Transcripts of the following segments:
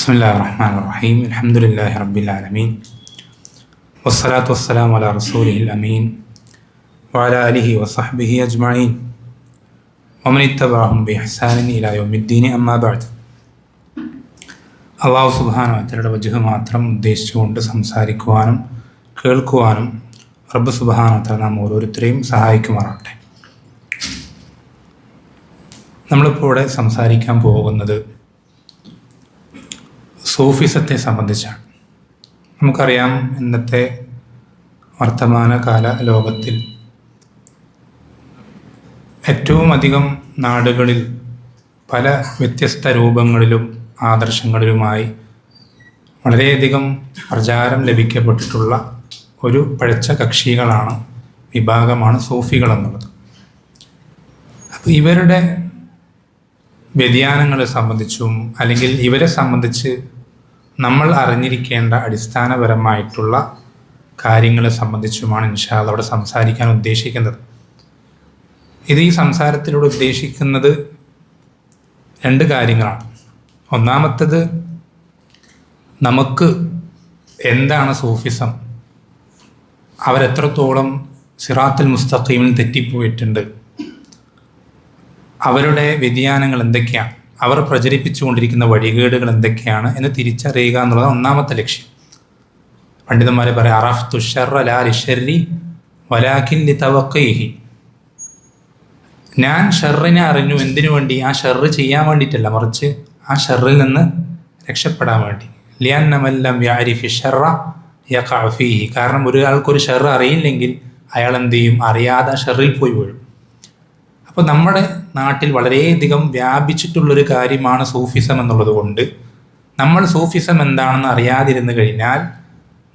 ബിസ്മില്ലാഹിർ-റഹ്മാനിർ-റഹീം. അൽഹംദുലില്ലാഹി റബ്ബിൽ ആലമീൻ. വസ്സലാത്തു വസ്സലാമു അലാ റസൂലിഹിൽ അമീൻ വഅലാ ആലിഹി വസഹ്ബിഹി അജ്മഈൻ വമൻ ഇത്തബഅഹും ബിഇഹ്സാനിൻ ഇലാ യൗമിദ്ദീൻ. അമ്മാ ബഅദ്. അല്ലാഹു സുബ്ഹാനഹു വ തആലയുടെ വജ്ഹ് മാത്രം ഉദ്ദേശിച്ചുകൊണ്ട് സംസാരിക്കുവാനും കേൾക്കുവാനും റബ്ബ് സുബ്ഹാനഹു വ തആല നാം ഓരോരുത്തരെയും സഹായിക്കുമാറാകട്ടെ. നമ്മളിപ്പോൾ ഇവിടെ സംസാരിക്കാൻ പോകുന്നത് സൂഫിസത്തെ സംബന്ധിച്ചാണ്. നമുക്കറിയാം, ഇന്നത്തെ വർത്തമാനകാല ലോകത്തിൽ ഏറ്റവും അധികം നാടുകളിൽ പല വ്യത്യസ്ത രൂപങ്ങളിലും ആദർശങ്ങളിലുമായി വളരെയധികം പ്രചാരം ലഭിക്കപ്പെട്ടിട്ടുള്ള ഒരു പഴച്ച കക്ഷികളാണ്, വിഭാഗമാണ് സൂഫികൾ എന്നുള്ളത്. അപ്പോൾ ഇവരുടെ വ്യതിയാനങ്ങളെ സംബന്ധിച്ചും അല്ലെങ്കിൽ ഇവരെ സംബന്ധിച്ച് നമ്മൾ അറിഞ്ഞിരിക്കേണ്ട അടിസ്ഥാനപരമായിട്ടുള്ള കാര്യങ്ങളെ സംബന്ധിച്ചുമാണ് ഇൻഷാ അല്ലാഹ് അവിടെ സംസാരിക്കാൻ ഉദ്ദേശിക്കുന്നത്. ഇത് ഈ സംസാരത്തിലൂടെ ഉദ്ദേശിക്കുന്നത് രണ്ട് കാര്യങ്ങളാണ്. ഒന്നാമത്തേത്, നമുക്ക് എന്താണ് സൂഫിസം, അവരെത്രത്തോളം സിറാത്തുൽ മുസ്തഖീമിൽ തെറ്റിപ്പോയിട്ടുണ്ട്, അവരുടെ വ്യതിയാനങ്ങൾ എന്തൊക്കെയാണ്, അവർ പ്രചരിപ്പിച്ചുകൊണ്ടിരിക്കുന്ന വഴികേടുകൾ എന്തൊക്കെയാണ് എന്ന് തിരിച്ചറിയുക എന്നുള്ളതാണ് ഒന്നാമത്തെ ലക്ഷ്യം. പണ്ഡിതന്മാർ പറയാം, അറഫ്തു ശർറ ലാ ലിശർരി വലാകിൻ ലിതവഖീഹി. ഞാൻ ഷർറിനെ അറിഞ്ഞു, എന്തിനു വേണ്ടി? ആ ഷർറ് ചെയ്യാൻ വേണ്ടിയിട്ടല്ല, മറിച്ച് ആ ഷർറിൽ നിന്ന് രക്ഷപ്പെടാൻ വേണ്ടി. ലിഅന്ന മൻ ലം യഅരിഫി ശർറ യഖഅ ഫീഹി. കാരണം ഒരാൾക്കൊരു ഷർറ് അറിയില്ലെങ്കിൽ അയാൾ എന്ത് ചെയ്യും? അറിയാതെ ഷർറിൽ പോയി വീഴും. അപ്പോൾ നമ്മുടെ നാട്ടിൽ വളരെയധികം വ്യാപിച്ചിട്ടുള്ളൊരു കാര്യമാണ് സൂഫിസം എന്നുള്ളത് കൊണ്ട് നമ്മൾ സൂഫിസം എന്താണെന്ന് അറിയാതിരുന്നു കഴിഞ്ഞാൽ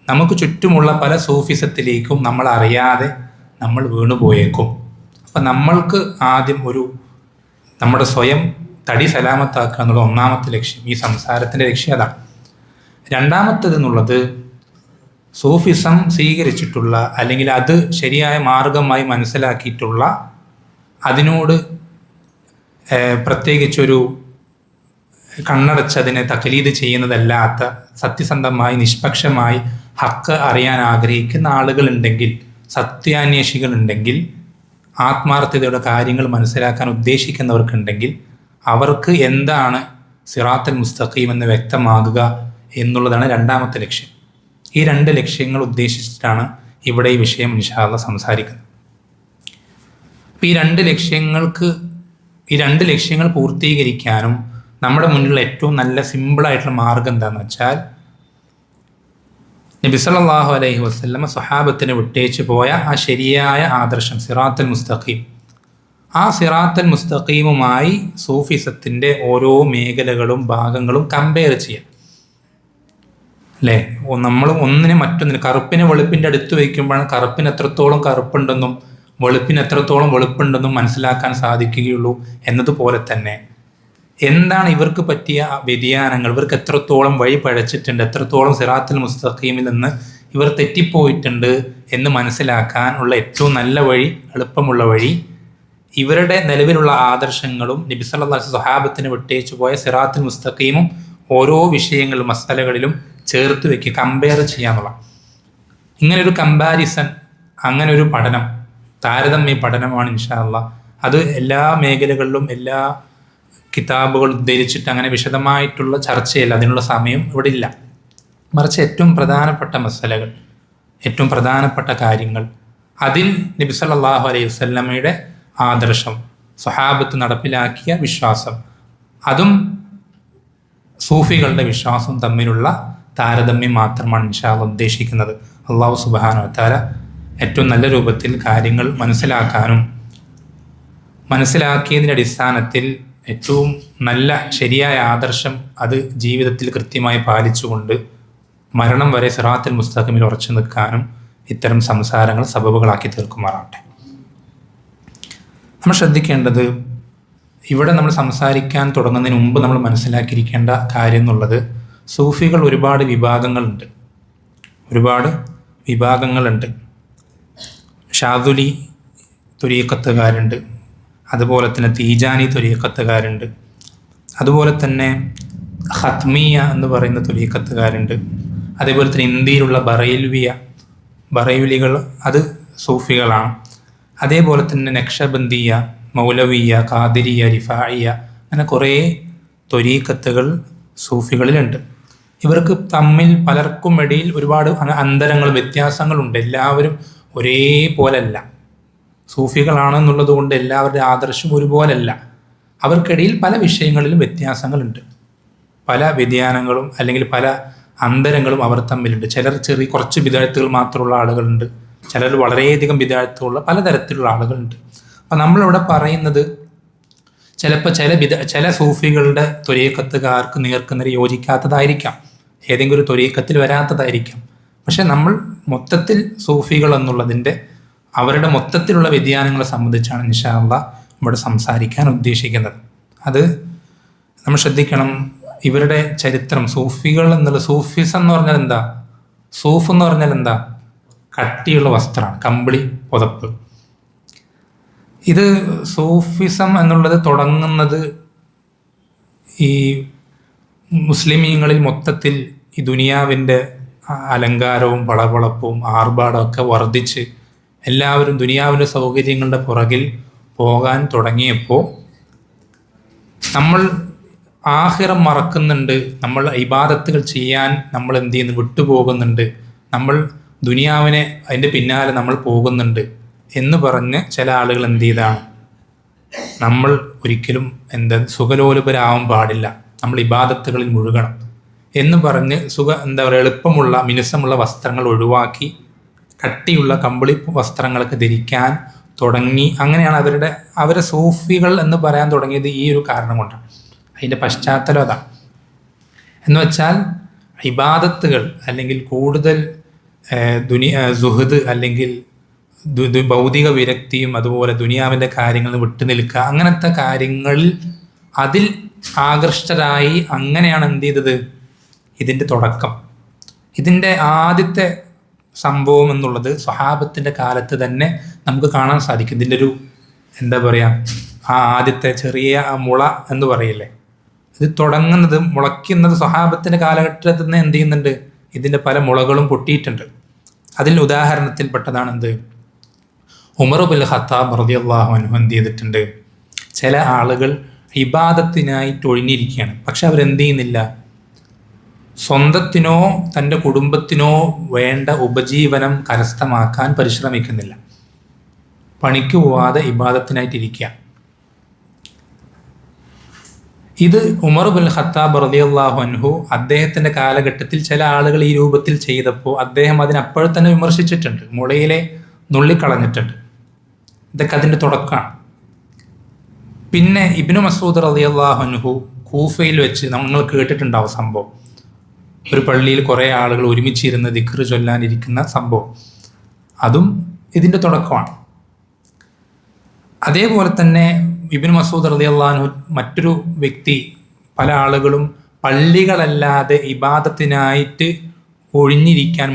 നമുക്ക് ചുറ്റുമുള്ള പല സൂഫിസത്തിലേക്കും നമ്മൾ അറിയാതെ നമ്മൾ വീണുപോയേക്കും. അപ്പം നമ്മൾക്ക് ആദ്യം നമ്മുടെ സ്വയം തടി സലാമത്താക്കുക എന്നുള്ള ഒന്നാമത്തെ ലക്ഷ്യം, ഈ സംസാരത്തിൻ്റെ ലക്ഷ്യം അതാണ്. രണ്ടാമത്തേത് എന്നുള്ളത്, സൂഫിസം സ്വീകരിച്ചിട്ടുള്ള അല്ലെങ്കിൽ അത് ശരിയായ മാർഗമായി മനസ്സിലാക്കിയിട്ടുള്ള, അതിനോട് പ്രത്യേകിച്ചൊരു കണ്ണടച്ചതിനെ തഖലീദ് ചെയ്യുന്നതല്ലാത്ത, സത്യസന്ധമായി നിഷ്പക്ഷമായി ഹക്ക് അറിയാൻ ആഗ്രഹിക്കുന്ന ആളുകളുണ്ടെങ്കിൽ, സത്യാന്വേഷികളുണ്ടെങ്കിൽ, ആത്മാർത്ഥതയുടെ കാര്യങ്ങൾ മനസ്സിലാക്കാൻ ഉദ്ദേശിക്കുന്നവർക്കുണ്ടെങ്കിൽ അവർക്ക് എന്താണ് സിറാത്തുൽ മുസ്തഖീം എന്ന് വ്യക്തമാകുക എന്നുള്ളതാണ് രണ്ടാമത്തെ ലക്ഷ്യം. ഈ രണ്ട് ലക്ഷ്യങ്ങൾ ഉദ്ദേശിച്ചിട്ടാണ് ഇവിടെ ഈ വിഷയം ഇൻഷാ അല്ലാഹ് സംസാരിക്കുന്നത്. ഈ രണ്ട് ലക്ഷ്യങ്ങൾ പൂർത്തീകരിക്കാനും നമ്മുടെ മുന്നിലുള്ള ഏറ്റവും നല്ല സിമ്പിളായിട്ടുള്ള മാർഗം എന്താണെന്ന് വെച്ചാൽ, നബി സല്ലല്ലാഹു അലൈഹി വസല്ലമ സ്വഹാബത്തിന് വിട്ടേച്ച് പോയ ആ ശരിയായ ആദർശം സിറാത്തുൽ മുസ്തഖീം, ആ സിറാത്തുൽ മുസ്തഖീമുമായി സൂഫിസത്തിൻ്റെ ഓരോ മേഖലകളും ഭാഗങ്ങളും കമ്പയർ ചെയ്യാം. അല്ലേ? നമ്മൾ ഒന്നിനെ മറ്റൊന്നിന്, കറുപ്പിനെ വെളുപ്പിൻ്റെ അടുത്ത് വയ്ക്കുമ്പോഴാണ് കറുപ്പിന് എത്രത്തോളം കറുപ്പുണ്ടെന്നും വെളുപ്പിന് എത്രത്തോളം വെളുപ്പുണ്ടെന്നും മനസ്സിലാക്കാൻ സാധിക്കുകയുള്ളൂ. എന്നതുപോലെ തന്നെ എന്താണ് ഇവർക്ക് പറ്റിയ വ്യതിയാനങ്ങൾ, ഇവർക്ക് എത്രത്തോളം വഴി പഴച്ചിട്ടുണ്ട്, എത്രത്തോളം സിറാത്തുൽ മുസ്തഖീമിൽ നിന്ന് ഇവർ തെറ്റിപ്പോയിട്ടുണ്ട് എന്ന് മനസ്സിലാക്കാൻ ഉള്ള ഏറ്റവും നല്ല വഴി, എളുപ്പമുള്ള വഴി, ഇവരുടെ നിലവിലുള്ള ആദർശങ്ങളും നബി സല്ലല്ലാഹു അലൈഹി വസല്ലം സ്വഹാബത്തിന് വിട്ടേച്ചു പോയ സിറാത്തുൽ മുസ്തഖീമും ഓരോ വിഷയങ്ങളിലും മസലകളിലും ചേർത്ത് വെക്കുക, കമ്പയർ ചെയ്യാന്നുള്ള ഇങ്ങനൊരു കമ്പാരിസൺ, അങ്ങനെ ഒരു പഠനം, താരതമ്യ പഠനമാണ് ഇൻഷാ അല്ലാഹ്. അത് എല്ലാ മേഖലകളിലും എല്ലാ കിതാബുകളും ഉദ്ധരിച്ചിട്ട് അങ്ങനെ വിശദമായിട്ടുള്ള ചർച്ചയില്ല, അതിനുള്ള സമയം ഇവിടെ ഇല്ല. മറിച്ച് ഏറ്റവും പ്രധാനപ്പെട്ട മസലകൾ, ഏറ്റവും പ്രധാനപ്പെട്ട കാര്യങ്ങൾ, അതിൽ നബി സല്ലല്ലാഹു അലൈഹി വസല്ലമയുടെ ആദർശം, സ്വഹാബത്ത് നടപ്പിലാക്കിയ വിശ്വാസം, അതും സൂഫികളുടെ വിശ്വാസവും തമ്മിലുള്ള താരതമ്യം മാത്രമാണ് ഇൻഷാ അല്ലാഹ് ഉദ്ദേശിക്കുന്നത്. അല്ലാഹു സുബ്ഹാനഹു വ തആല ഏറ്റവും നല്ല രൂപത്തിൽ കാര്യങ്ങൾ മനസ്സിലാക്കാനും മനസ്സിലാക്കിയതിൻ്റെ അടിസ്ഥാനത്തിൽ ഏറ്റവും നല്ല ശരിയായ ആദർശം അത് ജീവിതത്തിൽ കൃത്യമായി പാലിച്ചുകൊണ്ട് മരണം വരെ സിറാത്തുൽ മുസ്തഖീമിൽ ഉറച്ചു നിൽക്കാനും ഇത്തരം സംസാരങ്ങൾ സബബുകളാക്കി തീർക്കുമാറാകട്ടെ. നമ്മൾ ശ്രദ്ധിക്കേണ്ടത്, ഇവിടെ നമ്മൾ സംസാരിക്കാൻ തുടങ്ങുന്നതിന് മുമ്പ് നമ്മൾ മനസ്സിലാക്കിയിരിക്കേണ്ട കാര്യം എന്നുള്ളത്, സൂഫികൾ ഒരുപാട് വിഭാഗങ്ങളുണ്ട്. ഷാദുലി ത്വരീഖത്തുകാരുണ്ട്, അതുപോലെ തന്നെ തീജാനി ത്വരീഖത്തുകാരുണ്ട്, അതുപോലെ തന്നെ ഖത്മിയ എന്ന് പറയുന്ന ത്വരീഖത്തുകാരുണ്ട്. അതേപോലെ തന്നെ ഇന്ത്യയിലുള്ള ബറൈൽവികൾ അത് സൂഫികളാണ്. അതേപോലെ തന്നെ നക്ഷബന്ദിയ, മൗലവിയ, ഖാദിരിയ, റിഫായിയ, അങ്ങനെ കുറേ ത്വരീഖത്തുകൾ സൂഫികളിലുണ്ട്. ഇവർക്ക് തമ്മിൽ പലർക്കും ഇടയിൽ ഒരുപാട് അന്തരങ്ങളും വ്യത്യാസങ്ങളുണ്ട്. എല്ലാവരും ഒരേപോലല്ല. സൂഫികളാണെന്നുള്ളത് കൊണ്ട് എല്ലാവരുടെ ആദർശം ഒരുപോലല്ല. അവർക്കിടയിൽ പല വിഷയങ്ങളിലും വ്യത്യാസങ്ങളുണ്ട്. പല വ്യതിയാനങ്ങളും അല്ലെങ്കിൽ പല അന്തരങ്ങളും അവർ തമ്മിലുണ്ട്. ചിലർ കുറച്ച് ബിദഅത്തുകൾ മാത്രമുള്ള ആളുകളുണ്ട്, ചിലർ വളരെയധികം ബിദഅത്തുള്ള പലതരത്തിലുള്ള ആളുകളുണ്ട്. അപ്പം നമ്മളിവിടെ പറയുന്നത് ചിലപ്പോൾ ചില സൂഫികളുടെ ത്വരീഖത്തുകാർക്ക് നേർക്കുനേരെ യോജിക്കാത്തതായിരിക്കാം, ഏതെങ്കിലും ഒരു ത്വരീഖത്തിൽ വരാത്തതായിരിക്കാം. പക്ഷെ നമ്മൾ മൊത്തത്തിൽ സൂഫികൾ എന്നുള്ളതിൻ്റെ അവരുടെ മൊത്തത്തിലുള്ള വ്യതിയാനങ്ങളെ സംബന്ധിച്ചാണ് ഇൻഷാ അല്ലാഹ് ഇവിടെ സംസാരിക്കാൻ ഉദ്ദേശിക്കുന്നത്. അത് നമ്മൾ ശ്രദ്ധിക്കണം. ഇവരുടെ ചരിത്രം, സൂഫികൾ എന്നുള്ള, സൂഫിസം എന്ന് പറഞ്ഞാൽ എന്താ? സൂഫ് എന്ന് പറഞ്ഞാൽ എന്താ? കട്ടിയുള്ള വസ്ത്രമാണ്, കമ്പിളി, പുതപ്പ്. ഇത് സൂഫിസം എന്നുള്ളത് തുടങ്ങുന്നത് ഈ മുസ്ലിമീങ്ങളിൽ മൊത്തത്തിൽ ഈ ദുനിയാവിൻ്റെ അലങ്കാരവും പളപളപ്പും ആർഭാടമൊക്കെ വർദ്ധിച്ച് എല്ലാവരും ദുനിയാവിൻ്റെ സൗകര്യങ്ങളുടെ പുറകിൽ പോകാൻ തുടങ്ങിയപ്പോൾ നമ്മൾ ആഖിറം മറക്കുന്നുണ്ട്, നമ്മൾ ഇബാദത്തുകൾ ചെയ്യാൻ നമ്മൾ എന്ത് ചെയ്യുന്നു, വിട്ടുപോകുന്നുണ്ട്, നമ്മൾ ദുനിയാവിനെ അതിൻ്റെ പിന്നാലെ നമ്മൾ പോകുന്നുണ്ട് എന്ന് പറഞ്ഞ് ചില ആളുകൾ എന്ത് ചെയ്താണ്, നമ്മൾ ഒരിക്കലും സുഖലോലുപരാവാൻ പാടില്ല, നമ്മൾ ഇബാദത്തുകളിൽ മുഴുകണം എന്ന് പറഞ്ഞ് എന്താ പറയുക, എളുപ്പമുള്ള മിനുസമുള്ള വസ്ത്രങ്ങൾ ഒഴിവാക്കി കട്ടിയുള്ള കമ്പിളി വസ്ത്രങ്ങളൊക്കെ ധരിക്കാൻ തുടങ്ങി. അങ്ങനെയാണ് അവരെ സൂഫികൾ എന്ന് പറയാൻ തുടങ്ങിയത് ഈ ഒരു കാരണം കൊണ്ടാണ്. അതിൻ്റെ പശ്ചാത്തലം അതാണ്. എന്ന് വെച്ചാൽ ഇബാദത്തുകൾ അല്ലെങ്കിൽ കൂടുതൽ സുഹദ് അല്ലെങ്കിൽ ഭൗതിക വിരക്തിയും അതുപോലെ ദുനിയാവിൻ്റെ കാര്യങ്ങൾ വിട്ടു നിൽക്കുക, അങ്ങനത്തെ കാര്യങ്ങളിൽ അതിൽ ആകൃഷ്ടരായി അങ്ങനെയാണ് എന്ത് ചെയ്തത് ഇതിൻ്റെ തുടക്കം. ഇതിൻ്റെ ആദ്യത്തെ സംഭവം എന്നുള്ളത് സ്വഹാബത്തിൻ്റെ കാലത്ത് തന്നെ നമുക്ക് കാണാൻ സാധിക്കും. ഇതിൻ്റെ ഒരു എന്താ പറയുക, ആ ആദ്യത്തെ ചെറിയ മുള എന്ന് പറയില്ലേ, ഇത് തുടങ്ങുന്നത് മുളയ്ക്കുന്നത് സ്വഹാബത്തിൻ്റെ കാലഘട്ടത്തിൽ തന്നെ എന്ത് ചെയ്യുന്നുണ്ട്, ഇതിൻ്റെ പല മുളകളും പൊട്ടിയിട്ടുണ്ട്. അതിൽ ഉദാഹരണത്തിൽപ്പെട്ടതാണ് എന്ത്, ഉമർ ഇബ്നുൽ ഖത്താബ് റളിയല്ലാഹു അൻഹു എന്ത് ചെയ്തിട്ടുണ്ട്, ചില ആളുകൾ ഇബാദത്തിനായിട്ട് ഒഴിഞ്ഞിരിക്കുകയാണ്. പക്ഷെ അവരെന്ത് ചെയ്യുന്നില്ല, സ്വന്തത്തിനോ തൻ്റെ കുടുംബത്തിനോ വേണ്ട ഉപജീവനം കരസ്ഥമാക്കാൻ പരിശ്രമിക്കുന്നില്ല. പണിക്ക് പോവാതെ ഇബാദത്തിനായിട്ടിരിക്കുക. ഇത് ഉമർ ഇബ്നുൽ ഖത്താബ് റളിയല്ലാഹു അൻഹു അദ്ദേഹത്തിൻ്റെ കാലഘട്ടത്തിൽ ചില ആളുകൾ ഈ രൂപത്തിൽ ചെയ്തപ്പോൾ അദ്ദേഹം അതിനപ്പോഴെ തന്നെ വിമർശിച്ചിട്ടുണ്ട്, മുളയിലെ നുള്ളിക്കളഞ്ഞിട്ടുണ്ട്. ഇതൊക്കെ അതിൻ്റെ തുടക്കമാണ്. പിന്നെ ഇബ്നു മസ്ഊദ് റളിയല്ലാഹു അൻഹു കൂഫയിൽ വെച്ച് നമ്മൾ കേട്ടിട്ടുണ്ടാവും സംഭവം. ഒരു പള്ളിയിൽ കുറേ ആളുകൾ ഒരുമിച്ചിരുന്ന് ദിക്ർ ചൊല്ലാനിരിക്കുന്ന സംഭവം, അതും ഇതിൻ്റെ തുടക്കമാണ്. അതേപോലെ തന്നെ ഇബ്നു മസ്ഊദ് റളിയല്ലാഹു അൻഹു മറ്റൊരു വ്യക്തി, പല ആളുകളും പള്ളികളല്ലാതെ ഇബാദത്തിനായിട്ട്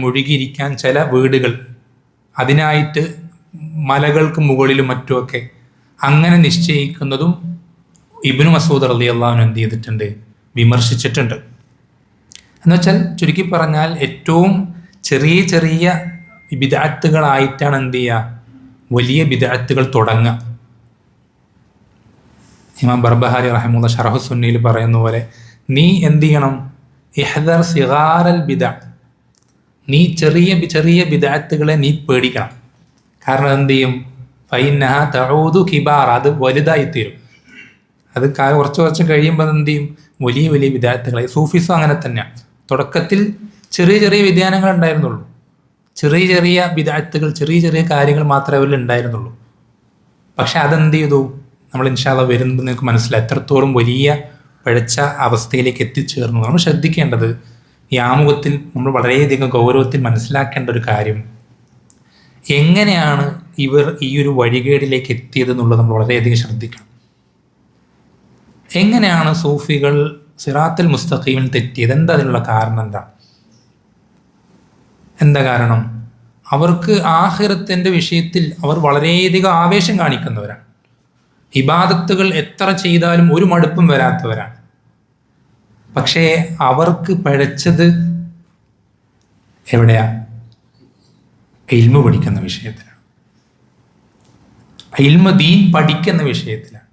മുഴുകിയിരിക്കാൻ ചില വീടുകൾ അതിനായിട്ട് മലകൾക്ക് മുകളിലും മറ്റുമൊക്കെ അങ്ങനെ നിശ്ചയിക്കുന്നതും ഇബ്നു മസ്ഊദ് റളിയല്ലാഹു അൻഹു എന്ത് ചെയ്തിട്ടുണ്ട്, വിമർശിച്ചിട്ടുണ്ട്. എന്നുവെച്ചാൽ ചുരുക്കി പറഞ്ഞാൽ ഏറ്റവും ചെറിയ ചെറിയ ബിദ്അത്തുകളായിട്ടാണ് എന്ത് ചെയ്യുക, വലിയ ബിദ്അത്തുകൾ തുടങ്ങുക. ഇമാം ബർബഹാരി റഹിമഹുല്ലാഹ് ശറഹു സുന്നയിൽ പറയുന്ന പോലെ, നീ എന്ത് ചെയ്യണം, ഇഹ്ദർ സിഗാറൽ ബിദ്അ, നീ ചെറിയ ചെറിയ ബിദ്അത്തുകളെ നീ പേടിക്കണം. കാരണം എന്ത് ചെയ്യും, ഫൈനഹ തഊദു കിബാർ, അത് വലുതായിത്തീരും. അത് കുറച്ച് കഴിയുമ്പോൾ എന്ത് ചെയ്യും, വലിയ വലിയ ബിദ്അത്തുകളായി. സൂഫിസം അങ്ങനെ തന്നെയാണ്. തുടക്കത്തിൽ ചെറിയ ചെറിയ വ്യതിയാനങ്ങൾ ഉണ്ടായിരുന്നുള്ളൂ, ചെറിയ ചെറിയ ബിദ്അത്തുകൾ, ചെറിയ ചെറിയ കാര്യങ്ങൾ മാത്രമേ അവരിൽ ഉണ്ടായിരുന്നുള്ളൂ. പക്ഷെ അതെന്ത് ചെയ്തു, നമ്മൾ ഇൻഷാ അല്ലാഹ് വരുമ്പോൾ നിങ്ങൾക്ക് മനസ്സിലായി എത്രത്തോളം വലിയ പിഴച്ച അവസ്ഥയിലേക്ക് എത്തിച്ചേർന്നു. നമ്മൾ ശ്രദ്ധിക്കേണ്ടത്, ഈ ആമുഖത്തിൽ നമ്മൾ വളരെയധികം ഗൗരവത്തിൽ മനസ്സിലാക്കേണ്ട ഒരു കാര്യം, എങ്ങനെയാണ് ഇവർ ഈ ഒരു വഴികേടിലേക്ക് എത്തിയതെന്നുള്ളത് നമ്മൾ വളരെയധികം ശ്രദ്ധിക്കണം. എങ്ങനെയാണ് സൂഫികൾ സിറാത്തുൽ മുസ്തഖീമിൽ തെറ്റിയത്? എന്താ അതിനുള്ള കാരണം? എന്താ കാരണം? അവർക്ക് ആഖിറത്തിൻ്റെ വിഷയത്തിൽ അവർ വളരെയധികം ആവേശം കാണിക്കുന്നവരാണ്. ഇബാദത്തുകൾ എത്ര ചെയ്താലും ഒരു മടുപ്പും വരാത്തവരാണ്. പക്ഷേ അവർക്ക് പഴച്ചത് എവിടെയാ? ഇൽമു പഠിക്കുന്ന വിഷയത്തിലാണ്, ഇൽമു ദീൻ പഠിക്കുന്ന വിഷയത്തിലാണ്.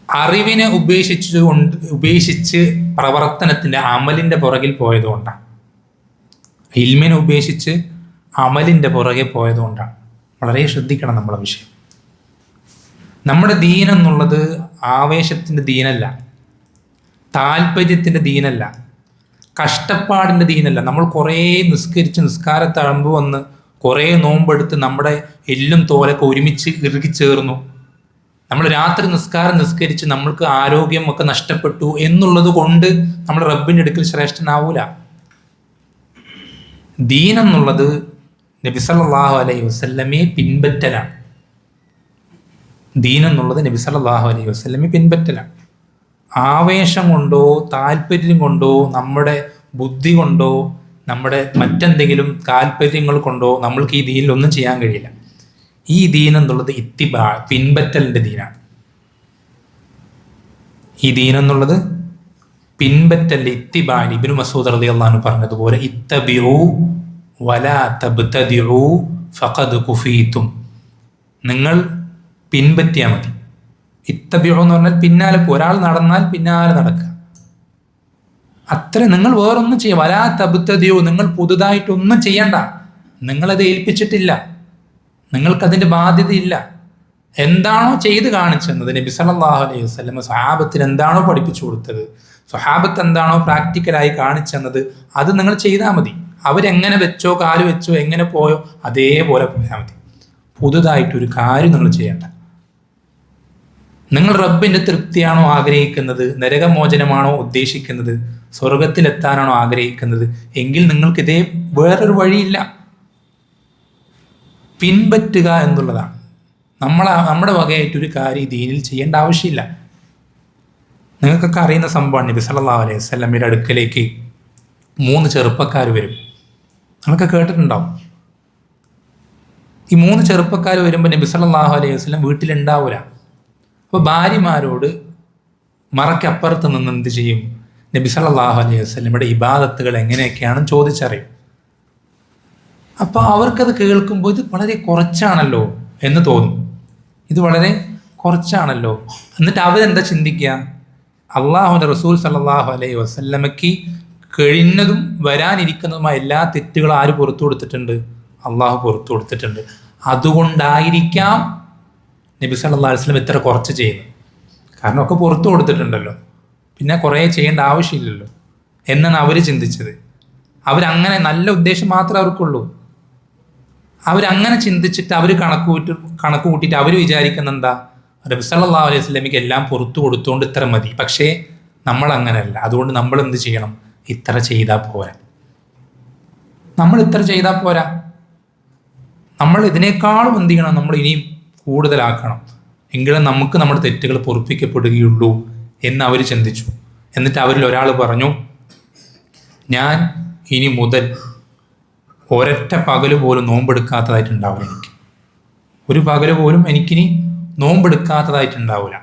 അറിവിനെ ഉപേക്ഷിച്ച് പ്രവർത്തനത്തിൻ്റെ അമലിൻ്റെ പുറകിൽ പോയതുകൊണ്ടാണ്. ഇൽമിനെ ഉപേക്ഷിച്ച് അമലിൻ്റെ പുറകെ പോയതുകൊണ്ടാണ്. വളരെ ശ്രദ്ധിക്കണം നമ്മളെ വിഷയം. നമ്മുടെ ദീൻ എന്നുള്ളത് ആവേശത്തിൻ്റെ ദീനല്ല, താല്പര്യത്തിൻ്റെ ദീനല്ല, കഷ്ടപ്പാടിൻ്റെ ദീനല്ല. നമ്മൾ കുറേ നിസ്കാരത്തഴമ്പ് വന്ന് കുറേ നോമ്പെടുത്ത് നമ്മുടെ എല്ലും തോലൊക്കെ ഒരുമിച്ച് ഇറുകിച്ചേർന്നു, നമ്മൾ രാത്രി നിസ്കരിച്ച് നമ്മൾക്ക് ആരോഗ്യം ഒക്കെ നഷ്ടപ്പെട്ടു എന്നുള്ളത് കൊണ്ട് നമ്മൾ റബ്ബിൻ്റെ അടുക്കൽ ശ്രേഷ്ഠനാവൂല. ദീൻ എന്നുള്ളത് നബി സല്ലല്ലാഹു അലൈഹി വസല്ലമയെ പിൻപറ്റലാണ്. ദീൻ എന്നുള്ളത് നബി സല്ലല്ലാഹു അലൈഹി വസല്ലമയെ പിൻപറ്റലാണ്. ആവേശം കൊണ്ടോ താല്പര്യം കൊണ്ടോ നമ്മുടെ ബുദ്ധി കൊണ്ടോ നമ്മുടെ മറ്റെന്തെങ്കിലും താല്പര്യങ്ങൾ കൊണ്ടോ നമ്മൾക്ക് ഈ ദീനിൽ ഒന്നും ചെയ്യാൻ കഴിയില്ല. ഈ ദീൻ എന്നുള്ളത് ഇത്തിബാ, പിൻപറ്റലിൻ്റെ ദീനാണ്. ഈ ദീൻ എന്നുള്ളത് പിൻപറ്റൽ, ഇത്തിബാ. ഇബ്നു മസ്ഊദ് റളിയല്ലാഹു അൻഹു പറഞ്ഞതുപോലെ ഇത്തബിഉ വലാ തബ്തദിഉ ഫഖദ് കുഫീതും. നിങ്ങൾ പിൻപറ്റിയാൽ മതി. ഇത്തബിഉ എന്ന് പറഞ്ഞാൽ പിന്നാലെ, ഒരാൾ നടന്നാൽ പിന്നാലെ നടക്കുക, അത്ര. നിങ്ങൾ വേറൊന്നും ചെയ്യുക. വലാ തബ്തദിഉ, നിങ്ങൾ പുതുതായിട്ടൊന്നും ചെയ്യണ്ട. നിങ്ങളത് ഏൽപ്പിച്ചിട്ടില്ല, നിങ്ങൾക്കതിൻ്റെ ബാധ്യതയില്ല. എന്താണോ ചെയ്ത് കാണിച്ചെന്നത് നബി സല്ലല്ലാഹു അലൈഹി വസല്ലം സ്വഹാബത്തിന് എന്താണോ പഠിപ്പിച്ചു കൊടുത്തത്, സ്വഹാബത്ത് എന്താണോ പ്രാക്ടിക്കലായി കാണിച്ചെന്നത്, അത് നിങ്ങൾ ചെയ്താൽ മതി. അവരെങ്ങനെ വെച്ചോ കാല് വെച്ചോ എങ്ങനെ പോയോ അതേപോലെ പോയാൽ മതി. പുതുതായിട്ടൊരു കാര്യം നിങ്ങൾ ചെയ്യണ്ട. നിങ്ങൾ റബ്ബിൻ്റെ തൃപ്തിയാണോ ആഗ്രഹിക്കുന്നത്, നരകമോചനമാണോ ഉദ്ദേശിക്കുന്നത്, സ്വർഗത്തിലെത്താനാണോ ആഗ്രഹിക്കുന്നത്, എങ്കിൽ നിങ്ങൾക്കിതേ വേറൊരു വഴിയില്ല. പിൻപറ്റുക എന്നുള്ളതാണ്. നമ്മുടെ വകയായിട്ടൊരു കാര്യം ദീനിൽ ചെയ്യേണ്ട ആവശ്യമില്ല. നിങ്ങൾക്കൊക്കെ അറിയുന്ന സംഭവമാണ്, നബി സല്ലല്ലാഹു അലൈഹി വസല്ലമയുടെ അടുക്കലേക്ക് 3 ചെറുപ്പക്കാർ വരും. നിങ്ങളൊക്കെ കേട്ടിട്ടുണ്ടാവും. ഈ 3 ചെറുപ്പക്കാർ വരുമ്പോൾ നബി സല്ലല്ലാഹു അലൈഹി വസല്ലം വീട്ടിലുണ്ടാവില്ല. അപ്പോൾ ഭാര്യമാരോട് മറക്കപ്പുറത്ത് നിന്ന് എന്ത് ചെയ്യും? നബി സല്ലല്ലാഹു അലൈഹി വസല്ലമയുടെ ഇബാദത്തുകൾ എങ്ങനെയൊക്കെയാണെന്ന് ചോദിച്ചറിയും. അപ്പോൾ അവർക്കത് കേൾക്കുമ്പോൾ ഇത് വളരെ കുറച്ചാണല്ലോ എന്ന് തോന്നും. ഇത് വളരെ കുറച്ചാണല്ലോ. എന്നിട്ട് അവരെന്താ ചിന്തിക്കുക? അള്ളാഹുവിൻ്റെ റസൂൽ സല്ലല്ലാഹു അലൈഹി വസല്ലമയ്ക്ക് കഴിഞ്ഞതും വരാനിരിക്കുന്നതുമായ എല്ലാ തെറ്റുകളും ആര് പുറത്തു കൊടുത്തിട്ടുണ്ട്? അള്ളാഹു പുറത്തു കൊടുത്തിട്ടുണ്ട്. അതുകൊണ്ടായിരിക്കാം നബി സല്ലല്ലാഹു അലൈഹി വസല്ലം ഇത്ര കുറച്ച് ചെയ്യുന്നത്. കാരണം ഒക്കെ പുറത്തു കൊടുത്തിട്ടുണ്ടല്ലോ, പിന്നെ കുറേ ചെയ്യേണ്ട ആവശ്യമില്ലല്ലോ എന്നാണ് അവർ ചിന്തിച്ചത്. അവരങ്ങനെ നല്ല ഉദ്ദേശം മാത്രമേ അവർക്കുള്ളൂ. അവരങ്ങനെ ചിന്തിച്ചിട്ട് അവർ കണക്ക് കൂട്ടിയിട്ട് അവർ വിചാരിക്കുന്ന എന്താ? നബി സല്ലല്ലാഹു അലൈഹി വസല്ലമയ്ക്ക് എല്ലാം പുറത്തു കൊടുത്തുകൊണ്ട് ഇത്ര മതി. പക്ഷേ നമ്മൾ അങ്ങനെയല്ല. അതുകൊണ്ട് നമ്മൾ എന്ത് ചെയ്യണം? ഇത്ര ചെയ്താൽ പോരാ. നമ്മൾ ഇത്ര ചെയ്താൽ പോരാ, നമ്മൾ ഇതിനേക്കാളും എന്ത് ചെയ്യണം? നമ്മൾ ഇനിയും കൂടുതലാക്കണം. എങ്കിലും നമുക്ക് നമ്മുടെ തെറ്റുകൾ പൊറുപ്പിക്കപ്പെടുകയുള്ളൂ എന്ന് അവർ ചിന്തിച്ചു. എന്നിട്ട് അവരിൽ ഒരാൾ പറഞ്ഞു, ഞാൻ ഇനി മുതൽ ഒരൊറ്റ പകല് പോലും നോമ്പെടുക്കാത്തതായിട്ടുണ്ടാവില്ല. ഒരു പകല് പോലും എനിക്കിനി നോമ്പെടുക്കാത്തതായിട്ടുണ്ടാവില്ല.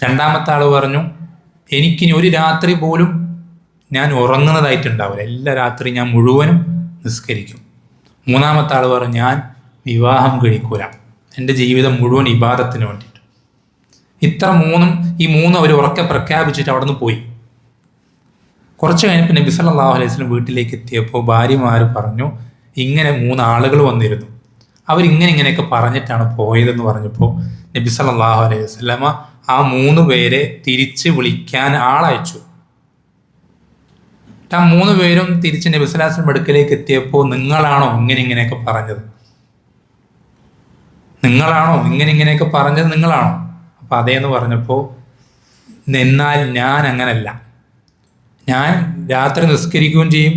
രണ്ടാമത്തെ ആൾ പറഞ്ഞു, എനിക്കിനി ഒരു രാത്രി പോലും ഞാൻ ഉറങ്ങുന്നതായിട്ടുണ്ടാവില്ല. എല്ലാ രാത്രി ഞാൻ മുഴുവനും നിസ്കരിക്കും. മൂന്നാമത്തെ ആൾ പറഞ്ഞു, ഞാൻ വിവാഹം കഴിക്കൂല. എൻ്റെ ജീവിതം മുഴുവൻ ഇബാദത്തിന് വേണ്ടിയിട്ട്. ഈ മൂന്നും അവർ ഉറക്കെ പ്രഖ്യാപിച്ചിട്ട് അവിടെ നിന്ന് പോയി. കുറച്ച് കഴിഞ്ഞപ്പോൾ നബി സല്ലല്ലാഹു അലൈഹി വസല്ലം വീട്ടിലേക്ക് എത്തിയപ്പോൾ ഭാര്യമാർ പറഞ്ഞു, ഇങ്ങനെ 3 ആളുകൾ വന്നിരുന്നു, അവരിങ്ങനെയൊക്കെ പറഞ്ഞിട്ടാണ് പോയതെന്ന് പറഞ്ഞപ്പോൾ നബി സല്ലല്ലാഹു അലൈഹി വസല്ലമ ആ 3 പേരെ തിരിച്ച് വിളിക്കാൻ ആളയച്ചു. ആ 3 പേരും തിരിച്ച് നബി സല്ലല്ലാഹു അലൈഹി വസല്ലം അടുക്കലേക്ക് എത്തിയപ്പോൾ, നിങ്ങളാണോ ഇങ്ങനെയൊക്കെ പറഞ്ഞത്? നിങ്ങളാണോ ഇങ്ങനെയൊക്കെ പറഞ്ഞത്? നിങ്ങളാണോ? അപ്പം അതേന്ന് പറഞ്ഞപ്പോൾ, എന്നാൽ ഞാൻ അങ്ങനല്ല. ഞാൻ രാത്രി നിസ്കരിക്കുകയും ചെയ്യും,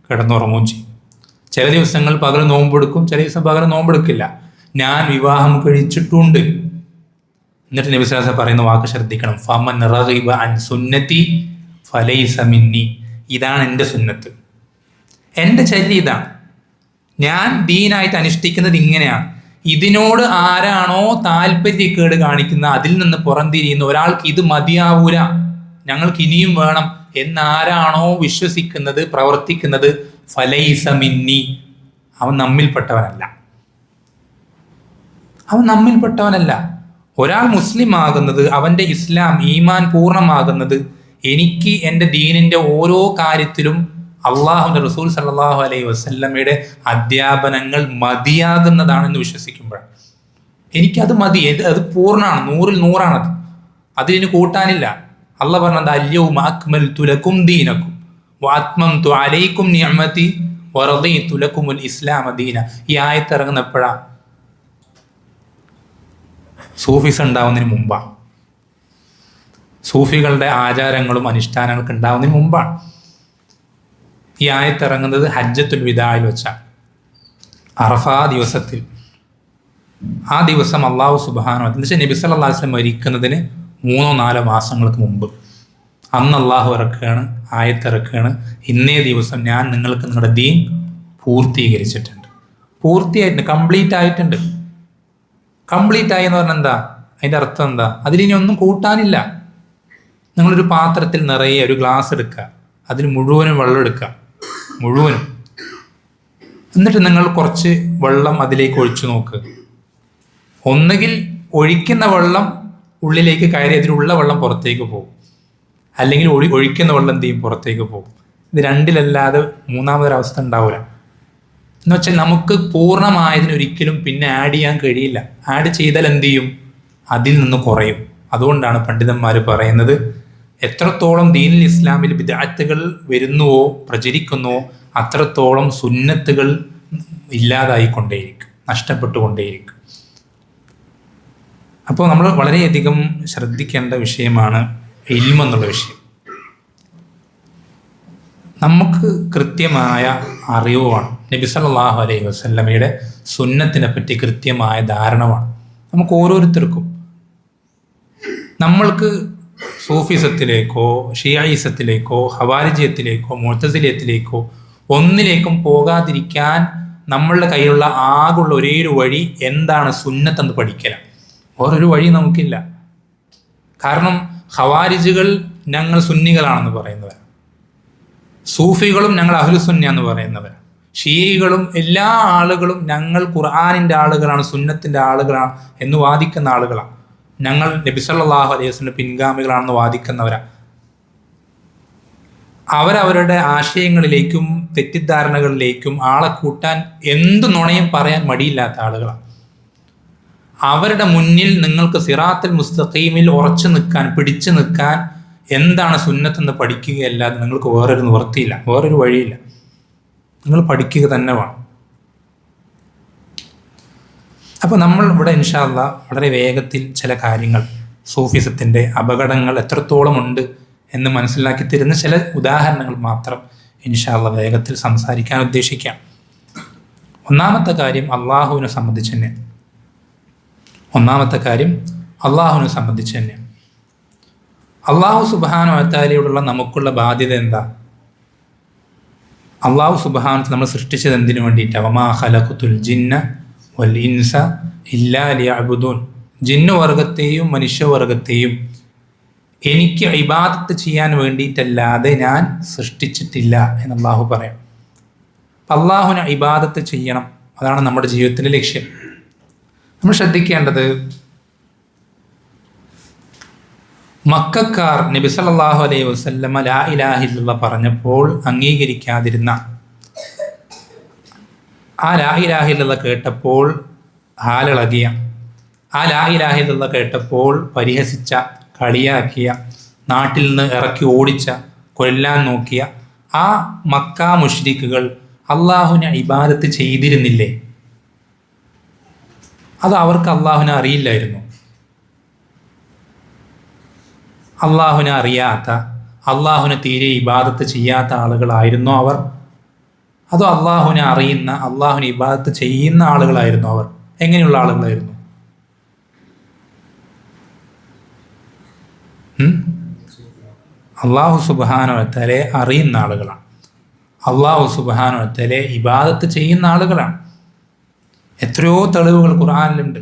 കിടന്നുറങ്ങുകയും ചെയ്യും. ചില ദിവസങ്ങൾ പകൽ നോമ്പെടുക്കും, ചില ദിവസം പകൽ നോമ്പെടുക്കില്ല. ഞാൻ വിവാഹം കഴിച്ചിട്ടുണ്ട്. എന്നിട്ട് നബി സല്ലല്ലാഹു അലൈഹി വസല്ലം പറയുന്ന വാക്ക് ശ്രദ്ധിക്കണം, ഫമൻ റഗിബ അൻ സുന്നതി ഫലൈസ മിന്നി. ഇതാണ് എൻ്റെ സുന്നത്ത്, എൻ്റെ ചര്യ ഇതാണ്. ഞാൻ ദീനായിട്ട് അനുഷ്ഠിക്കുന്നത് ഇങ്ങനെയാണ്. ഇതിനോട് ആരാണോ താല്പര്യക്കേട് കാണിക്കുന്ന, അതിൽ നിന്ന് പുറംതിരിയുന്ന ഒരാൾക്ക് ഇത് മതിയാവൂല. ഞങ്ങൾക്ക് ഇനിയും വേണം എന്നാരാണോ വിശ്വസിക്കുന്നത്, പ്രവർത്തിക്കുന്നത്, ഫലൈസ മിന്നി, അവൻ നമ്മിൽപ്പെട്ടവനല്ല. അവൻ നമ്മിൽപ്പെട്ടവനല്ല. ഒരാൾ മുസ്ലിം ആകുന്നത്, അവൻ്റെ ഇസ്ലാം ഈമാൻ പൂർണ്ണമാകുന്നത്, എനിക്ക് എൻ്റെ ദീനിൻ്റെ ഓരോ കാര്യത്തിലും അള്ളാഹുവിൻ്റെ റസൂൽ സല്ലല്ലാഹു അലൈഹി വസല്ലമയുടെ അധ്യാപനങ്ങൾ മതിയാകുന്നതാണെന്ന് വിശ്വസിക്കുമ്പോഴാണ്. എനിക്കത് മതി, അത് പൂർണ്ണമാണ്, 100-ൽ 100ആണത്, അതിന് കൂട്ടാനില്ല. അള്ളാഹ് പറഞ്ഞത് അല്യൗമ അക്മൽതു ലക്കും ദീനക്കും വഅത്മംതു അലൈക്കും നിഅമതി വറദീതു ലക്കുമുൽ ഇസ്ലാമ ദീന. ഈ ആയത്ത് ഇറങ്ങുന്നപ്പോഴാണ്? സൂഫിസം ഉണ്ടാവുന്നതിന് മുമ്പാണ്. സൂഫികളുടെ ആചാരങ്ങളും അനുഷ്ഠാനങ്ങൾക്ക് ഉണ്ടാവുന്നതിന് മുമ്പാണ്. ഈ ആയത്ത് ഇറങ്ങുന്നത് ഹജ്ജത്തുൽ വിദായിൽ വെച്ചാണ്, അറഫാ ദിവസത്തിൽ. ആ ദിവസം അള്ളാഹു സുബ്ഹാനഹു വ തആല, എന്ന് വെച്ചാൽ നബി സല്ലല്ലാഹു അലൈഹി വസല്ലം മരിക്കുന്നതിന് 3-4 മാസങ്ങൾക്ക് മുമ്പ് അന്ന് അള്ളാഹു ഇറക്കുകയാണ്, ആയത്ത് ഇറക്കുകയാണ്, ഇന്നേ ദിവസം ഞാൻ നിങ്ങൾക്ക് നിങ്ങളുടെ ദീൻ പൂർത്തീകരിച്ചിട്ടുണ്ട്. പൂർത്തിയായിട്ടുണ്ട്, കംപ്ലീറ്റ് ആയിട്ടുണ്ട്. കംപ്ലീറ്റ് ആയി എന്ന് പറഞ്ഞാൽ എന്താ? അതിൻ്റെ അർത്ഥം എന്താ? അതിലിനി ഒന്നും കൂട്ടാനില്ല. നിങ്ങളൊരു പാത്രത്തിൽ നിറയെ ഒരു ഗ്ലാസ് എടുക്കുക, അതിൽ മുഴുവനും വെള്ളം എടുക്കുക, മുഴുവനും. എന്നിട്ട് നിങ്ങൾ കുറച്ച് വെള്ളം അതിലേക്ക് ഒഴിച്ചു നോക്കുക. ഒന്നുകിൽ ഒഴിക്കുന്ന വെള്ളം ഉള്ളിലേക്ക് കയറി അതിലുള്ള വെള്ളം പുറത്തേക്ക് പോകും, അല്ലെങ്കിൽ ഒഴിക്കുന്ന വെള്ളം എന്ത് ചെയ്യും? പുറത്തേക്ക് പോകും. ഇത് രണ്ടിലല്ലാതെ മൂന്നാമതൊരവസ്ഥ ഉണ്ടാവില്ല. എന്ന് വെച്ചാൽ നമുക്ക് പൂർണ്ണമായതിന് ഒരിക്കലും പിന്നെ ആഡ് ചെയ്യാൻ കഴിയില്ല. ആഡ് ചെയ്താൽ എന്ത് ചെയ്യും? അതിൽ നിന്ന് കുറയും. അതുകൊണ്ടാണ് പണ്ഡിതന്മാർ പറയുന്നത്, എത്രത്തോളം ദീനുൽ ഇസ്ലാമിൽ ബിദ്അത്തുകൾ വരുന്നുവോ, പ്രചരിക്കുന്നുവോ, അത്രത്തോളം സുന്നത്തുകൾ ഇല്ലാതായിക്കൊണ്ടേയിരിക്കും, നഷ്ടപ്പെട്ടുകൊണ്ടേയിരിക്കും. അപ്പോൾ നമ്മൾ വളരെയധികം ശ്രദ്ധിക്കേണ്ട വിഷയമാണ് ഇൽമ് എന്നുള്ള വിഷയം. നമുക്ക് കൃത്യമായ അറിവാണ്, നബി സല്ലല്ലാഹു അലൈഹി വസല്ലമയുടെ സുന്നത്തിനെ പറ്റി കൃത്യമായ ധാരണമാണ് നമുക്ക് ഓരോരുത്തർക്കും. നമ്മൾക്ക് സൂഫിസത്തിലേക്കോ ഷിയായിസത്തിലേക്കോ ഹവാരിജിയത്തിലേക്കോ മുഅ്തസിലിയത്തിലേക്കോ ഒന്നിലേക്കും പോകാതിരിക്കാൻ നമ്മളുടെ കയ്യിലുള്ള ആകുള്ള ഒരേ ഒരു വഴി എന്താണ്? സുന്നത്തെന്ന് പഠിക്കലാണ്. വേറൊരു വഴി നമുക്കില്ല. കാരണം ഖവാരിജുകൾ ഞങ്ങൾ സുന്നികളാണെന്ന് പറയുന്നവരാണ്, സൂഫികളും ഞങ്ങൾ അഹ്ലുസുന്ന എന്ന് പറയുന്നവരാണ്, ഷിയകളും എല്ലാ ആളുകളും ഞങ്ങൾ ഖുർആനിൻ്റെ ആളുകളാണ്, സുന്നത്തിൻ്റെ ആളുകളാണ് എന്ന് വാദിക്കുന്ന ആളുകളാണ്. ഞങ്ങൾ നബി സല്ലല്ലാഹു അലൈഹി വസല്ലം പിൻഗാമികളാണെന്ന് വാദിക്കുന്നവരാണ്. അവരവരുടെ ആശയങ്ങളിലേക്കും തെറ്റിദ്ധാരണകളിലേക്കും ആളെ കൂട്ടാൻ എന്ത് നുണയും പറയാൻ മടിയില്ലാത്ത ആളുകളാണ്. അവരുടെ മുന്നിൽ നിങ്ങൾക്ക് സിറാത്തുൽ മുസ്തഖീമിൽ ഉറച്ചു നിൽക്കാൻ, പിടിച്ചു നിൽക്കാൻ എന്താണ് സുന്നത്തെന്ന് പഠിക്കുകയല്ലാതെ നിങ്ങൾക്ക് വേറൊരു നിവൃത്തിയില്ല, വേറൊരു വഴിയില്ല. നിങ്ങൾ പഠിക്കുക തന്നെ വേണം. അപ്പോൾ നമ്മൾ ഇവിടെ ഇൻഷാ അല്ലാഹ് വളരെ വേഗത്തിൽ ചില കാര്യങ്ങൾ, സൂഫിസത്തിൻ്റെ അപകടങ്ങൾ എത്രത്തോളം ഉണ്ട് എന്ന് മനസ്സിലാക്കി തരുന്ന ചില ഉദാഹരണങ്ങൾ മാത്രം ഇൻഷാ അല്ലാഹ് വേഗത്തിൽ സംസാരിക്കാൻ ഉദ്ദേശിക്കാം. ഒന്നാമത്തെ കാര്യം അള്ളാഹുവിനെ സംബന്ധിച്ച് തന്നെ. അള്ളാഹു സുബ്ഹാനഹു വ തആലയോടുള്ള നമുക്കുള്ള ബാധ്യത എന്താ? അള്ളാഹു സുബ്ഹാനഹു നമ്മൾ സൃഷ്ടിച്ചത് എന്തിനു വേണ്ടിയിട്ടാണ്? വമാ ഖലഖതുൽ ജിന്ന വൽ ഇൻസ ഇല്ലാ ലിയഅ്ബുദൂൻ. ജിന്നുവർഗത്തെയും മനുഷ്യവർഗത്തെയും എനിക്ക് ഇബാദത്ത് ചെയ്യാൻ വേണ്ടിയിട്ടല്ലാതെ ഞാൻ സൃഷ്ടിച്ചിട്ടില്ല എന്ന് അള്ളാഹു പറയാം. അള്ളാഹുവിനെ ഇബാദത്ത് ചെയ്യണം, അതാണ് നമ്മുടെ ജീവിതത്തിൻ്റെ ലക്ഷ്യം. നമ്മൾ ശ്രദ്ധിക്കേണ്ടത്, മക്കക്കാർ നബി സല്ലല്ലാഹു അലൈഹി വസല്ലമ ലാ ഇലാഹ ഇല്ലല്ലാഹ് പറഞ്ഞപ്പോൾ അംഗീകരിക്കാതിരുന്ന, ആ ലാ ഇലാഹ ഇല്ലല്ലാഹ് കേട്ടപ്പോൾ ഹാലിളകിയ, ആ ലാ ഇലാഹ ഇല്ലല്ലാഹ് കേട്ടപ്പോൾ പരിഹസിച്ച, കളിയാക്കിയ, നാട്ടിൽ നിന്ന് ഇറക്കി ഓടിച്ച, കൊല്ലാൻ നോക്കിയ ആ മക്ക മുശ്രിക്കുകൾ അള്ളാഹുവിനെ ഇബാദത്ത് ചെയ്തിരുന്നില്ലേ? അത് അവർക്ക് അള്ളാഹുവിനെ അറിയില്ലായിരുന്നു. അള്ളാഹുവിനെ അറിയാത്ത, അള്ളാഹുവിനെ തീരെ ഇബാദത്ത് ചെയ്യാത്ത ആളുകളായിരുന്നോ അവർ? അതോ അള്ളാഹുവിനെ അറിയുന്ന, അള്ളാഹുവിനെ ഇബാദത്ത് ചെയ്യുന്ന ആളുകളായിരുന്നു അവർ? എങ്ങനെയുള്ള ആളുകളായിരുന്നു? അള്ളാഹു സുബ്ഹാനഹു വ തആലയെ അറിയുന്ന ആളുകളാണ്, അള്ളാഹു സുബ്ഹാനഹു വ തആലയെ ഇബാദത്ത് ചെയ്യുന്ന ആളുകളാണ്. എത്രയോ തെളിവുകൾ ഖുർആനിലുണ്ട്,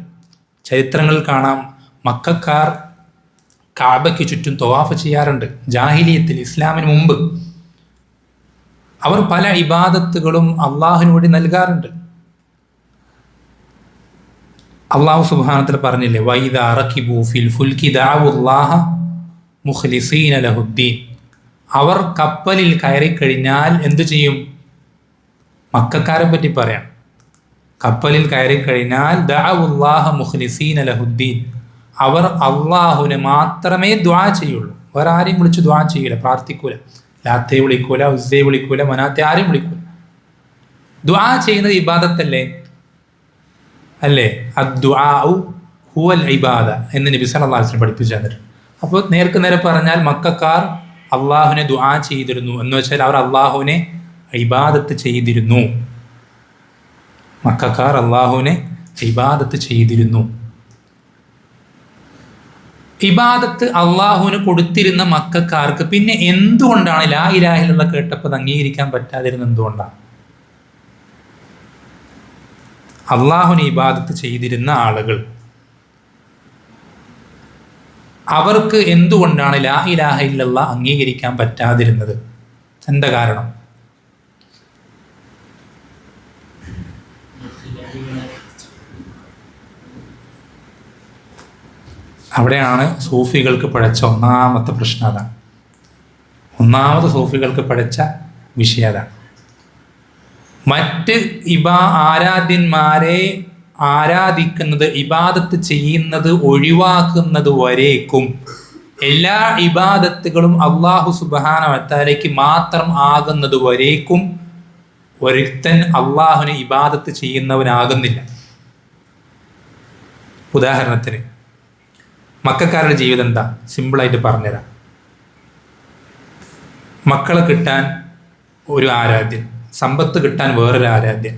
ചരിത്രങ്ങളിൽ കാണാം. മക്കക്കാർ കാബയ്ക്ക് ചുറ്റും തവാഫ് ചെയ്യാറുണ്ട്. ജാഹിലിയത്തിൽ, ഇസ്ലാമിന് മുമ്പ് അവർ പല ഇബാദത്തുകളും അള്ളാഹുവിന് വേണ്ടി നൽകാറുണ്ട്. അള്ളാഹു സുബ്ഹാനഹു വ തആല പറഞ്ഞില്ലേ, വൈദാ റകിബൂ ഫിൽ ഫുൽകി ദഅവുല്ലാഹ മുഖ്ലിസീന ലഹുദ്ദീൻ. അവർ കപ്പലിൽ കയറി കഴിഞ്ഞാൽ എന്തു ചെയ്യും? മക്കക്കാരെ പറ്റി പറയാം. കപ്പലിൽ കയറി കഴിഞ്ഞാൽ ദഅവുല്ലാഹ മുഖ്ലിസീന ലഹുദ്ദീൻ, അവർ അള്ളാഹുവിനെ മാത്രമേ ദുആ ചെയ്യുള്ളൂ. വേറെ ആരെയും വിളിച്ച് ദുആ ചെയ്യൂല, പ്രാർത്ഥിക്കൂല. ലാത്തയെ വിളിക്കൂല, ഉസ്സയെ വിളിക്കൂല, മനാത്തെ ആരെയും വിളിക്കൂല. ദുആ ചെയ്യുന്നത് ഇബാദത്തല്ലേ? അല്ലേ? അദ്ദുആഉ ഹുവൽ ഇബാദ എന്ന് നബി സല്ലല്ലാഹു അലൈഹി വസല്ലം പഠിപ്പിച്ചു തന്നിട്ടുണ്ട്. അപ്പോൾ നേർക്ക് നേരെ പറഞ്ഞാൽ മക്കക്കാർ അള്ളാഹുവിനെ ദുആ ചെയ്തിരുന്നു എന്ന് വെച്ചാൽ അവർ അള്ളാഹുവിനെ ഇബാദത്ത് ചെയ്തിരുന്നു. മക്കക്കാർ അള്ളാഹുവിനെ ഇബാദത്ത് ചെയ്തിരുന്നു. ഇബാദത്ത് അള്ളാഹുവിന് കൊടുത്തിരുന്ന മക്കക്കാർക്ക് പിന്നെ എന്തുകൊണ്ടാണ് ലാ ഇലാഹ ഇല്ലല്ലാഹ് കേട്ടപ്പോൾ അംഗീകരിക്കാൻ പറ്റാതിരുന്നത്? എന്തുകൊണ്ടാണ്? അള്ളാഹുവിനെ ഇബാദത്ത് ചെയ്തിരുന്ന ആളുകൾ, അവർക്ക് എന്തുകൊണ്ടാണ് ലാ ഇലാഹ ഇല്ലല്ലാഹ് അംഗീകരിക്കാൻ പറ്റാതിരുന്നത്? എന്താ കാരണം? അവിടെയാണ് സൂഫികൾക്ക് പഴച്ച ഒന്നാമത്തെ പ്രശ്നം. അതാണ് ഒന്നാമത് സൂഫികൾക്ക് പഴച്ച വിഷയം. അതാണ് മറ്റ് ആരാധ്യന്മാരെ ആരാധിക്കുന്നത്, ഇബാദത്ത് ചെയ്യുന്നത് ഒഴിവാക്കുന്നത് വരേക്കും എല്ലാ ഇബാദത്തുകളും അള്ളാഹു സുബ്ഹാനഹു വ തആലയ്ക്ക് മാത്രം ആകുന്നത് വരേക്കും ഒരുത്തൻ അള്ളാഹുവിനെ ഇബാദത്ത് ചെയ്യുന്നവനാകുന്നില്ല. ഉദാഹരണത്തിന് മക്കക്കാരുടെ ജീവിതം എന്താ? സിമ്പിളായിട്ട് പറഞ്ഞുതരാം. മക്കളെ കിട്ടാൻ ഒരു ആരാധ്യൻ, സമ്പത്ത് കിട്ടാൻ വേറൊരു ആരാധ്യൻ,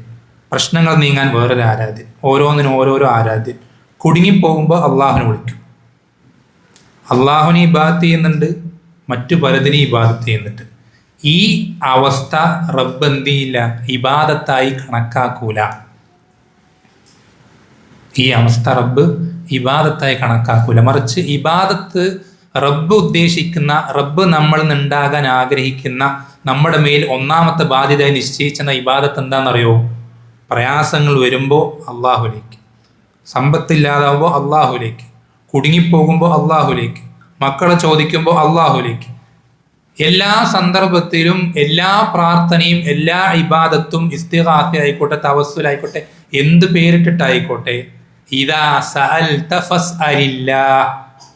പ്രശ്നങ്ങൾ നീങ്ങാൻ വേറൊരു ആരാധ്യൻ, ഓരോന്നിനും ഓരോരോ ആരാധ്യൻ. കുടുങ്ങിപ്പോകുമ്പോൾ അള്ളാഹുവിനെ വിളിക്കും. അള്ളാഹുവിനെ ഇബാദത്ത് ചെയ്യുന്നുണ്ട്, മറ്റു പലതിനെ ഇബാദത്ത് ചെയ്യുന്നുണ്ട്. ഈ അവസ്ഥ റബ്ബ് എന്ത് ചെയ്യില്ല? ഇബാദത്തായി കണക്കാക്കൂല. ഈ അവസ്ഥ റബ്ബ് ഇബാദത്തായി കണക്കാക്കൂല. മറിച്ച് ഇബാദത്ത് റബ്ബ് ഉദ്ദേശിക്കുന്ന, റബ്ബ് നമ്മളിൽ നിന്നുണ്ടാകാൻ ആഗ്രഹിക്കുന്ന, നമ്മുടെ മേൽ ഒന്നാമത്തെ ബാധ്യതയായി നിശ്ചയിച്ചെന്ന ഇബാദത്ത് എന്താണെന്നറിയോ? പ്രയാസങ്ങൾ വരുമ്പോൾ അള്ളാഹുലേക്ക്, സമ്പത്തില്ലാതാവുമ്പോൾ അള്ളാഹുലേക്ക്, കുടുങ്ങിപ്പോകുമ്പോൾ അള്ളാഹുലേക്ക്, മക്കളെ ചോദിക്കുമ്പോൾ അള്ളാഹുലേക്ക്. എല്ലാ സന്ദർഭത്തിലും എല്ലാ പ്രാർത്ഥനയും എല്ലാ ഇബാദത്തും, ഇസ്തിഗാസ ആയിക്കോട്ടെ, തവസ്സുലായിക്കോട്ടെ, എന്ത് പേരിട്ടിട്ടായിക്കോട്ടെ, ഇദാ സഅൽത ഫസ്അലില്ലാഹ്,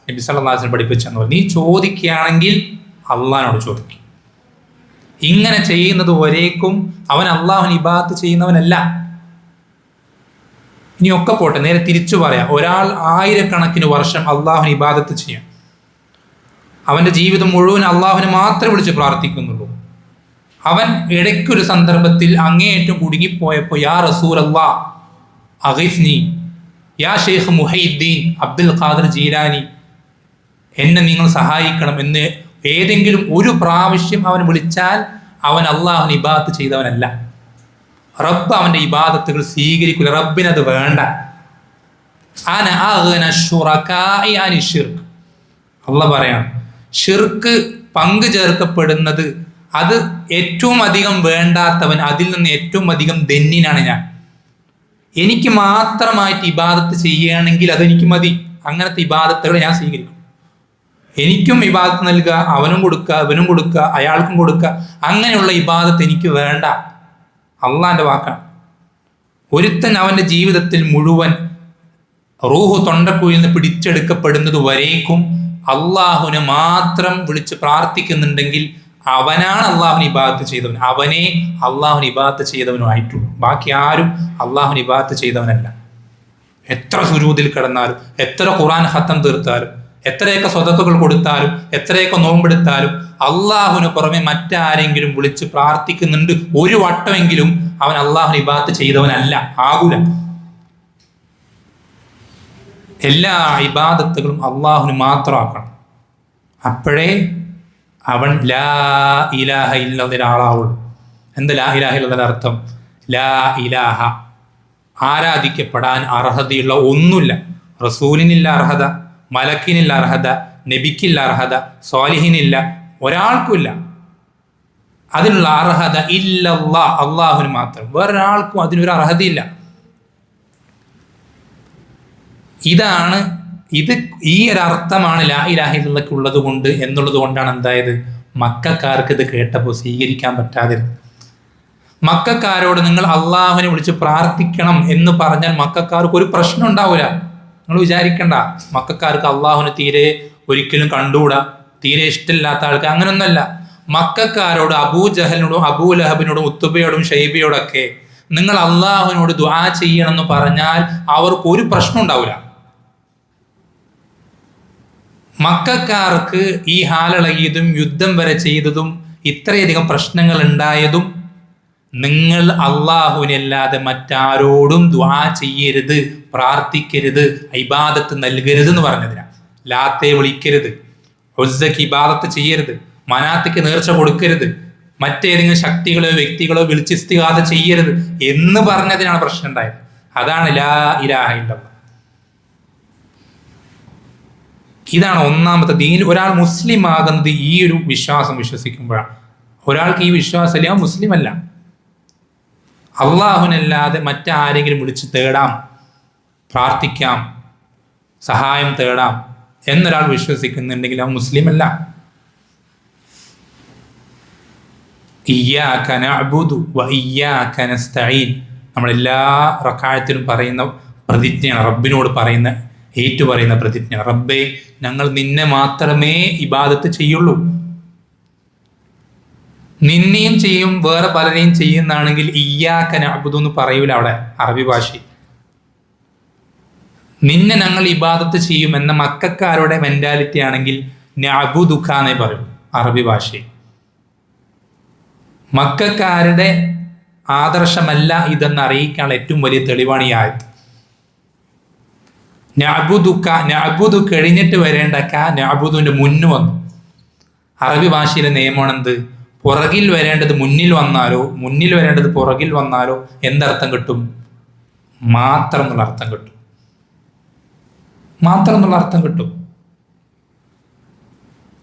നബി സല്ലല്ലാഹു അലൈഹി വസല്ലം പഠിപ്പിച്ചെന്ന് പറഞ്ഞു. നീ ചോദിക്കുകയാണെങ്കിൽ അള്ളാഹിനോട് ചോദിക്കും. ഇങ്ങനെ ചെയ്യുന്നത് വരേക്കും അവൻ അള്ളാഹുവിനെ ഇബാദത്ത് ചെയ്യുന്നവനല്ല. ഇനിയൊക്കെ പോട്ടെ, നേരെ തിരിച്ചു പറയാം. ഒരാൾ ആയിരക്കണക്കിന് വർഷം അള്ളാഹുവിനെ ഇബാദത്ത് ചെയ്യാം, അവൻ്റെ ജീവിതം മുഴുവൻ അള്ളാഹുവിനെ മാത്രമേ വിളിച്ച് പ്രാർത്ഥിക്കുന്നുള്ളൂ. അവൻ ഇടയ്ക്കൊരു സന്ദർഭത്തിൽ അങ്ങേയറ്റം കുടുങ്ങിപ്പോയപ്പോൾ യാ റസൂലല്ലാഹ് അഗിസ്നി, യാ ഷെയ്ഖ് മുഹൈദ്ദീൻ അബ്ദുൽ ഖാദിർ ജീലാനി, എന്നെ നിങ്ങൾ സഹായിക്കണം എന്ന് ഏതെങ്കിലും ഒരു പ്രാവശ്യം അവൻ വിളിച്ചാൽ അവൻ അള്ളാഹുവിനെ ഇബാദത്ത് ചെയ്തവനല്ല. റബ്ബ് അവൻ്റെ ഇബാദത്തുകൾ സ്വീകരിക്കില്ല. റബ്ബിനത് വേണ്ട. അന അഗ്ന ശുറകാഇ അനി ശിർക്ക്. അള്ളാഹ് പറയാണ്, ഷിർക്ക് പങ്കു ചേർക്കപ്പെടുന്നത് അത് ഏറ്റവും അധികം വേണ്ടാത്തവൻ, അതിൽ നിന്ന് ഏറ്റവും അധികം ധന്യനാണ് ഞാൻ. എനിക്ക് മാത്രമായിട്ട് ഇബാദത്ത് ചെയ്യുകയാണെങ്കിൽ അതെനിക്ക് മതി. അങ്ങനത്തെ ഇബാദത്തുകൾ ഞാൻ സ്വീകരിക്കും. എനിക്കും ഇബാദത്ത് നൽകുക, അവനും കൊടുക്കുക, അവനും കൊടുക്കുക, അയാൾക്കും കൊടുക്കുക, അങ്ങനെയുള്ള ഇബാദത്ത് എനിക്ക് വേണ്ട. അള്ളാന്റെ വാക്കാണ്. ഒരുത്തൻ അവൻ്റെ ജീവിതത്തിൽ മുഴുവൻ റൂഹ് തൊണ്ടക്കുഴിയിൽ നിന്ന് പിടിച്ചെടുക്കപ്പെടുന്നത് വരേക്കും അള്ളാഹുവിനെ മാത്രം വിളിച്ച് പ്രാർത്ഥിക്കുന്നുണ്ടെങ്കിൽ അവനാണ് അള്ളാഹുവിന് ഇബാദത്ത് ചെയ്തവൻ. അവനെ അള്ളാഹുവിന് ഇബാദത്ത് ചെയ്തവനുമായിട്ടുള്ളൂ. ബാക്കി ആരും അള്ളാഹുവിന് ഇബാദത്ത് ചെയ്തവനല്ല. എത്ര സുജൂദിൽ കിടന്നാലും, എത്ര ഖുർആൻ ഖത്തം തീർത്താലും, എത്രയൊക്കെ സ്വതക്കകൾ കൊടുത്താലും, എത്രയൊക്കെ നോമ്പെടുത്താലും അള്ളാഹുവിന് പുറമെ മറ്റാരെങ്കിലും വിളിച്ച് പ്രാർത്ഥിക്കുന്നുണ്ട് ഒരു വട്ടമെങ്കിലും അവൻ അള്ളാഹുവിന് ഇബാദത്ത് ചെയ്തവനല്ല, ആകൂല. എല്ലാ ഇബാദത്തുകളും അള്ളാഹുവിന് മാത്രമാക്കണം. അപ്പോഴേ അവൻ ലാ ഇലാഹ ഇല്ലല്ലാഹ് ആളാവുള്ളൂ. എന്താ ലാ ഇലാഹ ഇല്ലല്ലാഹ് അർത്ഥം? ലാ ഇലാഹ, ആരാധിക്കപ്പെടാൻ അർഹതയുള്ള ഒന്നുമില്ല. റസൂലിനില്ല അർഹത, മലക്കിനില്ല അർഹത, നബിക്കില്ല അർഹത, സ്വാലിഹിനില്ല, ഒരാൾക്കുമില്ല. അതിനുള്ള അർഹത ഇല്ലല്ലാ, അള്ളാഹുവിന് മാത്രം. വേറൊരാൾക്കും അതിനൊരു അർഹതയില്ല. ഈ ഒരു അർത്ഥമാണ് ലാ ഇലാഹ ഇല്ലല്ലാഹ് ഉള്ളത് കൊണ്ട് എന്നുള്ളത് കൊണ്ടാണ് എന്തായത്, മക്കക്കാർക്ക് ഇത് കേട്ടപ്പോൾ സ്വീകരിക്കാൻ പറ്റാതിരുന്നത്. മക്കക്കാരോട് നിങ്ങൾ അള്ളാഹുവിനെ വിളിച്ച് പ്രാർത്ഥിക്കണം എന്ന് പറഞ്ഞാൽ മക്കക്കാർക്ക് ഒരു പ്രശ്നം ഉണ്ടാവില്ല. നിങ്ങൾ വിചാരിക്കണ്ട മക്കക്കാർക്ക് അള്ളാഹുവിനെ തീരെ ഒരിക്കലും കണ്ടുകൂടാ, തീരെ ഇഷ്ടമില്ലാത്ത ആൾക്ക്, അങ്ങനൊന്നല്ല. മക്കക്കാരോട് അബൂജഹലിനോടും അബൂലഹബിനോടും ഉത്തുബയോടും ഷൈബയോടൊക്കെ നിങ്ങൾ അള്ളാഹുവിനോട് ദുആ ചെയ്യണം എന്ന് പറഞ്ഞാൽ അവർക്ക് ഒരു പ്രശ്നം ഉണ്ടാവില്ല. മക്കക്കാർക്ക് ഈ ഹാലിളകിയതും യുദ്ധം വരെ ചെയ്തതും ഇത്രയധികം പ്രശ്നങ്ങൾ ഉണ്ടായതും നിങ്ങൾ അല്ലാഹുവിനല്ലാതെ മറ്റാരോടും ദുആ ചെയ്യരുത്, പ്രാർത്ഥിക്കരുത്, ഇബാദത്ത് നൽകരുത് എന്ന് പറഞ്ഞതിനാ. ലാത്തെ വിളിക്കരുത്, ഉസ്സയ്ക്ക് ഇബാദത്ത് ചെയ്യരുത്, മനാത്തിക്ക് നേർച്ച കൊടുക്കരുത്, മറ്റേതെങ്കിലും ശക്തികളോ വ്യക്തികളോ വിളിച്ച് ഇസ്തിഗാസ ചെയ്യരുത് എന്ന് പറഞ്ഞതിനാണ് പ്രശ്നം ഉണ്ടായത്. അതാണ് ലാ ഇലാഹ ഇല്ലല്ലാഹ്. ഇതാണ് ഒന്നാമത്തെ ദീൻ. ഒരാൾ മുസ്ലിം ആകുന്നത് ഈ ഒരു വിശ്വാസം വിശ്വസിക്കുമ്പോഴാണ്. ഒരാൾക്ക് ഈ വിശ്വാസം ഇല്ല, മുസ്ലിം അല്ല. അള്ളാഹുവിനല്ലാതെ മറ്റാരെങ്കിലും വിളിച്ച് തേടാം, പ്രാർത്ഥിക്കാം, സഹായം തേടാം എന്നൊരാൾ വിശ്വസിക്കുന്നുണ്ടെങ്കിൽ അവൻ മുസ്ലിം അല്ല. ഇയ്യാക നഅ്ബുദു വ ഇയ്യാക നസ്തഈൻ നമ്മളെല്ലാ റക്അത്തിലും പറയുന്ന പ്രതിജ്ഞയാണ്, റബ്ബിനോട് പറയുന്ന ഏറ്റുപറയുന്ന പ്രതിജ്ഞയാണ്. റബ്ബേ, ഞങ്ങൾ നിന്നെ മാത്രമേ ഇബാദത്ത് ചെയ്യുള്ളൂ. നിന്നെയും ചെയ്യും വേറെ പലരെയും ചെയ്യുന്നാണെങ്കിൽ ഇയ്യാക നഅ്ബുദു എന്ന് പറയൂല അവിടെ അറബി ഭാഷയിൽ. നിന്നെ ഞങ്ങൾ ഇബാദത്ത് ചെയ്യും എന്ന മക്കക്കാരുടെ മെന്റാലിറ്റി ആണെങ്കിൽ നഅ്ബുദുക എന്നേ പറയൂ അറബി ഭാഷയിൽ. മക്കക്കാരുടെ ആദർശമല്ല ഇതെന്ന് അറിയിക്കാനുള്ള ഏറ്റവും വലിയ തെളിവാണ് ഈ ആയത്ത്. നഅ്ബുദുക, നഅ്ബുദു കഴിഞ്ഞിട്ട് വരേണ്ട നഅ്ബുദുവിന്റെ മുന്നു വന്നു. അറബി ഭാഷയിലെ നിയമമാണ് എന്ത്, പുറകിൽ വരേണ്ടത് മുന്നിൽ വന്നാലോ മുന്നിൽ വരേണ്ടത് പുറകിൽ വന്നാലോ എന്തർത്ഥം കിട്ടും? മാത്രം എന്നുള്ള അർത്ഥം കിട്ടും. മാത്രം എന്നുള്ള അർത്ഥം കിട്ടും.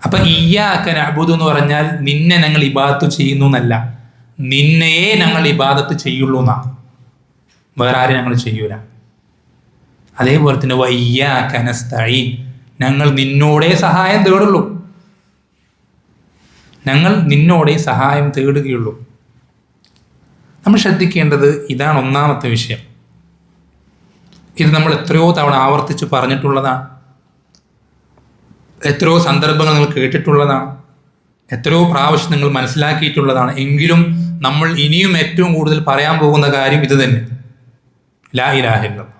അപ്പൊ ഇയ്യാക നഅ്ബുദു എന്ന് പറഞ്ഞാൽ നിന്നെ ഞങ്ങൾ ഇബാദത്ത് ചെയ്യുന്നു എന്നല്ല, നിന്നെയേ ഞങ്ങൾ ഇബാദത്ത് ചെയ്യുള്ളൂ എന്നാ, വേറെ ആരും ഞങ്ങൾ ചെയ്യൂല. അതേപോലെ തന്നെ വ ഇയ്യാക നസ്തഈൻ ഞങ്ങൾ നിന്നോടേ സഹായം തേടുള്ളൂ, ഞങ്ങൾ നിന്നോടേ സഹായം തേടുകയുള്ളൂ. നമ്മൾ ശ്രദ്ധിക്കേണ്ടത് ഇതാണ് ഒന്നാമത്തെ വിഷയം. ഇത് നമ്മൾ എത്രയോ തവണ ആവർത്തിച്ച് പറഞ്ഞിട്ടുള്ളതാണ്, എത്രയോ സന്ദർഭങ്ങൾ നിങ്ങൾ കേട്ടിട്ടുള്ളതാണ്, എത്രയോ പ്രാവശ്യം നിങ്ങൾ മനസ്സിലാക്കിയിട്ടുള്ളതാണ്. എങ്കിലും നമ്മൾ ഇനിയും ഏറ്റവും കൂടുതൽ പറയാൻ പോകുന്ന കാര്യം ഇത് തന്നെ, ലാ ഇലാഹ ഇല്ലല്ലാഹ്.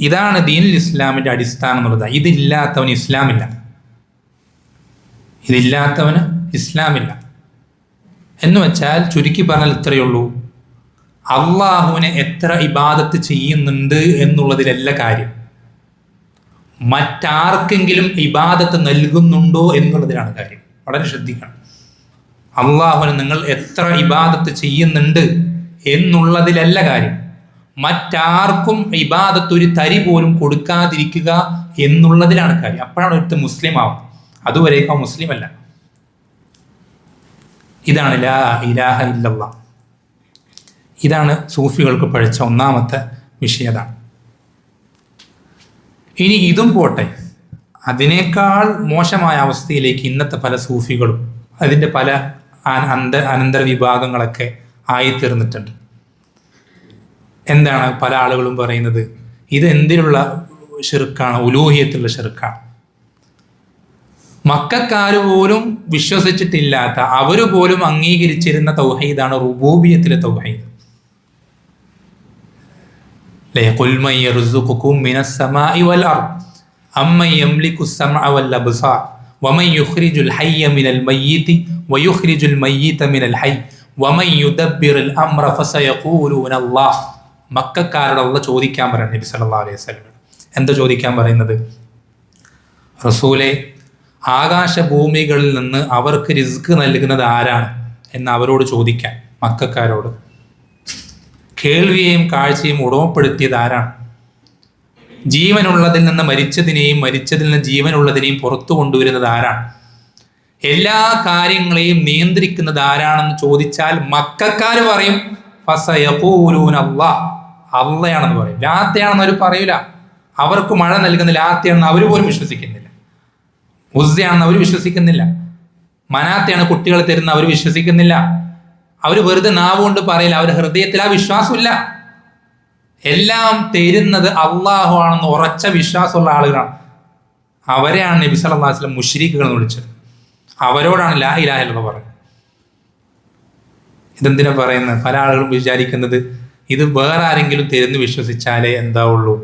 ഇതാണ് ദീനുൽ ഇസ്ലാമിന്റെ അടിസ്ഥാനം എന്നുള്ളത്. ഇതില്ലാത്തവന് ഇസ്ലാമില്ല, ഇതില്ലാത്തവന് ഇസ്ലാമില്ല എന്ന് വെച്ചാൽ ചുരുക്കി പറഞ്ഞാൽ ഇത്രയേ ഉള്ളൂ, അള്ളാഹുവിനെ എത്ര ഇബാദത്ത് ചെയ്യുന്നുണ്ട് എന്നുള്ളതിലല്ല കാര്യം, മറ്റാർക്കെങ്കിലും ഇബാദത്ത് നൽകുന്നുണ്ടോ എന്നുള്ളതിലാണ് കാര്യം. വളരെ ശ്രദ്ധിക്കണം. അള്ളാഹുവിന് നിങ്ങൾ എത്ര ഇബാദത്ത് ചെയ്യുന്നുണ്ട് എന്നുള്ളതിലല്ല കാര്യം, മറ്റാർക്കും ഇബാദത്ത് ഒരു തരി പോലും കൊടുക്കാതിരിക്കുക എന്നുള്ളതിലാണ് കാര്യം. അപ്പോഴാണ് ഒരുത്തൻ മുസ്ലിം ആവും. അതുവരേക്കും മുസ്ലിം അല്ല. ഇതാണ് ലാ ഇലാഹ ഇല്ലല്ലാഹ്. ഇതാണ് സൂഫികൾക്ക് പഴിച്ച ഒന്നാമത്തെ വിഷയതാണ്. ഇനി ഇതും പോട്ടെ, അതിനേക്കാൾ മോശമായ അവസ്ഥയിലേക്ക് ഇന്നത്തെ പല സൂഫികളും അതിൻ്റെ പല അനന്തര വിഭാഗങ്ങളൊക്കെ ആയിത്തീർന്നിട്ടുണ്ട്. എന്താണ് പല ആളുകളും പറയുന്നത്? ഇത് എന്തിനുള്ള ഷിർക്കാണ്? ഉലൂഹിയത്തുള്ള ഷിർക്കാണ്. മക്കക്കാർ പോലും വിശ്വസിച്ചിട്ടില്ലാത്ത, അവർ പോലും അംഗീകരിച്ചിരുന്ന തൗഹീദാണ് റുബൂബിയത്തിലെ തൗഹീദ്. ഖുൽ മൻ യർസുഖുകും മിനസ് സമാഇ വൽ അർദ് അമ്മൻ യംലികു സ്സമഅ വൽ അബ്സാർ വമൻ യുഖ്രിജുൽ ഹയ്യ മിനൽ മയ്യിതി വയുഖ്രിജുൽ മയ്യിത മിനൽ ഹയ്യ് വമൻ യുദബ്ബിറുൽ അംറ ഫസയഖൂലൂന അല്ലാഹ്. മക്കക്കാരോട് അല്ലാഹ് ചോദിക്കാൻ പറയുന്നത് നബി സല്ലല്ലാഹു അലൈഹി വസല്ലം. എന്താ ചോദിക്കാൻ പറയുന്നത്? റസൂലേ, ആകാശഭൂമികളിൽ നിന്ന് അവർക്ക് റിസ്ക് നൽകുന്നത് ആരാണ് എന്ന് അവരോട് ചോദിക്കാൻ, മക്കക്കാരോട്. കേൾവിയെയും കാഴ്ചയും ഉടമപ്പെടുത്തിയത് ആരാണ്? ജീവനുള്ളതിൽ നിന്ന് മരിച്ചതിനെയും മരിച്ചതിൽ നിന്ന് ജീവനുള്ളതിനെയും പുറത്തു കൊണ്ടുവരുന്നത് ആരാണ്? എല്ലാ കാര്യങ്ങളെയും നിയന്ത്രിക്കുന്നത് ആരാണെന്ന് ചോദിച്ചാൽ മക്കക്കാർ പറയും ഫസയഖൂലൂന അല്ലാഹ്, അള്ളയാണെന്ന് പറയും. ലാത്തയാണെന്ന് അവർ പറയൂല. അവർക്ക് മഴ നൽകുന്ന ലാത്തയാണെന്ന് അവർ പോലും വിശ്വസിക്കുന്നില്ല. ഉസ്സയാണെന്ന് അവർ വിശ്വസിക്കുന്നില്ല. മനാത്തയാണ് കുട്ടികളെ തരുന്ന അവർ വിശ്വസിക്കുന്നില്ല. അവർ വെറുതെ നാവ് കൊണ്ട് പറയില്ല. അവർ ഹൃദയത്തിൽ ആ വിശ്വാസമില്ല. എല്ലാം തരുന്നത് അള്ളാഹു ആണെന്ന് ഉറച്ച വിശ്വാസമുള്ള ആളുകളാണ്. അവരെയാണ് നബി സല്ലല്ലാഹു അലൈഹി വസല്ലം മുശ്രിക്കുകൾ എന്ന് വിളിച്ചത്. അവരോടാണ് ലാ ഇലാഹ ഇല്ലല്ലാഹ് പറഞ്ഞത്. ഇതെന്തിനാ പറയുന്നത്? പല ആളുകളും വിചാരിക്കുന്നത് ഇത് വേറെ ആരെങ്കിലും തരുന്ന് വിശ്വസിച്ചാലേ എന്താവുള്ളൂ,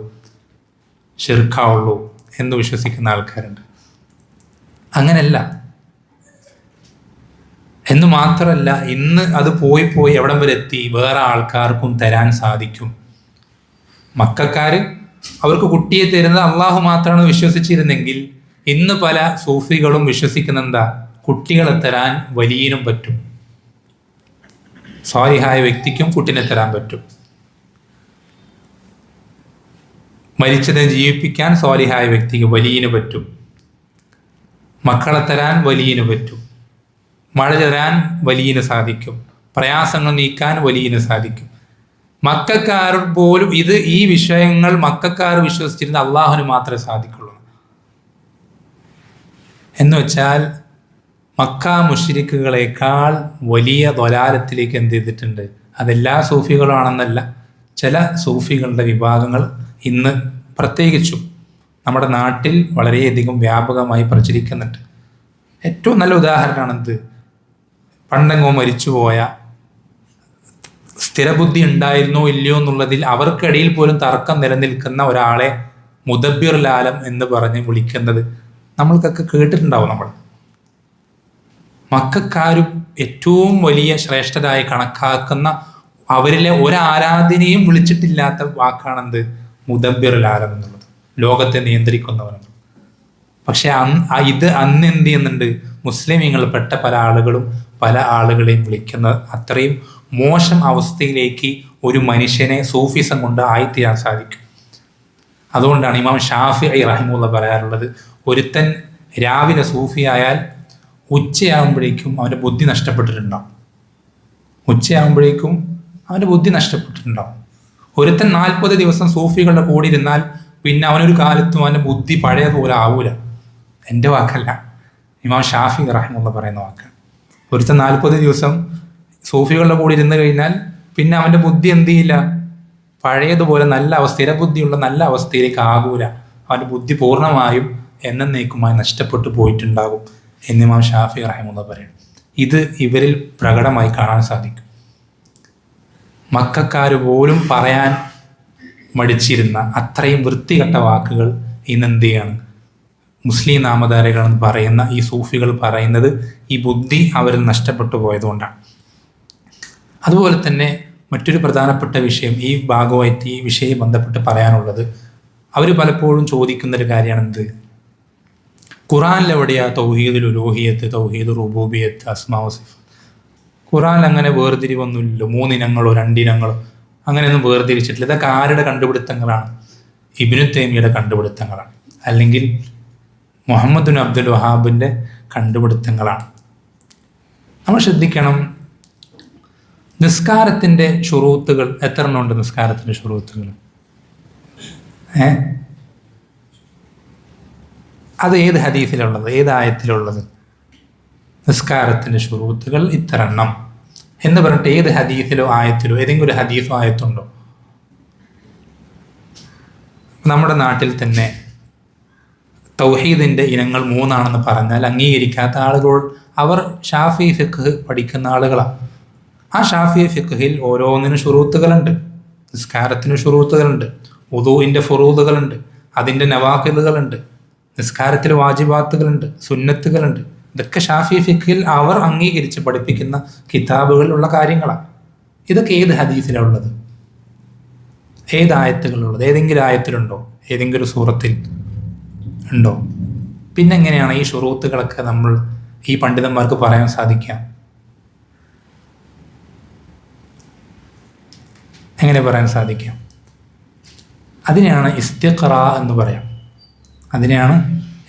ഷിർക്കാവുള്ളൂ എന്ന് വിശ്വസിക്കുന്ന ആൾക്കാരുണ്ട്. അങ്ങനെയല്ല. എന്ന് മാത്രമല്ല, ഇന്ന് അത് പോയി എവിടം വരെ എത്തി, വേറെ ആൾക്കാർക്കും തരാൻ സാധിക്കും. മക്കക്കാര് അവർക്ക് കുട്ടിയെ തരുന്നത് അള്ളാഹു മാത്രമാണ് വിശ്വസിച്ചിരുന്നെങ്കിൽ ഇന്ന് പല സൂഫികളും വിശ്വസിക്കുന്ന എന്താ, കുട്ടികളെ തരാൻ വലിയനും പറ്റും, സ്വാലിഹായ വ്യക്തിക്കും കുട്ടിനെ തരാൻ പറ്റും. മരിച്ചതിനെ ജീവിപ്പിക്കാൻ സ്വാലിഹായ വ്യക്തിക്ക് വലിയന് പറ്റും. മക്കളെ തരാൻ വലിയന് പറ്റും. മഴ തരാൻ വലിയന് സാധിക്കും. പ്രയാസങ്ങൾ നീക്കാൻ വലിയന് സാധിക്കും. മക്കക്കാർ പോലും ഈ വിഷയങ്ങൾ മക്കക്കാർ വിശ്വസിച്ചിരുന്ന അള്ളാഹുവിന് മാത്രമേ സാധിക്കുള്ളൂ. എന്ന് വെച്ചാൽ മക്ക മുശ്രിക്കുകളെക്കാൾ വലിയ ദ്വലാലത്തിലേക്ക് എന്ത് ചെയ്തിട്ടുണ്ട്. അതെല്ലാ സൂഫികളാണെന്നല്ല, ചില സൂഫികളുടെ വിഭാഗങ്ങൾ ഇന്ന് പ്രത്യേകിച്ചും നമ്മുടെ നാട്ടിൽ വളരെയധികം വ്യാപകമായി പ്രചരിക്കുന്നുണ്ട്. ഏറ്റവും നല്ല ഉദാഹരണമാണെന്ത്, പണ്ടെങ്ങോ മരിച്ചുപോയ, സ്ഥിരബുദ്ധി ഉണ്ടായിരുന്നോ ഇല്ലയോ എന്നുള്ളതിൽ അവർക്കിടയിൽ പോലും തർക്കം നിലനിൽക്കുന്ന ഒരാളെ മുദബ്ബിർ ലാലം എന്ന് പറഞ്ഞ് വിളിക്കുന്നത് നമ്മൾക്കൊക്കെ കേട്ടിട്ടുണ്ടാവും. നമ്മൾ മക്കക്കാരും ഏറ്റവും വലിയ ശ്രേഷ്ഠരായി കണക്കാക്കുന്ന അവരിലെ ഒരാരാധനയും വിളിച്ചിട്ടില്ലാത്ത വാക്കാണെന്ത്, മുദബ്ബിർ ലാലം എന്നുള്ളത്, ലോകത്തെ നിയന്ത്രിക്കുന്നവനെന്ന്. പക്ഷെ അന്ന് എന്ത് ചെയ്യുന്നുണ്ട്, മുസ്ലിമീങ്ങൾ പെട്ട പല ആളുകളെയും വിളിക്കുന്നത് അത്രയും മോശം അവസ്ഥയിലേക്ക് ഒരു മനുഷ്യനെ സൂഫിസം കൊണ്ട് ആയിത്തീരാൻ സാധിക്കും. അതുകൊണ്ടാണ് ഇമാം ഷാഫിഈ റഹിമഹുല്ലാഹ് പറയാറുള്ളത്, ഒരുത്തൻ രാവിലെ സൂഫിയായാൽ ഉച്ചയാകുമ്പോഴേക്കും അവൻ്റെ ബുദ്ധി നഷ്ടപ്പെട്ടിട്ടുണ്ടാവും. ഒരുത്തൻ 40 ദിവസം സൂഫികളുടെ കൂടെ ഇരുന്നാൽ പിന്നെ അവനൊരു കാലത്തും അവൻ്റെ ബുദ്ധി പഴയതുപോലെ ആവൂല. എൻ്റെ വാക്കല്ല, ഇമാം ഷാഫിഈ റഹിമഹുല്ലാഹ് പറയുന്ന വാക്കാണ്. ഒരുത്തൻ 40 ദിവസം സൂഫികളുടെ കൂടെ ഇരുന്ന് കഴിഞ്ഞാൽ പിന്നെ അവൻ്റെ ബുദ്ധി എന്ത് ചെയ്യില്ല, പഴയതുപോലെ സ്ഥിരബുദ്ധിയുള്ള നല്ല അവസ്ഥയിലേക്ക് ആകൂല. അവൻ്റെ ബുദ്ധി പൂർണ്ണമായും എന്നേക്കുമായി നഷ്ടപ്പെട്ടു പോയിട്ടുണ്ടാകും എന്ന് ഇമാം ഷാഫിഈ റഹിമഹുല്ലാഹ് പറയും. ഇത് ഇവരിൽ പ്രകടമായി കാണാൻ സാധിക്കും. മക്കക്കാർ പോലും പറയാൻ മടിച്ചിരുന്ന അത്രയും വൃത്തികെട്ട വാക്കുകൾ ഇന്നെന്ത് ചെയ്യാണ്, മുസ്ലിം നാമധാരികളെന്ന് പറയുന്ന ഈ സൂഫികൾ പറയുന്നത് ഈ ബുദ്ധി അവരിൽ നഷ്ടപ്പെട്ടു പോയതുകൊണ്ടാണ്. അതുപോലെ തന്നെ മറ്റൊരു പ്രധാനപ്പെട്ട വിഷയം ഈ ഭാഗമായിട്ട് ഈ വിഷയം ബന്ധപ്പെട്ട് പറയാനുള്ളത്, അവർ പലപ്പോഴും ചോദിക്കുന്നൊരു കാര്യമാണ് എന്ത്, ഖുറാനിലെവിടെയാ തൗഹീദുൽ ഉലൂഹിയത്ത്, തൗഹീദുൽ റുബൂബിയത്ത്, അസ്മാഉ സിഫാത്ത്? ഖുറാനിൽ അങ്ങനെ വേർതിരിവൊന്നുമില്ലല്ലോ, 3 ഇനങ്ങളോ 2 ഇനങ്ങളോ അങ്ങനെയൊന്നും വേർതിരിച്ചിട്ടില്ല. ഇതൊക്കെ ആരുടെ കണ്ടുപിടുത്തങ്ങളാണ്? ഇബ്നു തൈമിയ്യയുടെ കണ്ടുപിടുത്തങ്ങളാണ്, അല്ലെങ്കിൽ മുഹമ്മദ് ബിൻ അബ്ദുൽ വഹാബിൻ്റെ കണ്ടുപിടുത്തങ്ങളാണ്. നമ്മൾ ശ്രദ്ധിക്കണം, നിസ്കാരത്തിൻ്റെ ശുറൂത്തുകൾ എത്ര എണ്ണം ഉണ്ട്? നിസ്കാരത്തിൻ്റെ ശുറൂത്തുകൾ അത് ഏത് ഹദീസിലുള്ളത്, ഏത് ആയത്തിലുള്ളത്? നിസ്കാരത്തിൻ്റെ ശുറൂത്തുകൾ ഇത്ര എണ്ണം എന്ന് പറഞ്ഞിട്ട് ഏത് ഹദീസിലോ ആയത്തിലോ ഏതെങ്കിലും ഒരു ഹദീസോ ആയത്തുണ്ടോ? നമ്മുടെ നാട്ടിൽ തന്നെ തൗഹീദിൻ്റെ ഇനങ്ങൾ 3 പറഞ്ഞാൽ അംഗീകരിക്കാത്ത ആളുകൾ അവർ ഷാഫി ഫിഖ് പഠിക്കുന്ന ആളുകളാണ്. ആ ഷാഫി ഫിഖിൽ ഓരോന്നിനും ശുറൂത്തുകളുണ്ട്. നിസ്കാരത്തിന് ശുറൂത്തുകളുണ്ട്, വുദൂഇൻ്റെ ഫുറൂദുകളുണ്ട്, അതിൻ്റെ നവാഖിദുകളുണ്ട്, നിസ്കാരത്തിൽ വാജിബാത്തുകളുണ്ട്, സുന്നത്തുകളുണ്ട്. ഇതൊക്കെ ഷാഫി ഫിഖിൽ അവർ അംഗീകരിച്ച് പഠിപ്പിക്കുന്ന കിതാബുകളിലുള്ള കാര്യങ്ങളാണ്. ഇതൊക്കെ ഏത് ഹദീസിലുള്ളത്, ഏത് ആയത്തുകളുള്ളത്? ഏതെങ്കിലും ആയത്തിലുണ്ടോ? ഏതെങ്കിലും സൂറത്തിൽ ഉണ്ടോ? പിന്നെ എങ്ങനെയാണ് ഈ ശുറൂത്തുകളൊക്കെ നമ്മൾ ഈ പണ്ഡിതന്മാർക്ക് പറയാൻ സാധിക്കുക? എങ്ങനെ പറയാൻ സാധിക്കാം? അതിനെയാണ് ഇസ്തിഖ്റ എന്ന് പറയാം. അതിനെയാണ്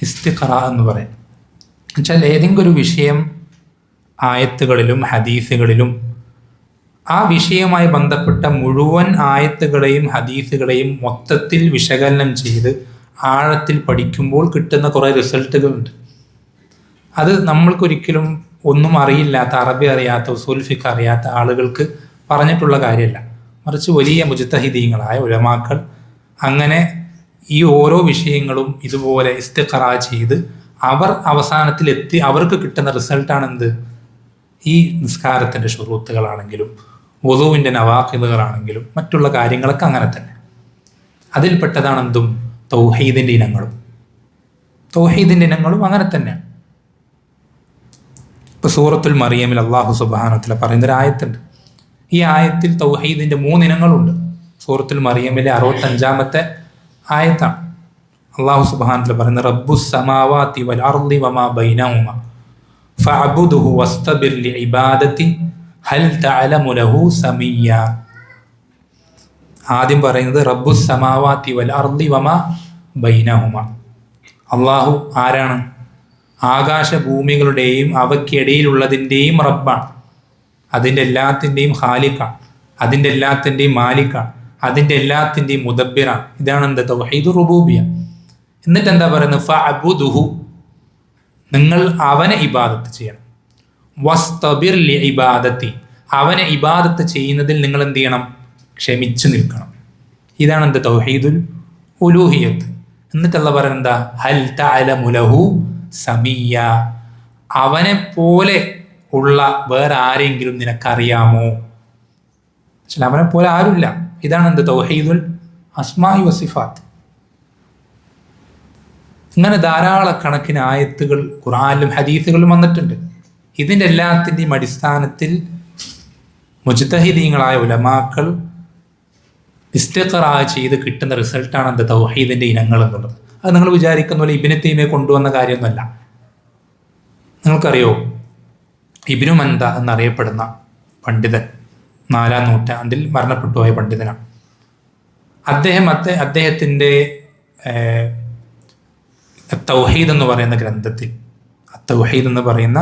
ഇസ്തിഖ്റ എന്ന് പറയാം. എന്നുവെച്ചാൽ ഏതെങ്കിലും ഒരു വിഷയം ആയത്തുകളിലും ഹദീസുകളിലും ആ വിഷയവുമായി ബന്ധപ്പെട്ട മുഴുവൻ ആയത്തുകളെയും ഹദീസുകളെയും മൊത്തത്തിൽ വിശകലനം ചെയ്ത് ആഴത്തിൽ പഠിക്കുമ്പോൾ കിട്ടുന്ന കുറേ റിസൾട്ടുകളുണ്ട്. അത് നമ്മൾക്കൊരിക്കലും ഒന്നും അറിയില്ലാത്ത, അറബി അറിയാത്ത, ഉസൂൽ ഫിഖ് അറിയാത്ത ആളുകൾക്ക് പറഞ്ഞിട്ടുള്ള കാര്യമല്ല. മറിച്ച് വലിയ മുജ്തഹിദീങ്ങളായ ഉലമാക്കൾ അങ്ങനെ ഈ ഓരോ വിഷയങ്ങളും ഇതുപോലെ ഇസ്തിഖ്റ ചെയ്ത് അവർ അവസാനത്തിലെത്തി അവർക്ക് കിട്ടുന്ന റിസൾട്ടാണ് എന്ത്? ഈ നിസ്കാരത്തിൻ്റെ ഷുറൂത്തുകളാണെങ്കിലും വുളൂവിൻ്റെ നവാഖിദുകളാണെങ്കിലും മറ്റുള്ള കാര്യങ്ങളൊക്കെ അങ്ങനെ തന്നെ. അതിൽപ്പെട്ടതാണ് എന്തും തൗഹീദിൻ്റെ ഇനങ്ങളും. തൗഹീദിൻ്റെ ഇനങ്ങളും അങ്ങനെ തന്നെയാണ്. ഇപ്പോൾ സൂറത്തുൽ മറിയമിൽ അള്ളാഹു സുബ്ഹാനഹു വ തആല പറയുന്നൊരായത്തുണ്ട്. ഈ ആയത്തിൽ തൗഹീദിൻ്റെ 3 ഇനങ്ങളുണ്ട്. സൂറത്തുൽ മറിയമിലെ 65-ാമത്തെ ആയത്താണ്. അള്ളാഹു സുബ്ഹാനഹു വ തആല പറയുന്നത് റബ്ബുസ് സമാവാതി വൽ അർളി വമാ ബൈനഹുമ ഫഅബ്ദുഹു വസ്തബിർ ലിഇബാദതി ഹൽ തഅലമു ലഹു സമീയ. ആദ്യം പറയുന്നത് റബ്ബുസ് സമാവാതി വൽ അർളി വമാ ബൈനഹുമ. അള്ളാഹു ആരാണ്? ആകാശഭൂമികളുടെയും അവയ്ക്കിടയിലുള്ളതിൻ്റെയും റബ്ബാണ്. അതിൻ്റെ എല്ലാത്തിൻ്റെയും ഖാലിഖാണ്, അതിൻ്റെ എല്ലാത്തിൻ്റെയും മാലിക്കാണ്, അതിൻ്റെ എല്ലാത്തിൻ്റെയും മുദബ്ബിറാണ്. ഇതാണ് എന്ത്? തൗഹീദുർ റുബൂബിയ്യ. എന്നിട്ട് എന്താ പറയുന്നത്? ഫഅബ്ദുഹു, നിങ്ങൾ അവനെ ഇബാദത്ത് ചെയ്യണം. വസ്തബിർ ലിഇബാദതി, അവനെ ഇബാദത്ത് ചെയ്യുന്നതിൽ നിങ്ങൾ എന്ത് ചെയ്യണം? ക്ഷമിച്ചു നിൽക്കണം. ഇതാണ് എന്ത്? തൗഹീദുൽ ഉലൂഹിയ്യത്ത്. എന്നിട്ട് അല്ലാഹ് പറയുന്നത് എന്താ? ഹൽ തഅലമു ലഹു സമീയ, അവനെ പോലെ ഉള്ള വേറെ ആരെങ്കിലും നിനക്കറിയാമോ? അവനെ പോലെ ആരുമില്ല. ഇതാണ് എന്ത്? തൗഹീദുൽ അസ്മാഇ വസിഫാത്ത്. ഇങ്ങനെ ധാരാളക്കണക്കിന് ആയത്തുകൾ ഖുർആനിലും ഹദീസുകളിലും വന്നിട്ടുണ്ട്. ഇതിൻ്റെ എല്ലാത്തിൻ്റെയും അടിസ്ഥാനത്തിൽ മുജ്തഹിദീങ്ങളായ ഉലമാക്കൾ ഇസ്തിഖ്റ ചെയ്ത് കിട്ടുന്ന റിസൾട്ടാണ് എന്ത്? തൗഹീദിൻ്റെ ഇനങ്ങൾ എന്നുള്ളത്. അത് നിങ്ങൾ വിചാരിക്കുന്ന പോലെ ഇബ്നു തൈമിയ്യ കൊണ്ടുവന്ന കാര്യമൊന്നുമല്ല. നിങ്ങൾക്കറിയോ, ഇബ്നു മന്ദ എന്നറിയപ്പെടുന്ന പണ്ഡിതൻ 4-ാം നൂറ്റാണ്ടിൽ മരണപ്പെട്ടു പോയ പണ്ഡിതനാണ്. അദ്ദേഹത്തിൻ്റെ തൗഹീദ് എന്ന് പറയുന്ന ഗ്രന്ഥത്തിൽ, തൗഹീദ് എന്ന് പറയുന്ന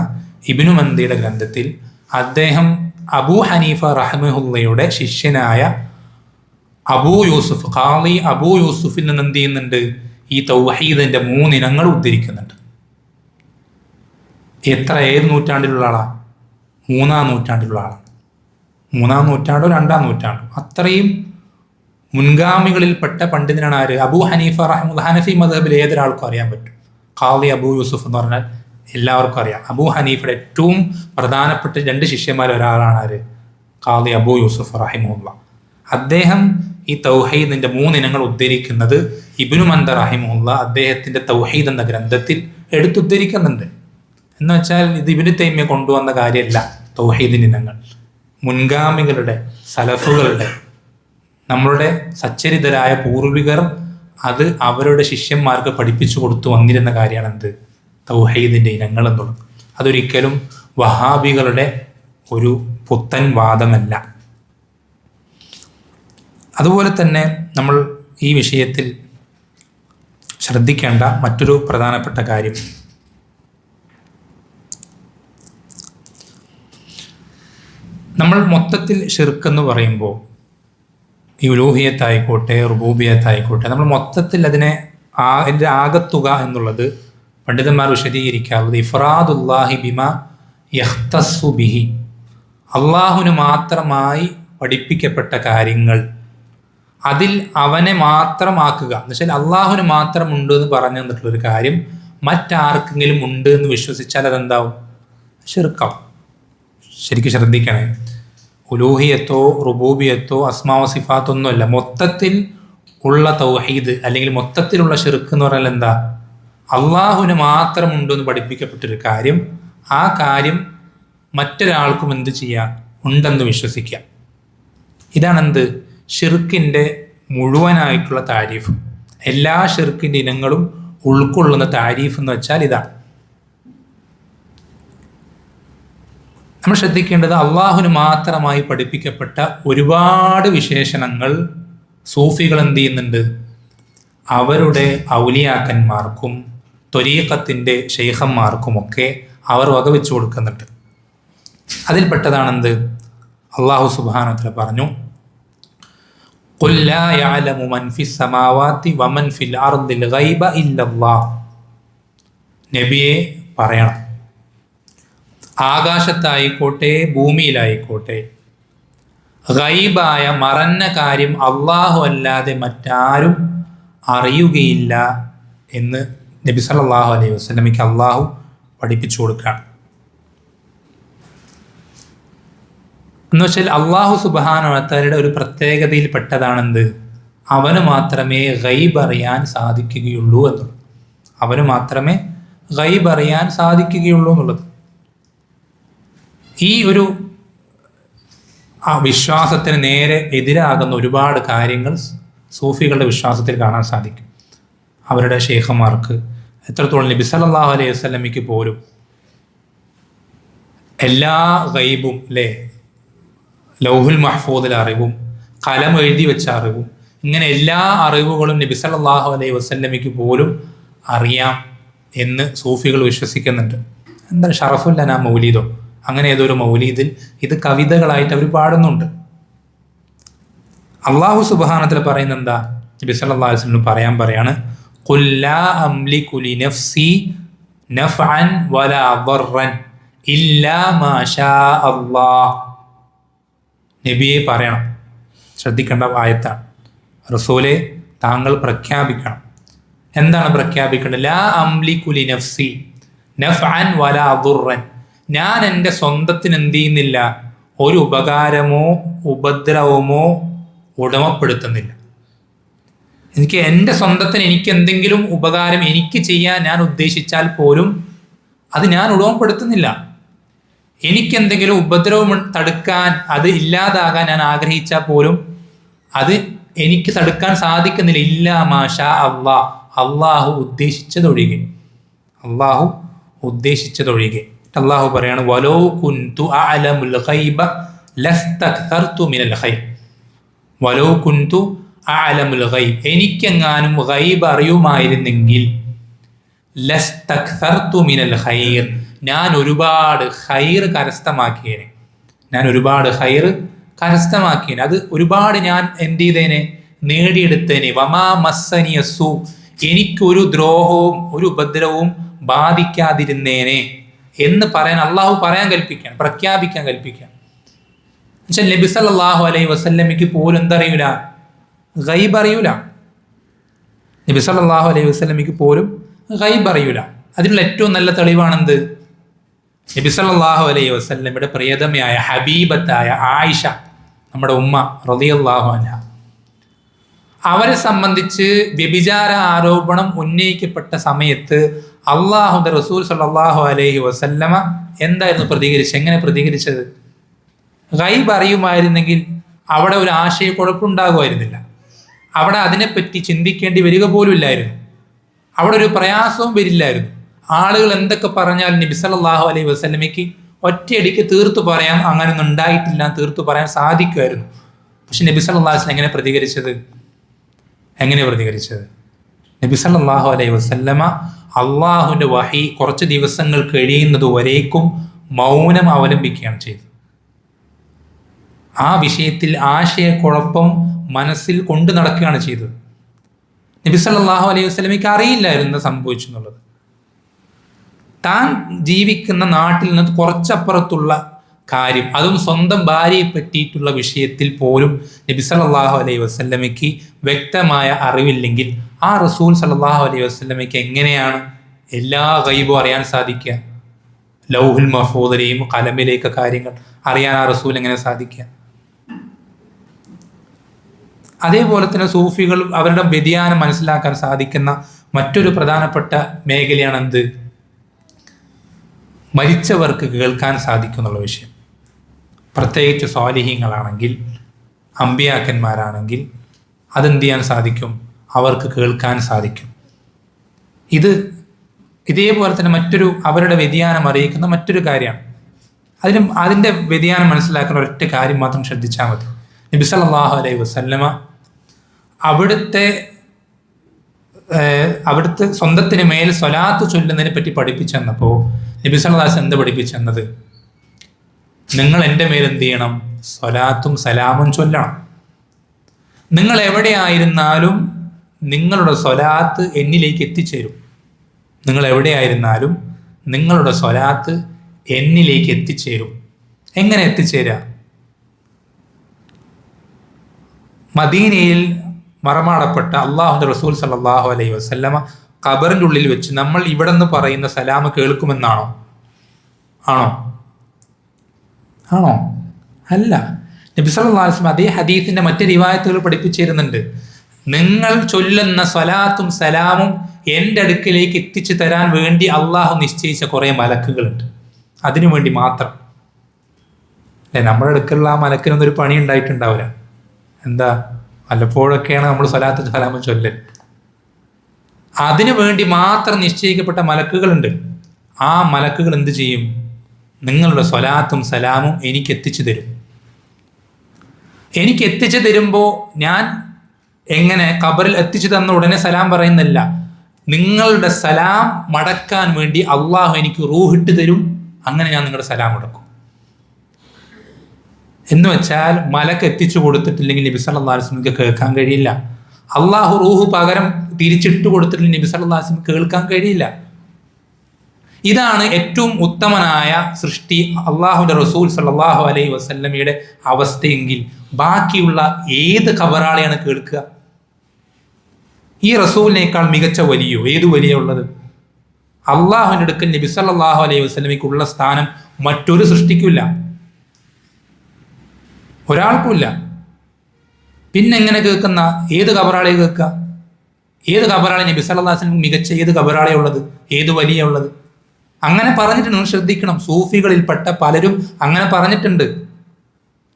ഇബ്നു മന്ദയുടെ ഗ്രന്ഥത്തിൽ അദ്ദേഹം അബൂ ഹനീഫ റഹ്മഹുള്ളയുടെ ശിഷ്യനായ അബൂ യൂസുഫ്, ഖാളി അബൂ യൂസുഫിൽ നിന്ന് എന്ത് ചെയ്യുന്നുണ്ട്? ഈ തൗഹീദിൻ്റെ 3 ഇനങ്ങൾ ഉദ്ധരിക്കുന്നുണ്ട്. ഏത് നൂറ്റാണ്ടിലുള്ള ആളാണ്? 3-ാം നൂറ്റാണ്ടിലുള്ള ആളാണ്. 3-ാം നൂറ്റാണ്ടോ 2-ാം നൂറ്റാണ്ടോ അത്രയും മുൻഗാമികളിൽപ്പെട്ട പണ്ഡിതനാണ് ആര്? അബൂ ഹനീഫ റഹ്മത്തുള്ളാഹി. ഹനഫി മദ്ഹബിൽ ഏതൊരാൾക്കും അറിയാൻ പറ്റും. ഖാളി അബൂ യൂസുഫ് എന്ന് പറഞ്ഞാൽ എല്ലാവർക്കും അറിയാം. അബൂ ഹനീഫയുടെ ഏറ്റവും പ്രധാനപ്പെട്ട 2 ശിഷ്യന്മാരിൽ ഒരാളാണ് ആര്? ഖാളി അബൂ യൂസുഫ് റഹിമഹുല്ലാഹ്. അദ്ദേഹം ഈ തൗഹീദിൻ്റെ 3 ഇനങ്ങൾ ഉദ്ധരിക്കുന്നത് ഇബ്നു മന്ദ റഹിമഹുല്ലാഹ് അദ്ദേഹത്തിൻ്റെ തൗഹീദ് എന്ന ഗ്രന്ഥത്തിൽ എടുത്തുദ്ധരിക്കുന്നുണ്ട്. എന്ന് വെച്ചാൽ ഇത് ഇബ്നു തൈമിയ്യ കൊണ്ടുവന്ന കാര്യമല്ല. തൗഹീദിൻ്റെ ഇനങ്ങൾ മുൻഗാമികളുടെ, സലഫുകളുടെ, നമ്മളുടെ സച്ചരിതരായ പൂർവികർ അത് അവരുടെ ശിഷ്യന്മാർക്ക് പഠിപ്പിച്ചു കൊടുത്തു വന്നിരുന്ന കാര്യമാണ് എന്ത്? തൗഹീദിൻ്റെ ഇനങ്ങൾ എന്നുള്ളത്. അതൊരിക്കലും വഹാബികളുടെ ഒരു പുത്തൻ വാദമല്ല. അതുപോലെ തന്നെ നമ്മൾ ഈ വിഷയത്തിൽ ശ്രദ്ധിക്കേണ്ട മറ്റൊരു പ്രധാനപ്പെട്ട കാര്യം, നമ്മൾ മൊത്തത്തിൽ ഷിർക്ക് എന്ന് പറയുമ്പോൾ ഈ ഉലൂഹിയത്തായിക്കോട്ടെ റുബൂബിയത്തായിക്കോട്ടെ നമ്മൾ മൊത്തത്തിൽ അതിനെ അതിൻ്റെ ആകത്തുക എന്നുള്ളത് പണ്ഡിതന്മാർ വിശദീകരിക്കാറുള്ളത് ഇഫ്റാദുല്ലാഹി ബിമാ യഖ്തസ്സു ബിഹി, അള്ളാഹുവിന് മാത്രമായി പഠിപ്പിക്കപ്പെട്ട കാര്യങ്ങൾ അതിൽ അവനെ മാത്രമാക്കുക. എന്ന് വെച്ചാൽ അള്ളാഹുവിന് മാത്രം ഉണ്ട് എന്ന് പറഞ്ഞു തന്നിട്ടുള്ളൊരു കാര്യം മറ്റാർക്കെങ്കിലും ഉണ്ട് എന്ന് വിശ്വസിച്ചാൽ അതെന്താവും? ഷിർക്കാവും. ശരിക്കും ശ്രദ്ധിക്കണേ, ഉലൂഹിയത്തോ റുബൂബിയത്തോ അസ്മാവ സിഫാത്തൊന്നുമല്ല, മൊത്തത്തിൽ ഉള്ള തൗഹീദ് അല്ലെങ്കിൽ മൊത്തത്തിലുള്ള ഷിർക്ക് എന്ന് പറഞ്ഞാൽ എന്താ? അള്ളാഹുവിന് മാത്രം ഉണ്ടെന്ന് പഠിപ്പിക്കപ്പെട്ടൊരു കാര്യം, ആ കാര്യം മറ്റൊരാൾക്കും എന്ത് ചെയ്യാം? ഉണ്ടെന്ന് വിശ്വസിക്കാം. ഇതാണ് എന്ത്? ഷിർക്കിൻ്റെ മുഴുവനായിട്ടുള്ള താരീഫ്. എല്ലാ ഷിർക്കിൻ്റെ ഇനങ്ങളും ഉൾക്കൊള്ളുന്ന താരീഫ് എന്ന് വെച്ചാൽ ഇതാണ്. നമ്മൾ ശ്രദ്ധിക്കേണ്ടത് അള്ളാഹുവിന് മാത്രമായി പഠിപ്പിക്കപ്പെട്ട ഒരുപാട് വിശേഷണങ്ങൾ സൂഫികൾ എന്ത് ചെയ്യുന്നുണ്ട്? അവരുടെ ഔലിയാക്കന്മാർക്കും ത്വരീഖത്തിൻ്റെ ഷെയ്ഖന്മാർക്കുമൊക്കെ അവർ വകവെച്ചു കൊടുക്കുന്നുണ്ട്. അതിൽപ്പെട്ടതാണെന്ത്? അള്ളാഹു സുബ്ഹാനഹു വ തആല പറഞ്ഞു, ഖുൽ ലാ യഅലമു മൻ ഫിസ് സമാവാതി വമൻ ഫിൽ അർദിൽ ഗൈബ ഇല്ലല്ലാഹ്. നബിയെ പറയണം, ആകാശത്തായിക്കോട്ടെ ഭൂമിയിലായിക്കോട്ടെ ഗൈബായ മറഞ്ഞ കാര്യം അള്ളാഹു അല്ലാതെ മറ്റാരും അറിയുകയില്ല എന്ന് നബി സല്ലല്ലാഹു അലൈഹി വസല്ലമയ്ക്ക് അള്ളാഹു പഠിപ്പിച്ചു കൊടുക്കുകയാണ്. എന്ന് വെച്ചാൽ അള്ളാഹു സുബ്ഹാനഹു വ തആലയുടെ ഒരു പ്രത്യേകതയിൽപ്പെട്ടതാണെന്ത്? അവന് മാത്രമേ ഗൈബ് അറിയാൻ സാധിക്കുകയുള്ളൂ എന്നുള്ളത്. അവന് മാത്രമേ ഗൈബ് അറിയാൻ സാധിക്കുകയുള്ളൂ എന്നുള്ളത്. ഈ ഒരു വിശ്വാസത്തിന് നേരെ എതിരാകുന്ന ഒരുപാട് കാര്യങ്ങൾ സൂഫികളുടെ വിശ്വാസത്തിൽ കാണാൻ സാധിക്കും. അവരുടെ ഷെയ്ഖന്മാർക്ക് എത്രത്തോളം നബി സല്ലല്ലാഹു അലൈഹി വസല്ലമയ്ക്ക് പോലും എല്ലാ ഗൈബും അല്ലേ, ലൗഹുൽ മഹ്ഫൂദിലെ അറിവും കലം എഴുതി വെച്ച അറിവും ഇങ്ങനെ എല്ലാ അറിവുകളും നബി സല്ലല്ലാഹു അലൈഹി വസല്ലമയ്ക്ക് പോലും അറിയാം എന്ന് സൂഫികൾ വിശ്വസിക്കുന്നുണ്ട്. എന്താണ് ഷറഫുൽ ലനാ മൗലീദോ അങ്ങനെ ഏതൊരു മൗലീദിൽ ഇത് കവിതകളായിട്ട് അവർ പാടുന്നുണ്ട്. അള്ളാഹു സുബ്ഹാനഹു വ തആല പറയുന്നത് എന്താ? നബി സല്ലല്ലാഹു അലൈഹി വസല്ലം പറയാണ്, ഖുൽ ലാ അംലികു ലിനഫ്സി നഫ്അൻ വലാ ദർറൻ ഇല്ലാ മാ ഷാ അല്ലാഹ്. നബിയെ പറയണം, ശ്രദ്ധിക്കേണ്ട ആയത്താണ്. റസൂലെ താങ്കൾ പ്രഖ്യാപിക്കണം. എന്താണ് പ്രഖ്യാപിക്കേണ്ടത്? ലാ അംലികു ലിനഫ്സി നഫ്അൻ വലാ ദർറൻ. ഞാൻ എൻ്റെ സ്വന്തത്തിന് എന്ത് ചെയ്യുന്നില്ല, ഒരു ഉപകാരമോ ഉപദ്രവമോ ഉടമപ്പെടുത്തുന്നില്ല. എനിക്ക് എൻ്റെ സ്വന്തത്തിന് എനിക്ക് എന്തെങ്കിലും ഉപകാരം എനിക്ക് ചെയ്യാൻ ഞാൻ ഉദ്ദേശിച്ചാൽ പോലും അത് ഞാൻ ഉടമപ്പെടുത്തുന്നില്ല. എനിക്കെന്തെങ്കിലും ഉപദ്രവം തടുക്കാൻ, അത് ഇല്ലാതാകാൻ ഞാൻ ആഗ്രഹിച്ചാൽ പോലും അത് എനിക്ക് തടുക്കാൻ സാധിക്കുന്നില്ല. ഇല്ലാ മാഷാ അല്ലാഹ്, അള്ളാഹു ഉദ്ദേശിച്ചതൊഴികെ. അള്ളാഹു ഉദ്ദേശിച്ചതൊഴികെ. അള്ളാഹു പറയാണ്, വലൗ കുൻതു അഅലമുൽ ഗൈബ ലസ്തക്തർതു മിനൽ ഖൈർ. വലൗ കുൻതു അഅലമുൽ ഗൈബ്, എനിക്കെങ്ങാനും ഗൈബ് അറിയുമായിരുന്നെങ്കിൽ ലസ്തക്തർതു മിനൽ ഖൈർ, ഞാൻ ഒരുപാട് ഖൈർ കരസ്ഥമാക്കിയേനെ. ഞാൻ ഒരുപാട് ഖൈർ കരസ്ഥമാക്കിയേനെ. അത് ഒരുപാട് ഞാൻ എന്ത് ചെയ്തേനെ, നേടിയെടുത്തേനെ. വമാ മസ്സനിയ സൂ, എനിക്കൊരു ദ്രോഹവും ഒരു ഉപദ്രവവും ബാധിക്കാതിരുന്നേനെ എന്ന് പറയാൻ അള്ളാഹു പറയാൻ കൽപ്പിക്കുകയാണ്, പ്രഖ്യാപിക്കാൻ കൽപ്പിക്കുകയാണ്. എന്നുവെച്ചാൽ നബി സല്ലല്ലാഹു അലൈഹി വസല്ലമയ്ക്ക് പോലും എന്തറിയൂല, ഗൈബ് അറിയൂല. നബി സല്ലല്ലാഹു അലൈഹി വസല്ലമയ്ക്ക് പോലും ഗൈബ് അറിയൂല. അതിനുള്ള ഏറ്റവും നല്ല തെളിവാണെന്ത്? നബി സല്ലല്ലാഹു അലൈഹി വസല്ലമയുടെ പ്രിയതമയായ ഹബീബത്തായ ആയിഷ, നമ്മുടെ ഉമ്മ റളിയല്ലാഹു അൻഹ, അവരെ സംബന്ധിച്ച് വ്യഭിചാര ആരോപണം ഉന്നയിക്കപ്പെട്ട സമയത്ത് അള്ളാഹുവിന്റെ റസൂൽ സല്ലല്ലാഹു അലൈഹി വസല്ലമ എന്തായിരുന്നു പ്രതികരിച്ചത്? എങ്ങനെ പ്രതികരിച്ചത്? ഗൈബ് അറിയുമായിരുന്നെങ്കിൽ അവിടെ ഒരു ആശയക്കുഴപ്പമുണ്ടാകുമായിരുന്നില്ല. അവിടെ അതിനെപ്പറ്റി ചിന്തിക്കേണ്ടി വരിക പോലും ഇല്ലായിരുന്നു. അവിടെ ഒരു പ്രയാസവും വരില്ലായിരുന്നു. ആളുകൾ എന്തൊക്കെ പറഞ്ഞാൽ നബി സല്ലല്ലാഹു അലൈഹി വസല്ലമയ്ക്ക് ഒറ്റയടിക്ക് തീർത്തു പറയാൻ, അങ്ങനെയൊന്നും ഉണ്ടായിട്ടില്ല തീർത്തു പറയാൻ സാധിക്കുമായിരുന്നു. പക്ഷെ നബി സല്ലല്ലാഹു അലൈഹി വസല്ലം എങ്ങനെ പ്രതികരിച്ചത്? നബി സല്ലല്ലാഹു അലൈഹി വസല്ലമ അള്ളാഹുവിൻ്റെ വഹി കുറച്ച് ദിവസങ്ങൾ കഴിയുന്നത് വരേക്കും മൗനം അവലംബിക്കുകയാണ് ചെയ്തത്. ആ വിഷയത്തിൽ ആശയക്കുഴപ്പം മനസ്സിൽ കൊണ്ടു നടക്കുകയാണ് ചെയ്തത്. നബി സല്ലല്ലാഹു അലൈഹി വസല്ലമയ്ക്ക് അറിയില്ലായിരുന്നു സംഭവിച്ചു എന്നുള്ളത്. താൻ ജീവിക്കുന്ന നാട്ടിൽ നിന്ന് കുറച്ചപ്പുറത്തുള്ള കാര്യം, അതും സ്വന്തം ഭാര്യയെ പറ്റിയിട്ടുള്ള വിഷയത്തിൽ പോലും നബി സല്ലല്ലാഹു അലൈഹി വസല്ലമയ്ക്ക് വ്യക്തമായ അറിവില്ലെങ്കിൽ ആ റസൂൽ സല്ലല്ലാഹു അലൈഹി വസല്ലമയ്ക്ക് എങ്ങനെയാണ് എല്ലാ ഗൈബും അറിയാൻ സാധിക്കുക? ലൗഹുൽ മഹ്ഫൂദിലെയും കലമിലേക്ക് കാര്യങ്ങൾ അറിയാൻ ആ റസൂൽ എങ്ങനെ സാധിക്കുക? അതേപോലെ തന്നെ സൂഫികൾ അവരുടെ വ്യതിയാനം മനസ്സിലാക്കാൻ സാധിക്കുന്ന മറ്റൊരു പ്രധാനപ്പെട്ട മേഖലയാണ് എന്ത്? മരിച്ചവർക്ക് കേൾക്കാൻ സാധിക്കുന്നുള്ള വിഷയം. പ്രത്യേകിച്ച് സ്വാലിഹീങ്ങളാണെങ്കിൽ, അമ്പിയാക്കന്മാരാണെങ്കിൽ അതെന്ത് ചെയ്യാൻ സാധിക്കും? അവർക്ക് കേൾക്കാൻ സാധിക്കും. ഇതേപോലെ തന്നെ മറ്റൊരു അവരുടെ വ്യതിയാനം അറിയിക്കുന്ന മറ്റൊരു കാര്യമാണ്. അതിൻ്റെ വ്യതിയാനം മനസ്സിലാക്കുന്ന ഒരൊറ്റ കാര്യം മാത്രം ശ്രദ്ധിച്ചാൽ മതി. നബി സല്ലല്ലാഹു അലൈഹി വസല്ലമ അവിടുത്തെ അവിടുത്തെ സ്വന്തത്തിന് മേൽ സ്വലാത്ത് ചൊല്ലുന്നതിനെ പറ്റി പഠിപ്പിച്ചു തന്നപ്പോൾ നബി സല്ലല്ലാഹു അലൈഹി വസല്ലം എന്ത് പഠിപ്പിച്ചു തന്നത്? നിങ്ങൾ എൻ്റെ മേൽ എന്ത് ചെയ്യണം? സ്വലാത്തും സലാമും ചൊല്ലണം. നിങ്ങൾ എവിടെയായിരുന്നാലും നിങ്ങളുടെ സ്വലാത്ത് എന്നിലേക്ക് എത്തിച്ചേരും. നിങ്ങൾ എവിടെയായിരുന്നാലും നിങ്ങളുടെ സ്വലാത്ത് എന്നിലേക്ക് എത്തിച്ചേരും. എങ്ങനെ എത്തിച്ചേരുക? മദീനയിൽ മറമാടപ്പെട്ട അള്ളാഹുവിൻ്റെ റസൂൽ സല്ലല്ലാഹു അലൈഹി വസല്ലമ ഖബറിൻ്റെ ഉള്ളിൽ വെച്ച് നമ്മൾ ഇവിടെ നിന്ന് പറയുന്ന സലാം കേൾക്കുമെന്നാണോ? ആണോ? അല്ല. നബി സല്ലല്ലാഹു അലൈഹി വസല്ലം അതേ ഹദീസിന്റെ മറ്റ് റിവായത്തുകൾ പഠിപ്പിച്ചിരുന്നുണ്ട്. നിങ്ങൾ ചൊല്ലുന്ന സ്വലാത്തും സലാമും എൻ്റെ അടുക്കിലേക്ക് എത്തിച്ചു തരാൻ വേണ്ടി അള്ളാഹു നിശ്ചയിച്ച കുറേ മലക്കുകളുണ്ട്. അതിനു വേണ്ടി മാത്രം. നമ്മുടെ അടുക്കലുള്ള ആ മലക്കിനൊന്നും ഒരു പണി ഉണ്ടായിട്ടുണ്ടാവില്ല. എന്താ, വല്ലപ്പോഴൊക്കെയാണ് നമ്മൾ സ്വലാത്തും സലാമും ചൊല്ലൽ. അതിനു വേണ്ടി മാത്രം നിശ്ചയിക്കപ്പെട്ട മലക്കുകളുണ്ട്. ആ മലക്കുകൾ എന്ത് ചെയ്യും? നിങ്ങളുടെ സ്വലാത്തും സലാമും എനിക്ക് എത്തിച്ചു തരും. എനിക്ക് എത്തിച്ചു തരുമ്പോൾ ഞാൻ എങ്ങനെ ഖബറിൽ എത്തിച്ചു തന്ന ഉടനെ സലാം പറയുന്നില്ല. നിങ്ങളുടെ സലാം മടക്കാൻ വേണ്ടി അള്ളാഹു എനിക്ക് റൂഹിട്ട് തരും. അങ്ങനെ ഞാൻ നിങ്ങളുടെ സലാം മടക്കും. എന്ന് വെച്ചാൽ മലക്ക് എത്തിച്ചു കൊടുത്തിട്ടില്ലെങ്കിൽ നബി സല്ലല്ലാഹു അലൈഹി വസല്ലം കേൾക്കാൻ കഴിയില്ല. അള്ളാഹു റൂഹ് പകരം തിരിച്ചിട്ട് കൊടുത്തിട്ടില്ലെങ്കിൽ നബി സല്ലല്ലാഹു അലൈഹി വസല്ലം കേൾക്കാൻ കഴിയില്ല. ഇതാണ് ഏറ്റവും ഉത്തമനായ സൃഷ്ടി അള്ളാഹുവിൻ്റെ റസൂൽ സല്ലല്ലാഹു അലൈഹി വസല്ലമയുടെ അവസ്ഥയെങ്കിൽ ബാക്കിയുള്ള ഏത് ഖബറാളെയാണ് കേൾക്കുക? ഈ റസൂലിനേക്കാൾ മികച്ച വലിയോ ഏത് വലിയ ഉള്ളത്? അള്ളാഹുവിൻ്റെ അടുക്കൽ നബി സല്ലല്ലാഹു അലൈഹി വസല്ലമയ്ക്കുള്ള സ്ഥാനം മറ്റൊരു സൃഷ്ടിക്കില്ല, ഒരാൾക്കുമില്ല. പിന്നെ എങ്ങനെ കേൾക്കുന്ന? ഏത് ഖബറാളെ കേൾക്കുക? ഏത് ഖബറാളെ? നബി സല്ലല്ലാഹു അലൈഹി വസല്ലം മികച്ച ഏത് ഖബറാളെ ഉള്ളത്? ഏത് വലിയ ഉള്ളത്? അങ്ങനെ പറഞ്ഞിട്ട് നിങ്ങൾ ശ്രദ്ധിക്കണം. സൂഫികളിൽപ്പെട്ട പലരും അങ്ങനെ പറഞ്ഞിട്ടുണ്ട്.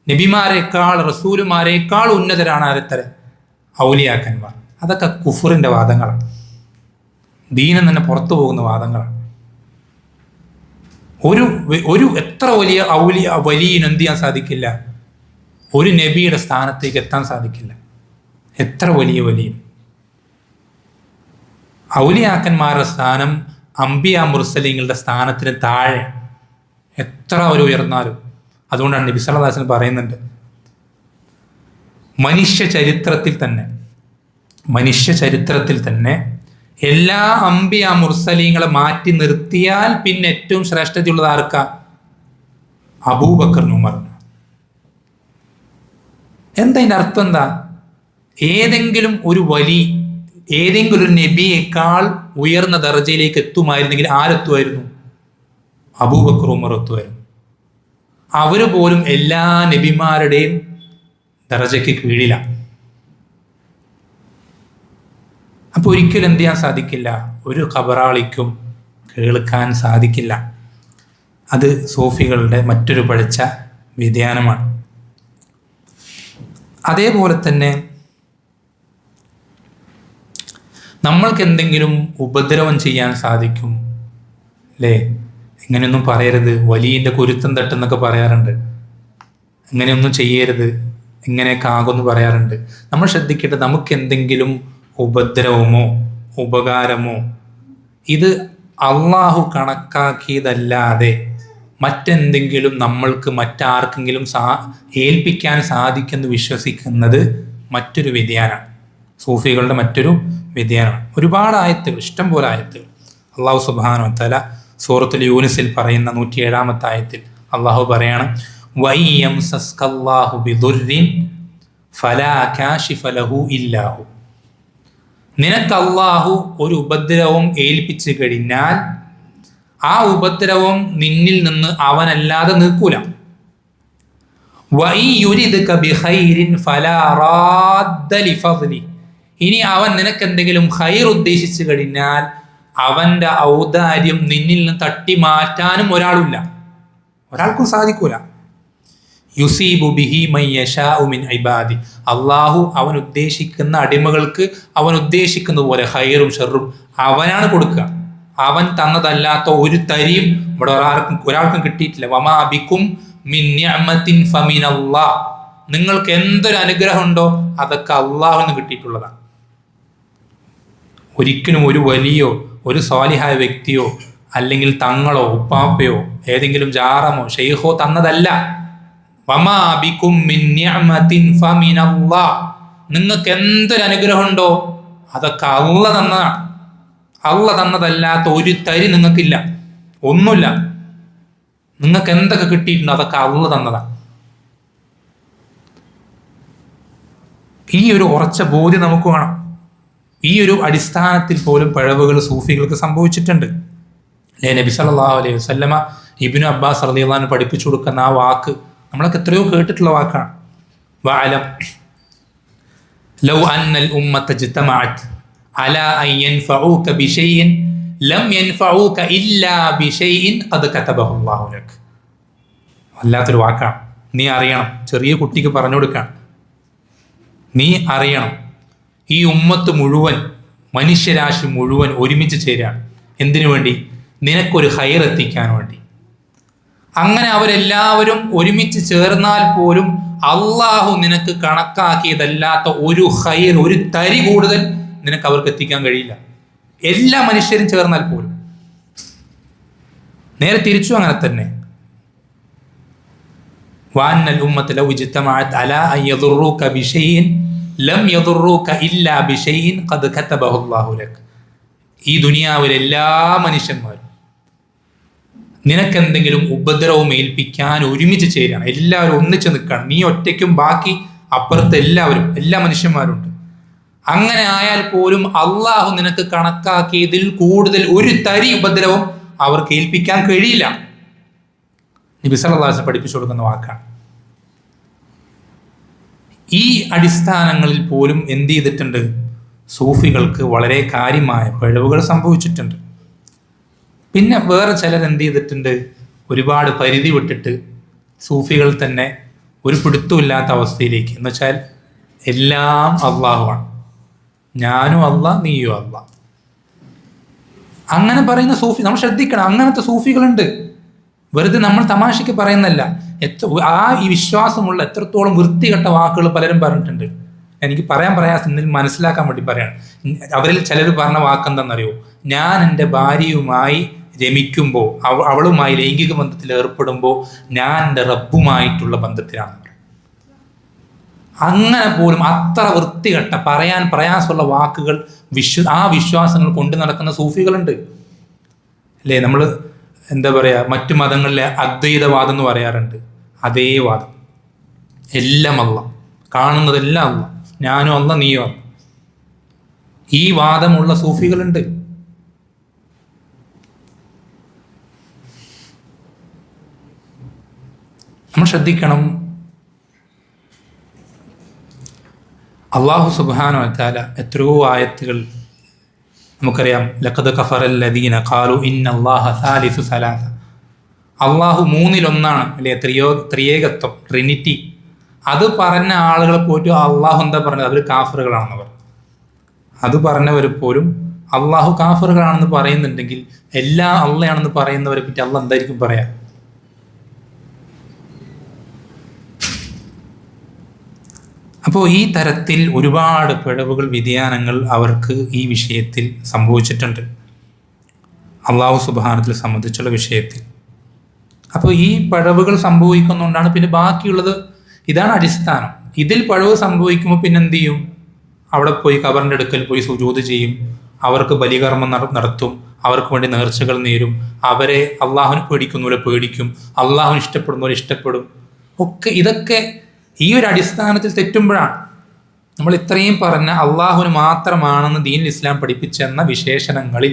നബിമാരെക്കാൾ റസൂലുമാരെക്കാൾ ഉന്നതരാണ് ആരത്തര ഔലിയാക്കന്മാർ. അതൊക്കെ കുഫറിന്റെ വാദങ്ങളാണ്, ദീനം തന്നെ പുറത്തു പോകുന്ന വാദങ്ങളാണ്. ഒരു എത്ര വലിയ വലിയന് എന്ത് ചെയ്യാൻ സാധിക്കില്ല? ഒരു നബിയുടെ സ്ഥാനത്തേക്ക് എത്താൻ സാധിക്കില്ല. എത്ര വലിയ ഔലിയാക്കന്മാരുടെ സ്ഥാനം അംബിയ മുർസലീങ്ങളുടെ സ്ഥാനത്തിന് താഴെ എത്ര അവർ ഉയർന്നാലും. അതുകൊണ്ടാണ് നബി സല്ലല്ലാഹു അലൈഹി വസല്ലം പറയുന്നുണ്ട്, മനുഷ്യ ചരിത്രത്തിൽ തന്നെ എല്ലാ അംബിയ മുർസലീങ്ങളെ മാറ്റി നിർത്തിയാൽ പിന്നെ ഏറ്റവും ശ്രേഷ്ഠതയുള്ളത് ആർക്കാ? അബൂബക്കറിനും ഉമറിനും. എന്താ ഇതിൻ്റെ അർത്ഥം? എന്താ? ഏതെങ്കിലും ഒരു നബിയേക്കാൾ ഉയർന്ന ദർജയിലേക്ക് എത്തുമായിരുന്നെങ്കിൽ ആരെത്തുമായിരുന്നു? അബൂബക്കർ ഉമർ എത്തുമായിരുന്നു. അവർ പോലും എല്ലാ നബിമാരുടെയും ദർജയ്ക്ക് കീഴിലാണ്. അപ്പോൾ ഒരിക്കലും എന്ത് ചെയ്യാൻ സാധിക്കില്ല? ഒരു ഖബറാളിക്കും കേൾക്കാൻ സാധിക്കില്ല. അത് സൂഫികളുടെ മറ്റൊരു പഴച്ച വ്യതിയാനമാണ്. അതേപോലെ തന്നെ നമ്മൾക്ക് എന്തെങ്കിലും ഉപദ്രവം ചെയ്യാൻ സാധിക്കും അല്ലേ? ഇങ്ങനെയൊന്നും പറയരുത്, വലിയൻ്റെ കുരുത്തം തട്ടെന്നൊക്കെ പറയാറുണ്ട്. ഇങ്ങനെയൊന്നും ചെയ്യരുത്, ഇങ്ങനെയൊക്കെ ആകുമെന്ന് പറയാറുണ്ട്. നമ്മൾ ശ്രദ്ധിക്കട്ടെ, നമുക്ക് എന്തെങ്കിലും ഉപദ്രവമോ ഉപകാരമോ ഇത് അള്ളാഹു കണക്കാക്കിയതല്ലാതെ മറ്റെന്തെങ്കിലും നമ്മൾക്ക് മറ്റാർക്കെങ്കിലും ഏൽപ്പിക്കാൻ സാധിക്കുമെന്ന് വിശ്വസിക്കുന്നത് മറ്റൊരു വ്യതിയാനമാണ്, സൂഫികളുടെ മറ്റൊരു വ്യതിയാനമാണ്. ഒരുപാട് ആയത്തുകൾ, ഇഷ്ടംപോലെ ആയത്തുകൾ അള്ളാഹു സുബ്ഹാനഹു വ തആല സൂറത്തുൽ യൂനുസിൽ പറയുന്ന 107-ാമത്തെ ആയത്തിൽ അള്ളാഹു പറയാണ്, വയംസസ്കല്ലാഹു ബിദുർരിൻ ഫലാ കാശിഫ ലഹു ഇല്ലാഹു. നിനക്ക് അള്ളാഹു ഒരു ഉപദ്രവം ഏൽപ്പിച്ചു കഴിഞ്ഞാൽ ആ ഉപദ്രവം നിന്നിൽ നിന്ന് അവനല്ലാതെ നിൽക്കൂല. ഇനി അവൻ നിനക്ക് എന്തെങ്കിലും ഖൈർ ഉദ്ദേശിച്ചു കഴിഞ്ഞാൽ അവന്റെ ഔദാര്യം നിന്നിൽ നിന്ന് തട്ടി മാറ്റാനും ഒരാൾക്കും സാധിക്കൂല. യുസീബു ബിഹി മൻ യശാഉ മിൻ ഇബാദി. അള്ളാഹു അവൻ ഉദ്ദേശിക്കുന്ന അടിമകൾക്ക് അവൻ ഉദ്ദേശിക്കുന്ന പോലെ ഖൈറും ഷർറും അവനാണ് കൊടുക്കുക. അവൻ തന്നതല്ലാത്ത ഒരു തരിയും ഇവിടെ ഒരാൾക്കും കിട്ടിയിട്ടില്ല. വമാ ബിക്കും മിൻ നിഅമത്തിൻ ഫമിനല്ലാഹ്. നിങ്ങൾക്ക് എന്തൊരു അനുഗ്രഹം ഉണ്ടോ അതൊക്കെ അള്ളാഹുവിന് കിട്ടിയിട്ടുള്ളതാണ്. ഒരിക്കലും ഒരു വലിയോ ഒരു സ്വാലിഹായ വ്യക്തിയോ അല്ലെങ്കിൽ തങ്ങളോ ഉപ്പാപ്പയോ ഏതെങ്കിലും ജാറമോ ഷെയ്ഖോ തന്നതല്ല. വമാ ബികും മിൻ നിഅമത്തിൻ ഫമിനല്ലാഹ്. നിങ്ങൾക്ക് എന്തൊരു അനുഗ്രഹമുണ്ടോ അതൊക്കെ അള്ള തന്നതാണ്. അള്ള തന്നതല്ലാത്ത ഒരു തരി നിങ്ങൾക്കില്ല, ഒന്നുമില്ല. നിങ്ങൾക്ക് എന്തൊക്കെ കിട്ടിയിട്ടുണ്ടോ അതൊക്കെ അള്ള തന്നതാണ്. ഈ ഒരു ഉറച്ച ബോധ്യം നമുക്ക് വേണം. ഈ ഒരു അടിസ്ഥാനത്തിൽ പോലും പിഴവുകൾ സൂഫികൾക്ക് സംഭവിച്ചിട്ടുണ്ട്. നബി സല്ലല്ലാഹു അലൈഹി വസല്ലമ ഇബ്നു അബ്ബാസ് റളിയല്ലാഹു അൻഹു പഠിപ്പിച്ചു കൊടുക്കുന്ന ആ വാക്ക് നമ്മളൊക്കെ എത്രയോ കേട്ടിട്ടുള്ള വാക്കാണ്. വഅലം ലൗ അന്നൽ ഉമ്മത ഇജ്തമഅത് അലാ അൻ യൻഫഊക ബിശൈഇൻ ലം യൻഫഊക ഇല്ലാ ബിശൈഇൻ ഖദ് കതബഹു അല്ലാഹു ലക്. വല്ലാത്തൊരു വാക്കാണ്. നീ അറിയണം, ചെറിയ കുട്ടിക്ക് പറഞ്ഞു കൊടുക്കാൻ. നീ അറിയണം, ഈ ഉമ്മത്ത് മുഴുവൻ, മനുഷ്യരാശി മുഴുവൻ ഒരുമിച്ച് ചേരാണ്. എന്തിനു വേണ്ടി? നിനക്കൊരു ഖൈർ എത്തിക്കാൻ വേണ്ടി. അങ്ങനെ അവരെല്ലാവരും ഒരുമിച്ച് ചേർന്നാൽ പോലും അള്ളാഹു നിനക്ക് കണക്കാക്കിയതല്ലാത്ത ഒരു ഖൈർ, ഒരു തരി കൂടുതൽ നിനക്ക് അവർക്ക് എത്തിക്കാൻ കഴിയില്ല. എല്ലാ മനുഷ്യരും ചേർന്നാൽ പോലും. നേരെ തിരിച്ചു അങ്ങനെ തന്നെ. വഅന്നൽ ഉമ്മത ലൗ ഇജ്തമഅത് അലാ അൻ യദുറൂക ബിശൈഇൻ ലം യദുറൂക ഇല്ലാ ബിശൈഇൻ ഖദ് കതബഹു അല്ലാഹു ലക്. ഈ ദുനിയാവിലെ എല്ലാ മനുഷ്യന്മാരും നിനക്കെന്തെങ്കിലും ഉപദ്രവം ഏൽപ്പിക്കാൻ ഒരുമിച്ച് ചേരുകയാണ്. എല്ലാവരും ഒന്നിച്ച് നിൽക്കുകയാണ്. നീ ഒറ്റയ്ക്കും ബാക്കി അപ്പുറത്ത് എല്ലാവരും, എല്ലാ മനുഷ്യന്മാരുണ്ട്. അങ്ങനെ ആയാൽ പോലും അള്ളാഹു നിനക്ക് കണക്കാക്കിയതിൽ കൂടുതൽ ഒരു തരി ഉപദ്രവം അവർക്ക് ഏൽപ്പിക്കാൻ കഴിയില്ല. നബി സല്ലല്ലാഹു അലൈഹി വസല്ലം പഠിപ്പിച്ചു കൊടുക്കുന്ന വാക്കാണ്. ഈ അടിസ്ഥാനങ്ങളിൽ പോലും എന്ത് ചെയ്തിട്ടുണ്ട്? സൂഫികൾക്ക് വളരെ കാര്യമായ പിഴവുകൾ സംഭവിച്ചിട്ടുണ്ട്. പിന്നെ വേറെ ചിലർ എന്ത് ചെയ്തിട്ടുണ്ട്? ഒരുപാട് പരിധി വിട്ടിട്ട് സൂഫികൾ തന്നെ ഒരു പിടുത്തമില്ലാത്ത അവസ്ഥയിലേക്ക്, എന്ന് വെച്ചാൽ എല്ലാം അള്ളാഹുവാണ്, ഞാനും അള്ളാ നീയും അള്ളാ, അങ്ങനെ പറയുന്ന സൂഫി നമ്മൾ ശ്രദ്ധിക്കണം. അങ്ങനത്തെ സൂഫികളുണ്ട്. വെറുതെ നമ്മൾ തമാശയ്ക്ക് പറയുന്നല്ല. ഈ വിശ്വാസമുള്ള എത്രത്തോളം വൃത്തികെട്ട വാക്കുകൾ പലരും പറഞ്ഞിട്ടുണ്ട്. എനിക്ക് പറയാൻ പ്രയാസം, മനസ്സിലാക്കാൻ വേണ്ടി പറയാണ്. അവരിൽ ചിലർ പറഞ്ഞ വാക്കെന്താണെന്നറിയോ? ഞാൻ എൻ്റെ ഭാര്യയുമായി രമിക്കുമ്പോൾ, അവളുമായി ലൈംഗിക ബന്ധത്തിൽ ഏർപ്പെടുമ്പോൾ ഞാൻ എൻ്റെ റബ്ബുമായിട്ടുള്ള ബന്ധത്തിലാണ്. അങ്ങനെ പോലും അത്ര വൃത്തികെട്ട, പറയാൻ പ്രയാസമുള്ള വാക്കുകൾ ആ വിശ്വാസങ്ങൾ കൊണ്ട് നടക്കുന്ന സൂഫികളുണ്ട്. അല്ലേ? നമ്മൾ എന്താ പറയുക, മറ്റു മതങ്ങളിലെ അദ്വൈതവാദം എന്ന് പറയാറുണ്ട്. അതേ വാദം. എല്ലാം അല്ല, കാണുന്നതെല്ലാം അല്ല, ഞാനും അല്ല നീയോ അല്ല. ഈ വാദമുള്ള സൂഫികളുണ്ട്. നമ്മൾ ശ്രദ്ധിക്കണം. അല്ലാഹു സുബ്ഹാനഹു വ തആല എത്രയോ ആയത്തുകൾ നമുക്കറിയാം. ലഖദ് കഫറല്ലദീന ഖാലു ഇന്നല്ലാഹ സാലിസു സലാസ. അള്ളാഹു മൂന്നിലൊന്നാണ്, അല്ലെ? ത്രിയേകത്വം, ട്രിനിറ്റി. അത് പറഞ്ഞ ആളുകളെ പോയിട്ട് അള്ളാഹു എന്താ പറഞ്ഞത്? അവർ കാഫറുകളാണെന്ന് പറഞ്ഞു. അത് പറഞ്ഞവർ പോലും അള്ളാഹു കാഫറുകളാണെന്ന് പറയുന്നുണ്ടെങ്കിൽ എല്ലാ അള്ളയാണെന്ന് പറയുന്നവരെ പറ്റി അള്ളാഹ് എന്തായിരിക്കും പറയാ? അപ്പോൾ ഈ തരത്തിൽ ഒരുപാട് പിഴവുകൾ, വ്യതിയാനങ്ങൾ അവർക്ക് ഈ വിഷയത്തിൽ സംഭവിച്ചിട്ടുണ്ട്, അള്ളാഹു സുബ്ഹാനഹു സംബന്ധിച്ചുള്ള വിഷയത്തിൽ. അപ്പോൾ ഈ പിഴവുകൾ സംഭവിക്കുന്നുകൊണ്ടാണ് പിന്നെ ബാക്കിയുള്ളത്. ഇതാണ് അടിസ്ഥാനം. ഇതിൽ പിഴവ് സംഭവിക്കുമ്പോൾ പിന്നെ എന്ത് ചെയ്യും? അവിടെ പോയി ഖബറിൻ്റെ അടുക്കൽ പോയി സുജൂദ് ചെയ്യും, അവർക്ക് ബലികർമ്മം നടത്തും, അവർക്ക് വേണ്ടി നേർച്ചകൾ നേരും, അവരെ അള്ളാഹുവിനെ പേടിക്കുന്നവരെ പേടിക്കും, അള്ളാഹുവിനെ ഇഷ്ടപ്പെടുന്നവരെ ഇഷ്ടപ്പെടും. ഇതൊക്കെ ഈ ഒരു അടിസ്ഥാനത്തിൽ തെറ്റുമ്പോഴാണ് നമ്മൾ ഇത്രയും പറഞ്ഞ അള്ളാഹുവിന് മാത്രമാണെന്ന് ദീനുൽ ഇസ്ലാം പഠിപ്പിച്ചെന്ന വിശേഷണങ്ങളിൽ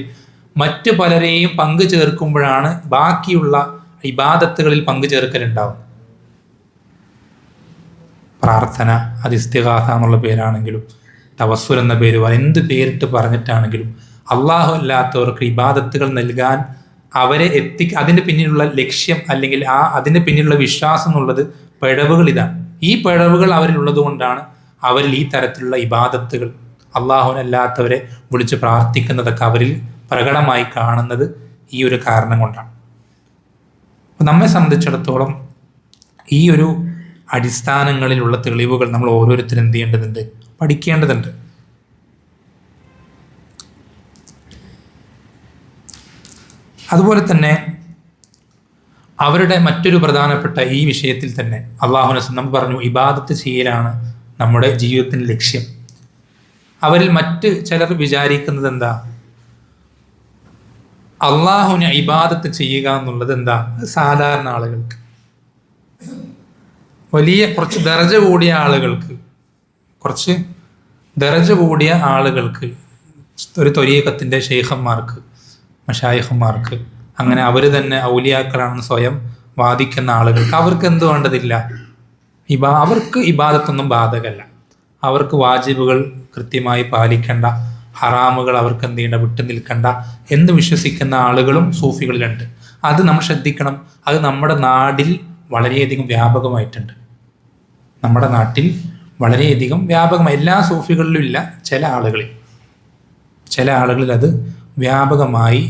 മറ്റു പലരെയും പങ്കു ചേർക്കുമ്പോഴാണ് ബാക്കിയുള്ള ഇബാദത്തുകളിൽ പങ്കു ചേർക്കലുണ്ടാവും. പ്രാർത്ഥന, അത് ഇസ്തിഗാസ എന്നുള്ള പേരാണെങ്കിലും തവസ്സുൽ എന്ന പേര്, എന്ത് പേരിട്ട് പറഞ്ഞിട്ടാണെങ്കിലും അള്ളാഹു അല്ലാത്തവർക്ക് ഇബാദത്തുകൾ നൽകാൻ അവരെ അതിൻ്റെ പിന്നിലുള്ള ലക്ഷ്യം അല്ലെങ്കിൽ അതിൻ്റെ പിന്നിലുള്ള വിശ്വാസം എന്നുള്ളത് പിഴവുകൾ ഇതാണ്. ഈ പിഴവുകൾ അവരിലുള്ളത് കൊണ്ടാണ് അവരിൽ ഈ തരത്തിലുള്ള ഇബാദത്തുകൾ, അള്ളാഹുവിനല്ലാത്തവരെ വിളിച്ച് പ്രാർത്ഥിക്കുന്നതൊക്കെ അവരിൽ പ്രകടമായി കാണുന്നത് ഈ ഒരു കാരണം കൊണ്ടാണ്. നമ്മെ സംബന്ധിച്ചിടത്തോളം ഈ ഒരു അടിസ്ഥാനങ്ങളിലുള്ള തെളിവുകൾ നമ്മൾ ഓരോരുത്തരും എന്ത് ചെയ്യേണ്ടതുണ്ട്? പഠിക്കേണ്ടതുണ്ട്. അതുപോലെ തന്നെ അവരുടെ മറ്റൊരു പ്രധാനപ്പെട്ട ഈ വിഷയത്തിൽ തന്നെ അള്ളാഹുവിനെ നമ്മൾ പറഞ്ഞു ഇബാദത്ത് ചെയ്യലാണ് നമ്മുടെ ജീവിതത്തിൻ്റെ ലക്ഷ്യം. അവരിൽ മറ്റ് ചിലർ വിചാരിക്കുന്നത് എന്താ, അള്ളാഹുവിനെ ഇബാദത്ത് ചെയ്യുക എന്നുള്ളത് എന്താ, സാധാരണ ആളുകൾക്ക്, കുറച്ച് ദർജ കൂടിയ ആളുകൾക്ക്, ഒരു ത്വരീഖത്തിൻ്റെ ഷെയ്ഖന്മാർക്ക്, മശായിഖന്മാർക്ക്, അങ്ങനെ അവർ തന്നെ ഔലിയാക്കളാണെന്ന് സ്വയം വാദിക്കുന്ന ആളുകൾക്ക് അവർക്ക് എന്ത് വേണ്ടതില്ല, അവർക്ക് ഇബാദത്തൊന്നും ബാധകമല്ല. അവർക്ക് വാജിബുകൾ കൃത്യമായി പാലിക്കേണ്ട, ഹറാമുകൾ അവർക്ക് എന്ത് ചെയ്യേണ്ട, വിട്ടു നിൽക്കേണ്ട എന്ന് വിശ്വസിക്കുന്ന ആളുകളും സൂഫികളിലുണ്ട്. അത് നമ്മൾ ശ്രദ്ധിക്കണം. അത് നമ്മുടെ നാട്ടിൽ വളരെയധികം വ്യാപകമായിട്ടുണ്ട്. നമ്മുടെ നാട്ടിൽ വളരെയധികം വ്യാപകമായി, എല്ലാ സൂഫികളിലും ഇല്ല, ചില ആളുകളിൽ അത് വ്യാപകമായി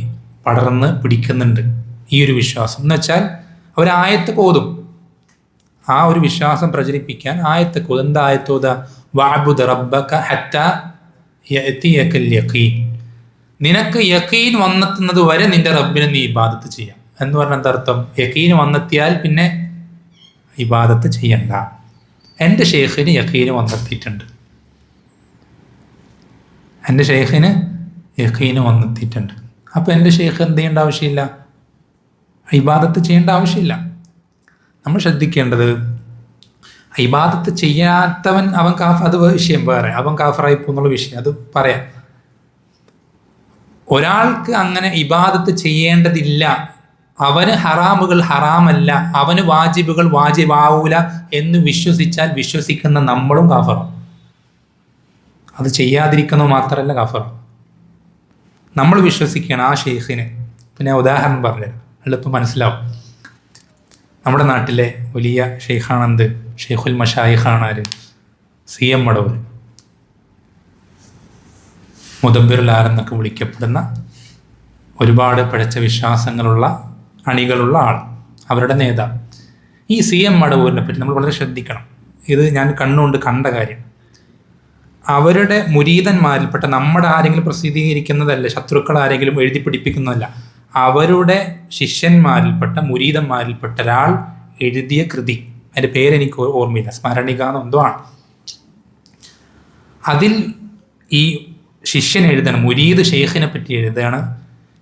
പടർന്ന് പിടിക്കുന്നുണ്ട് ഈ ഒരു വിശ്വാസം. എന്ന് വെച്ചാൽ അവരായത്ത് കോതും, ആ ഒരു വിശ്വാസം പ്രചരിപ്പിക്കാൻ ആയത്ത് കോതും. എന്താ ആയത്തോതാ, വഅബ്ദുദ റബ്ബക ഹത്താ യഅതിയകൽ യഖീൻ, നിനക്ക് യഖീൻ വന്നെത്തുന്നത് വരെ നിന്റെ റബ്ബിനെ നീ ഇബാദത്ത് ചെയ്യാം എന്ന് പറഞ്ഞാൽ എന്താർത്ഥം, യഖീൻ വന്നെത്തിയാൽ പിന്നെ ഇബാദത്ത് ചെയ്യണ്ട. എൻ്റെ ഷെയ്ഖിന് യഖീൻ വന്നെത്തിയിട്ടുണ്ട്, അപ്പോൾ എൻ്റെ ഷെയ്ഖ് എന്ത് ചെയ്യേണ്ട ആവശ്യമില്ല, ഇബാദത്ത് ചെയ്യേണ്ട ആവശ്യമില്ല. നമ്മൾ ശ്രദ്ധിക്കേണ്ടത്, ഇബാദത്ത് ചെയ്യാത്തവൻ അവൻ അത് വിഷയം വേറെ, അവൻ കാഫറായി പോകുന്നുള്ള വിഷയം അത് പറയാം. ഒരാൾക്ക് അങ്ങനെ ഇബാദത്ത് ചെയ്യേണ്ടതില്ല, അവന് ഹറാമുകൾ ഹറാമല്ല, അവന് വാജിബുകൾ വാജിബാവൂല എന്ന് വിശ്വസിക്കുന്ന നമ്മളും കാഫറാണ്. അത് ചെയ്യാതിരിക്കുന്നത് മാത്രമല്ല കാഫറാണ്. നമ്മൾ വിശ്വസിക്കണം ആ ഷെയ്ഖിനെ. പിന്നെ ഉദാഹരണം പറഞ്ഞു എളുപ്പം മനസ്സിലാവും. നമ്മുടെ നാട്ടിലെ വലിയ ഷെയ്ഖാണെന്ത്, ഷെയ്ഖുൽ മശായിഖാണ് ആര്, CM മടവൂർ, മുദബ്ബിറുൽ ആലെന്നൊക്കെ വിളിക്കപ്പെടുന്ന ഒരുപാട് പിഴച്ച വിശ്വാസങ്ങളുള്ള അണികളുള്ള ആൾ, അവരുടെ നേതാവ്. ഈ CM മടവൂരിനെ പറ്റി നമ്മൾ വളരെ ശ്രദ്ധിക്കണം. ഇത് ഞാൻ കണ്ണുകൊണ്ട് കണ്ട കാര്യം. അവരുടെ മുരീദന്മാരിൽപ്പെട്ട, നമ്മുടെ ആരെങ്കിലും പ്രസിദ്ധീകരിക്കുന്നതല്ല, ശത്രുക്കൾ ആരെങ്കിലും എഴുതി പിടിപ്പിക്കുന്നതല്ല, അവരുടെ ശിഷ്യന്മാരിൽപ്പെട്ട മുരീദന്മാരിൽപ്പെട്ട ഒരാൾ എഴുതിയ കൃതി, അതിൻ്റെ പേരെനിക്ക് ഓർമ്മയില്ല, സ്മരണിക എന്തോ ആണ്. അതിൽ ഈ ശിഷ്യൻ എഴുതണം, മുരീദ് ഷെയ്ഖിനെ പറ്റി എഴുതുകയാണ്,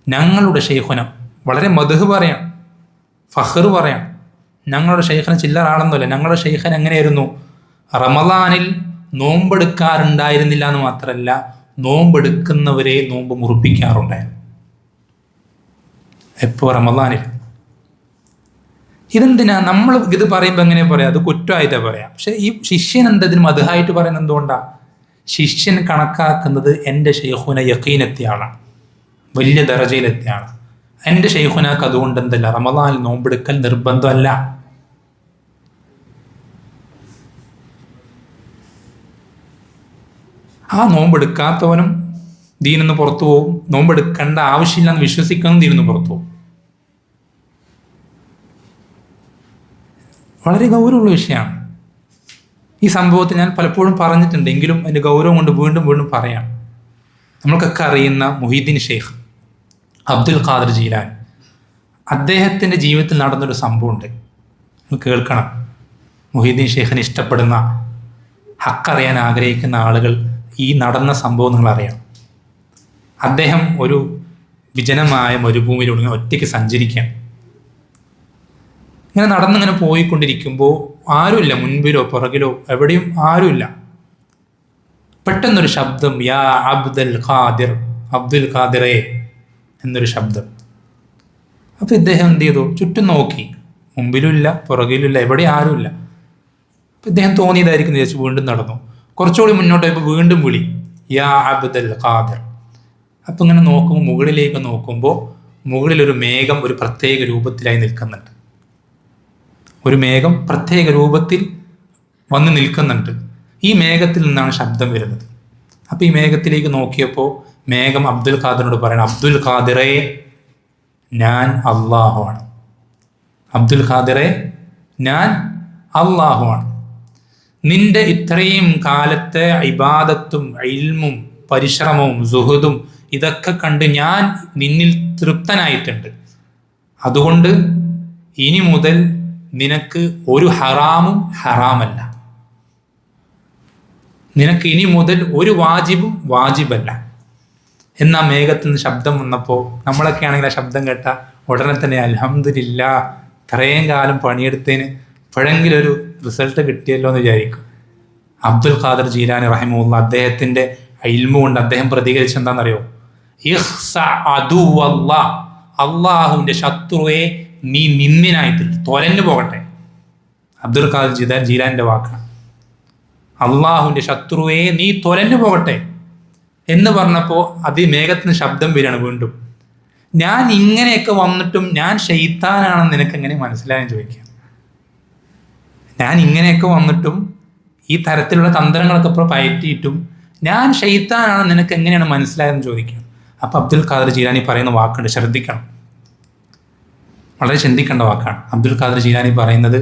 ഞങ്ങളുടെ ഷെയ്ഖുന വളരെ മദ്ഹ് പറയാം, ഫഖ്ർ പറയാം, ഞങ്ങളുടെ ഷെയ്ഖിന് ചില്ലറ ആളൊന്നുമില്ല, ഞങ്ങളുടെ ഷെയ്ഖൻ എങ്ങനെയായിരുന്നു, റമദാനിൽ നോമ്പെടുക്കാറുണ്ടായിരുന്നില്ല എന്ന് മാത്രമല്ല, നോമ്പെടുക്കുന്നവരെ നോമ്പ് മുറിപ്പിക്കാറുണ്ടായിരുന്നു. എപ്പോൾ? റമദാനിൽ. ഇതെന്തിനാ നമ്മൾ ഇത് പറയുമ്പോൾ എങ്ങനെയാ പറയാം, അത് കുറ്റമായിട്ടാണ് പറയാം. പക്ഷെ ഈ ശിഷ്യൻ എന്തതിന് മദ്ഹായിട്ട് പറയുന്നത് എന്തുകൊണ്ടാണ്? ശിഷ്യൻ കണക്കാക്കുന്നത് എൻ്റെ ഷെയ്ഖുന യഖീനെത്തിയ ആളാണ്, വലിയ ദറജയിലെത്തിയ ആളാണ്. എൻ്റെ ഷെയ്ഖുനാക്ക് അതുകൊണ്ട് എന്തല്ല, റമദാനിൽ നോമ്പെടുക്കൽ നിർബന്ധമല്ല. ആ നോമ്പെടുക്കാത്തവനും ദീനിന്ന് പുറത്തു പോകും, നോമ്പെടുക്കേണ്ട ആവശ്യമില്ലെന്ന് വിശ്വസിക്കുന്നതും ദീനിന്ന് പുറത്തു പോകും. വളരെ ഗൗരവമുള്ള വിഷയമാണ് ഈ സംഭവത്തിൽ. ഞാൻ പലപ്പോഴും പറഞ്ഞിട്ടുണ്ട്, എങ്കിലും അതിൻ്റെ ഗൗരവം കൊണ്ട് വീണ്ടും വീണ്ടും പറയാം. നമ്മൾക്കൊക്കെ അറിയുന്ന മുഹീദ്ദീൻ ഷെയ്ഖ് അബ്ദുൽ ഖാദിർ ജീലാനി, അദ്ദേഹത്തിൻ്റെ ജീവിതത്തിൽ നടന്നൊരു സംഭവമുണ്ട്, കേൾക്കണം. മുഹീദ്ദീൻ ഷെയ്ഖിനെ ഇഷ്ടപ്പെടുന്ന, ഹക്കറിയാൻ ആഗ്രഹിക്കുന്ന ആളുകൾ ഈ നടന്ന സംഭവം നിങ്ങളറിയാം. അദ്ദേഹം ഒരു വിജനമായ മരുഭൂമിയിലൂടെ ഒറ്റയ്ക്ക് സഞ്ചരിക്കുകയാണ്. ഇങ്ങനെ നടന്നിങ്ങനെ പോയിക്കൊണ്ടിരിക്കുമ്പോൾ ആരുമില്ല, മുൻപിലോ പുറകിലോ എവിടെയും ആരുമില്ല. പെട്ടെന്നൊരു ശബ്ദം, യാ അബ്ദുൽ ഖാദിർ, അബ്ദുൽ ഖാദിറേ എന്നൊരു ശബ്ദം. അപ്പോൾ ഇദ്ദേഹം എന്ത് ചെയ്തു, ചുറ്റും നോക്കി, മുമ്പിലുമില്ല പുറകിലുമില്ല, എവിടെ ആരുമില്ല. അപ്പം ഇദ്ദേഹം തോന്നിയതായിരിക്കും വിചാരിച്ച് വീണ്ടും നടന്നു. കുറച്ചുകൂടി മുന്നോട്ട് പോയപ്പോൾ വീണ്ടും വിളി, യാ അബ്ദുൽ ഖാദിർ. അപ്പം ഇങ്ങനെ നോക്കുമ്പോൾ, മുകളിലേക്ക് നോക്കുമ്പോൾ മുകളിലൊരു മേഘം ഒരു പ്രത്യേക രൂപത്തിലായി നിൽക്കുന്നുണ്ട്. ഒരു മേഘം പ്രത്യേക രൂപത്തിൽ വന്ന് നിൽക്കുന്നുണ്ട്. ഈ മേഘത്തിൽ നിന്നാണ് ശബ്ദം വരുന്നത്. അപ്പോൾ ഈ മേഘത്തിലേക്ക് നോക്കിയപ്പോൾ മേഘം അബ്ദുൽ ഖാദിറിനോട് പറയണം, അബ്ദുൽ ഖാദിറേ, ഞാൻ അള്ളാഹുവാണ്. അബ്ദുൽ ഖാദിറേ, ഞാൻ അള്ളാഹുവാണ്. നിന്റെ ഇത്രയും കാലത്തെ ഇബാദത്തും ഇൽമും പരിശ്രമവും സുഹുദും ഇതൊക്കെ കണ്ട് ഞാൻ നിന്നിൽ തൃപ്തനായിട്ടുണ്ട്. അതുകൊണ്ട് ഇനി മുതൽ നിനക്ക് ഒരു ഹറാമും ഹറാമല്ല, നിനക്ക് ഇനി മുതൽ ഒരു വാജിബും വാജിബല്ല. എന്നാ മേഘത്തിൽ നിന്ന് ശബ്ദം വന്നപ്പോൾ നമ്മളൊക്കെ ആണെങ്കിൽ ആ ശബ്ദം കേട്ട ഉടനെ തന്നെ അൽഹംദുലില്ലാ, ഇത്രയും കാലം പണിയെടുത്തതിന് ഇപ്പോഴെങ്കിലും ഒരു റിസൾട്ട് കിട്ടിയല്ലോ എന്ന് വിചാരിക്കും. അബ്ദുൽ ഖാദർ ജീലാനി റഹിമഹുല്ലാ അദ്ദേഹത്തിൻ്റെ ഇൽമു കൊണ്ട് അദ്ദേഹം പ്രതികരിച്ചെന്താണെന്നറിയോ? അള്ളാഹുവിൻ്റെ ശത്രുവെ നീ നിന്നിനായിട്ട് തൊലഞ്ഞു പോകട്ടെ. അബ്ദുൽ ഖാദർ ജീലാനിൻ്റെ വാക്കാണ്. അള്ളാഹുവിൻ്റെ ശത്രുവെ നീ തൊലഞ്ഞു പോകട്ടെ എന്ന് പറഞ്ഞപ്പോൾ അത് മേഘത്തിന് ശബ്ദം വരികയാണ് വീണ്ടും. ഞാൻ ഇങ്ങനെയൊക്കെ വന്നിട്ടും ഞാൻ ശൈത്താനാണെന്ന് നിനക്ക് എങ്ങനെ മനസ്സിലായെന്ന് ചോദിക്കുക. ഞാൻ ഇങ്ങനെയൊക്കെ വന്നിട്ടും ഈ തരത്തിലുള്ള തന്ത്രങ്ങളൊക്കെ ഇപ്പോൾ പയറ്റിയിട്ടും ഞാൻ ശൈത്താനാണെന്ന് നിനക്ക് എങ്ങനെയാണ് മനസ്സിലായതെന്ന് ചോദിക്കുക. അപ്പോൾ അബ്ദുൽ ഖാദർ ജീലാനി പറയുന്ന വാക്കുണ്ട്, ശ്രദ്ധിക്കണം, വളരെ ചിന്തിക്കേണ്ട വാക്കാണ്. അബ്ദുൽ ഖാദർ ജീലാനി പറയുന്നത്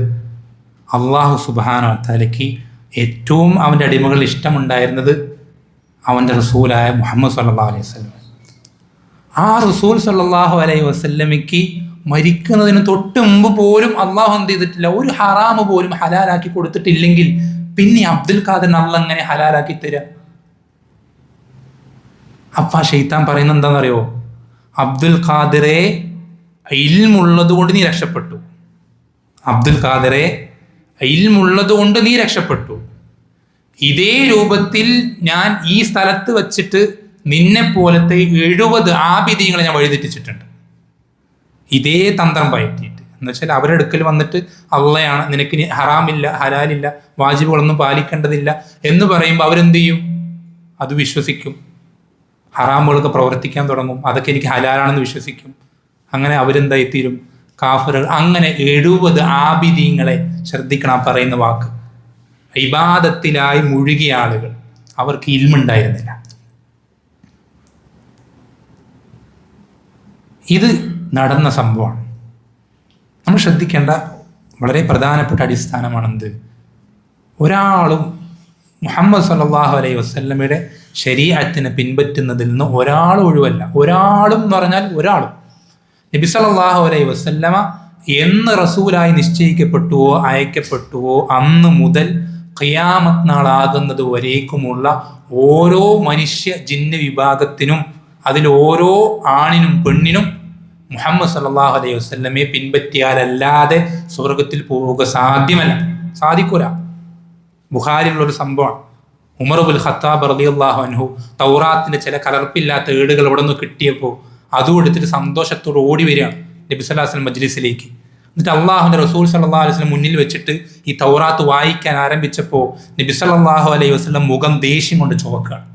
അള്ളാഹു സുബ്ഹാനഹു വ തആലയ്ക്ക് ഏറ്റവും അവൻ്റെ അടിമകളിൽ ഇഷ്ടമുണ്ടായിരുന്നത് അവൻ്റെ റസൂലായ മുഹമ്മദ് സല്ലല്ലാഹു അലൈഹി വസല്ലം. ആ റസൂൽ സല്ലല്ലാഹു അലൈഹി വസല്ലമയ്ക്ക് മരിക്കുന്നതിന് തൊട്ട് മുമ്പ് പോലും അള്ളാഹു എന്ത് ചെയ്തിട്ടില്ല, ഒരു ഹറാമ് പോലും ഹലാലാക്കി കൊടുത്തിട്ടില്ലെങ്കിൽ പിന്നെ അബ്ദുൽ ഖാദറിന് അള്ളാഹ് എങ്ങനെ ഹലാലാക്കി തരാം? അപ്പൊ ആ ശൈത്താൻ പറയുന്നത് എന്താണെന്നറിയോ? അബ്ദുൽ ഖാദിറെ ഇൽമുള്ളത് കൊണ്ട് നീ രക്ഷപ്പെട്ടു, അബ്ദുൽ ഖാദിറെ ഇൽമുള്ളത് കൊണ്ട് നീ രക്ഷപ്പെട്ടു. ഇതേ രൂപത്തിൽ ഞാൻ ഈ സ്ഥലത്ത് വച്ചിട്ട് നിന്നെ പോലത്തെ 70 ആബിദീങ്ങളെ ഞാൻ വഴിതെറ്റിച്ചിട്ടുണ്ട്. ഇതേ തന്ത്രം പയറ്റിയിട്ട്, എന്ന് വെച്ചാൽ അവരുടെ അടുക്കൽ വന്നിട്ട് അള്ളയാണ്, നിനക്ക് ഹറാമില്ല, ഹലാലില്ല, വാജിബുകളൊന്നും പാലിക്കേണ്ടതില്ല എന്ന് പറയുമ്പോൾ അവരെന്ത് ചെയ്യും? അത് വിശ്വസിക്കും, ഹറാമുകളൊക്കെ പ്രവർത്തിക്കാൻ തുടങ്ങും, അതൊക്കെ എനിക്ക് ഹലാലാണെന്ന് വിശ്വസിക്കും. അങ്ങനെ അവരെന്തായിത്തീരും? കാഫിറുകൾ. അങ്ങനെ 70 ആബിദീങ്ങളെ, ശ്രദ്ധിക്കണം ആ പറയുന്ന വാക്ക്, ഇബാദത്തിലായി മുഴുകിയ ആളുകൾ, അവർക്ക് ഇൽമുണ്ടായിരുന്നില്ല. ഇത് നടന്ന സംഭവമാണ്. നമ്മൾ ശ്രദ്ധിക്കേണ്ട വളരെ പ്രധാനപ്പെട്ട അടിസ്ഥാനമാണെന്ത്? ഒരാളും മുഹമ്മദ് സല്ലല്ലാഹു അലൈഹി വസല്ലമയുടെ ശരീഅത്തിനെ പിൻപറ്റുന്നതിൽ നിന്ന് ഒരാളും ഒഴിവല്ല. ഒരാളും എന്ന് പറഞ്ഞാൽ ഒരാളും. നബി സല്ലല്ലാഹു അലൈഹി വസല്ലമ എന്ന് റസൂലായി നിശ്ചയിക്കപ്പെട്ടുവോ അയക്കപ്പെട്ടുവോ അന്ന് മുതൽ ഖിയാമത്ത് നാളാകുന്നത് വരേക്കുമുള്ള ഓരോ മനുഷ്യ ജിന്ന് വിഭാഗത്തിനും, അതിൽ ഓരോ ആണിനും പെണ്ണിനും മുഹമ്മദ് സല്ലല്ലാഹു അലൈഹി വസല്ലമയെ പിൻപറ്റിയാലല്ലാതെ സ്വർഗത്തിൽ പോവുക സാധിക്കൂല. ബുഖാരിയിലുള്ളൊരു സംഭവമാണ്. ഉമർ ഇബ്നുൽ ഖത്താബ് റളിയല്ലാഹു അൻഹു തൗറാത്തിന്റെ ചില കലർപ്പില്ലാത്ത ഏടുകൾ അവിടെ നിന്ന് കിട്ടിയപ്പോൾ അതും എടുത്തിട്ട് സന്തോഷത്തോട് ഓടി വരികയാണ് നബി സല്ലല്ലാഹു അലൈഹി വസല്ലം മജ്ലിസിലേക്ക്. എന്നിട്ട് അള്ളാഹുവിന്റെ റസൂൽ സല്ലല്ലാഹു അലൈഹി വസല്ലം മുന്നിൽ വെച്ചിട്ട് ഈ തൗറാത്ത് വായിക്കാൻ ആരംഭിച്ചപ്പോൾ നബി സല്ലല്ലാഹു അലൈഹി വസല്ലം മുഖം ദേഷ്യം കൊണ്ട് ചുവക്കുകയാണ്.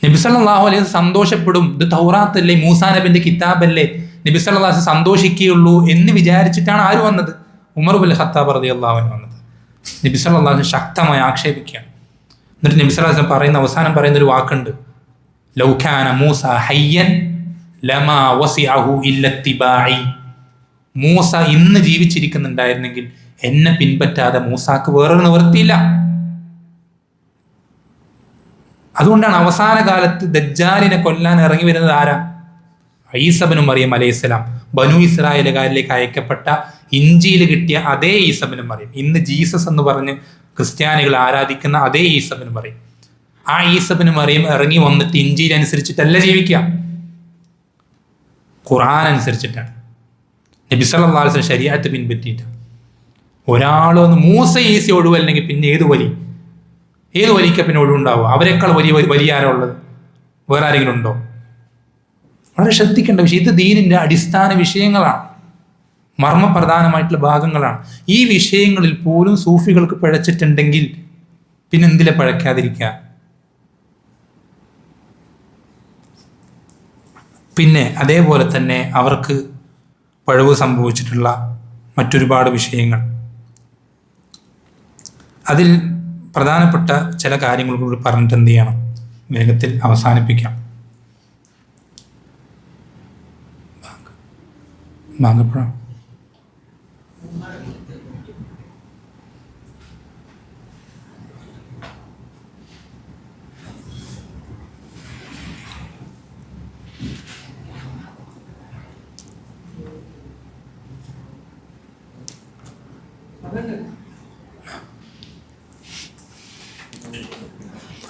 നബി സല്ലല്ലാഹു അലൈഹി വസല്ലം സന്തോഷപ്പെടും, ഇത് തൗറാത്തല്ലേ, മൂസാ നബിന്റെ കിതാബല്ലേ, നബി സല്ലല്ലാഹു അലൈഹി വസല്ലം സന്തോഷിക്കുകയുള്ളൂ എന്ന് വിചാരിച്ചിട്ടാണ് ആര് വന്നത്? ഉമർ ഇബ്നുൽ ഖത്താബ് റളിയല്ലാഹു അൻഹു വന്നത്. നബി സല്ലല്ലാഹു അലൈഹി വസല്ലം ശക്തമായി ആക്ഷേപിക്കുകയാണ്. എന്നിട്ട് നബി സല്ലല്ലാഹു അലൈഹി വസല്ലം അവസാനം പറയുന്ന ഒരു വാക്കുണ്ട്, ലൗ കാന മൂസ ഹയ്യൻ ലമാ വസിഅഹു ഇല്ല ഇത്തിബാഇ. മൂസ ഇന്ന് ജീവിച്ചിരിക്കുന്നുണ്ടായിരുന്നെങ്കിൽ എന്നെ പിൻപറ്റാതെ മൂസാക്ക് വേറൊരു നിവൃത്തിയില്ല. അതുകൊണ്ടാണ് അവസാന കാലത്ത് ദജ്ജാലിനെ കൊല്ലാൻ ഇറങ്ങി വരുന്നത് ആരാ? ഈസ ഇബ്നു മറിയം അലൈഹിസ്സലാം. ബനു ഇസ്രായേലുകാരിലേക്ക് അയക്കപ്പെട്ട ഇഞ്ചീൽ കിട്ടിയ അതേ ഈസ ഇബ്നു മറിയം, ഇന്ന് ജീസസ് എന്ന് പറഞ്ഞ് ക്രിസ്ത്യാനികൾ ആരാധിക്കുന്ന അതേ ഈസ ഇബ്നു മറിയം. ആ ഈസ ഇബ്നു മറിയം ഇറങ്ങി വന്നിട്ട് ഇഞ്ചീൽ അനുസരിച്ചിട്ടല്ല ജീവിക്കുക, ഖുർആൻ അനുസരിച്ചിട്ടാണ്. നബി സല്ലല്ലാഹു അലൈഹി വസല്ലം ശരീഅത്ത് പിൻപറ്റിയിട്ടാണ്. ഒരാളൊന്ന് മൂസ ഈസ ഒഴിവല്ലെങ്കിൽ പിന്നെ ഏത് വലിക്ക പിന്നെ ഒഴിവുണ്ടാവുക? അവരെക്കാൾ വലിയ ആരോ ഉള്ളത്? വേറെ ആരെങ്കിലും ഉണ്ടോ? വളരെ ശ്രദ്ധിക്കേണ്ട വിഷയം. ഇത് ദീനിന്റെ അടിസ്ഥാന വിഷയങ്ങളാണ്, മർമ്മപ്രധാനമായിട്ടുള്ള ഭാഗങ്ങളാണ്. ഈ വിഷയങ്ങളിൽ പോലും സൂഫികൾക്ക് പിഴച്ചിട്ടുണ്ടെങ്കിൽ പിന്നെ എന്തിലെ പിഴയ്ക്കാതിരിക്കുക? പിന്നെ അതേപോലെ തന്നെ അവർക്ക് പഴവ് സംഭവിച്ചിട്ടുള്ള മറ്റൊരുപാട് വിഷയങ്ങൾ, അതിൽ പ്രധാനപ്പെട്ട ചില കാര്യങ്ങൾ കൂടി പറഞ്ഞിട്ട് എന്ത് ചെയ്യണം, വേഗത്തിൽ അവസാനിപ്പിക്കാം. ബാങ്കപ്പുഴ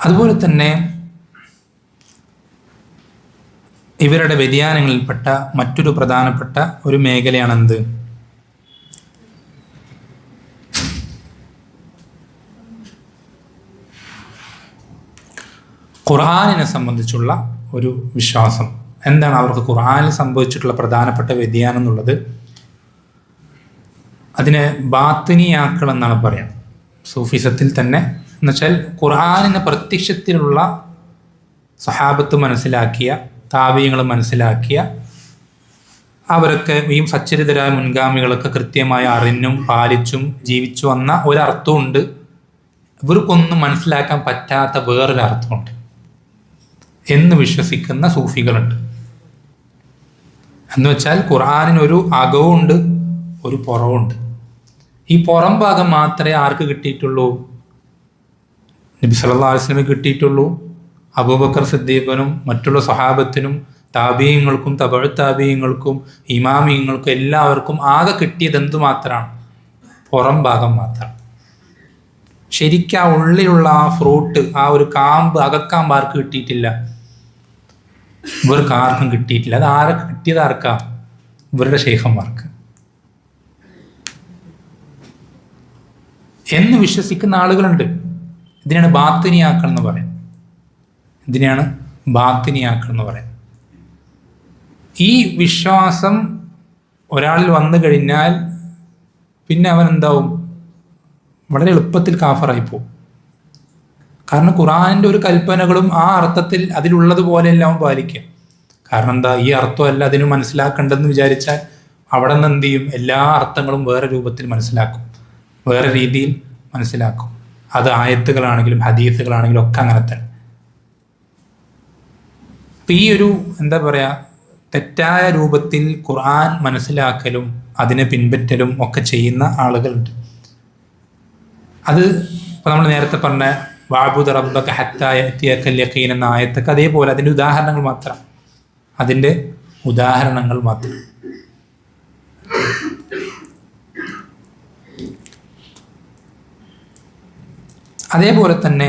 അതുപോലെ തന്നെ ഇവരുടെ വ്യതിയാനങ്ങളിൽപ്പെട്ട മറ്റൊരു പ്രധാനപ്പെട്ട ഒരു മേഖലയാണെന്ത്? ഖുർആനിനെ സംബന്ധിച്ചുള്ള ഒരു വിശ്വാസം. എന്താണ് അവർക്ക് ഖുർആനിൽ സംഭവിച്ചിട്ടുള്ള പ്രധാനപ്പെട്ട വ്യതിയാനം എന്നുള്ളത്? അതിനെ ബാത്തിനിയാക്കൾ എന്നാണ് പറയാം സൂഫിസത്തിൽ തന്നെ. എന്നുവെച്ചാൽ ഖുർആനിനെ പ്രത്യക്ഷത്തിലുള്ള സഹാബത്ത് മനസ്സിലാക്കിയ, താബീങ്ങൾ മനസ്സിലാക്കിയ, അവരൊക്കെ ഈ സച്ചരിതരായ മുൻഗാമികളൊക്കെ കൃത്യമായി അറിഞ്ഞും പാലിച്ചും ജീവിച്ചു വന്ന ഒരർത്ഥമുണ്ട്. ഇവർക്കൊന്നും മനസ്സിലാക്കാൻ പറ്റാത്ത വേറൊരു അർത്ഥമുണ്ട് എന്ന് വിശ്വസിക്കുന്ന സൂഫികളുണ്ട്. എന്ന് വെച്ചാൽ ഖുർആനിനൊരു അകവുമുണ്ട്, ഒരു പുറവുണ്ട്. ഈ പുറം ഭാഗം മാത്രമേ ആർക്ക് കിട്ടിയിട്ടുള്ളൂ? നബി സല്ലല്ലാഹു അലൈഹി വസല്ലമയ്ക്ക് കിട്ടിയിട്ടുള്ളൂ. അബൂബക്കർ സിദ്ദീഖിനും മറ്റുള്ള സഹാബത്തിനും താബീയങ്ങൾക്കും തബഉ താബീയങ്ങൾക്കും ഇമാമിയങ്ങൾക്കും എല്ലാവർക്കും ആകെ കിട്ടിയത് എന്തു മാത്രമാണ്? പുറം ഭാഗം മാത്രം. ശരിക്കും ആ ഉള്ളിലുള്ള ആ ഫ്രൂട്ട്, ആ ഒരു കാമ്പ്, അകക്കാമ്പ് ആർക്ക് കിട്ടിയിട്ടില്ല? ഇവർക്ക് ആർക്കും കിട്ടിയിട്ടില്ല. അത് ആരൊക്കെ കിട്ടിയത്? ആർക്കാ? ഇവരുടെ ശൈഖന്മാർക്ക് എന്ന് വിശ്വസിക്കുന്ന ആളുകളുണ്ട്. ഇതിനാണ് ബാത്തിനിയാക്കൾ എന്ന് പറയാം. ഇതിനെയാണ് ബാത്തിനിയാക്കൾ എന്ന് പറയാം. ഈ വിശ്വാസം ഒരാളിൽ വന്നു കഴിഞ്ഞാൽ പിന്നെ അവൻ എന്താവും? വളരെ എളുപ്പത്തിൽ കാഫറായി പോകും. കാരണം ഖുർആനിൻ്റെ ഒരു കൽപ്പനകളും ആ അർത്ഥത്തിൽ അതിലുള്ളതുപോലെയല്ല അവൻ പാലിക്കുക. കാരണം എന്താ? ഈ അർത്ഥമല്ല അതിന് മനസ്സിലാക്കേണ്ടതെന്ന് വിചാരിച്ചാൽ അവിടെ നിന്ന് എന്ത് ചെയ്യും? എല്ലാ അർത്ഥങ്ങളും വേറെ രൂപത്തിൽ മനസ്സിലാക്കും, വേറെ രീതിയിൽ മനസ്സിലാക്കും. അത് ആയത്തുകളാണെങ്കിലും ഹദീസുകളാണെങ്കിലും ഒക്കെ അങ്ങനെ തന്നെ. അപ്പം ഈ ഒരു എന്താ പറയുക, തെറ്റായ രൂപത്തിൽ ഖുർആൻ മനസ്സിലാക്കലും അതിനെ പിൻപറ്റലും ഒക്കെ ചെയ്യുന്ന ആളുകളുണ്ട്. അത് ഇപ്പോൾ നമ്മൾ നേരത്തെ പറഞ്ഞ വഅ്ബുദ് റബ്ബക ഹത്താ യഅതിയകൽ യഖീൻ എന്ന ആയത്തൊക്കെ അതേപോലെ അതിൻ്റെ ഉദാഹരണങ്ങൾ മാത്രം. അതിൻ്റെ ഉദാഹരണങ്ങൾ മാത്രം. അതേപോലെ തന്നെ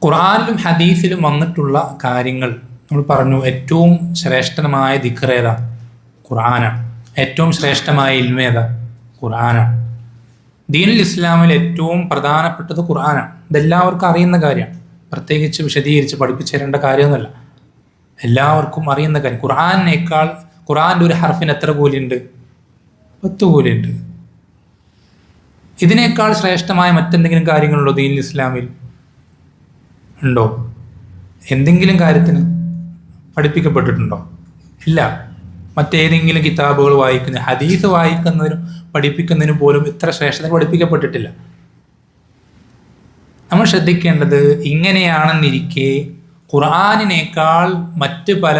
ഖുർആനിലും ഹദീസിലും വന്നിട്ടുള്ള കാര്യങ്ങൾ നമ്മൾ പറഞ്ഞു. ഏറ്റവും ശ്രേഷ്ഠമായ ദിക്ർ ഏതാ? ഖുർആനാണ്. ഏറ്റവും ശ്രേഷ്ഠമായ ഇൽമ ഏതാ? ഖുർആനാണ്. ദീനുൽ ഇസ്ലാമിൽ ഏറ്റവും പ്രധാനപ്പെട്ടത് ഖുർആനാണ്. ഇതെല്ലാവർക്കും അറിയുന്ന കാര്യമാണ്. പ്രത്യേകിച്ച് വിശദീകരിച്ച് പഠിപ്പിച്ചു തരേണ്ട കാര്യമൊന്നുമല്ല, എല്ലാവർക്കും അറിയുന്ന കാര്യം. ഖുർആനേക്കാൾ ഖുർആൻ്റെ ഒരു ഹർഫിന് എത്ര കൂലിയുണ്ട്? 10 കൂലിയുണ്ട്. ഇതിനേക്കാൾ ശ്രേഷ്ഠമായ മറ്റെന്തെങ്കിലും കാര്യങ്ങളുണ്ടോ ദീനുൽ ഇസ്ലാമിൽ? ഉണ്ടോ? എന്തെങ്കിലും കാര്യത്തിന് പഠിപ്പിക്കപ്പെട്ടിട്ടുണ്ടോ? ഇല്ല. മറ്റേതെങ്കിലും കിതാബുകൾ വായിക്കുന്ന, ഹദീസ് വായിക്കുന്നതിനും പഠിപ്പിക്കുന്നതിനും പോലും ഇത്ര ശ്രേഷ്ഠത പഠിപ്പിക്കപ്പെട്ടിട്ടില്ല. നമ്മൾ ശ്രദ്ധിക്കേണ്ടത് ഇങ്ങനെയാണെന്നിരിക്കെ ഖുർആനിനേക്കാൾ മറ്റ് പല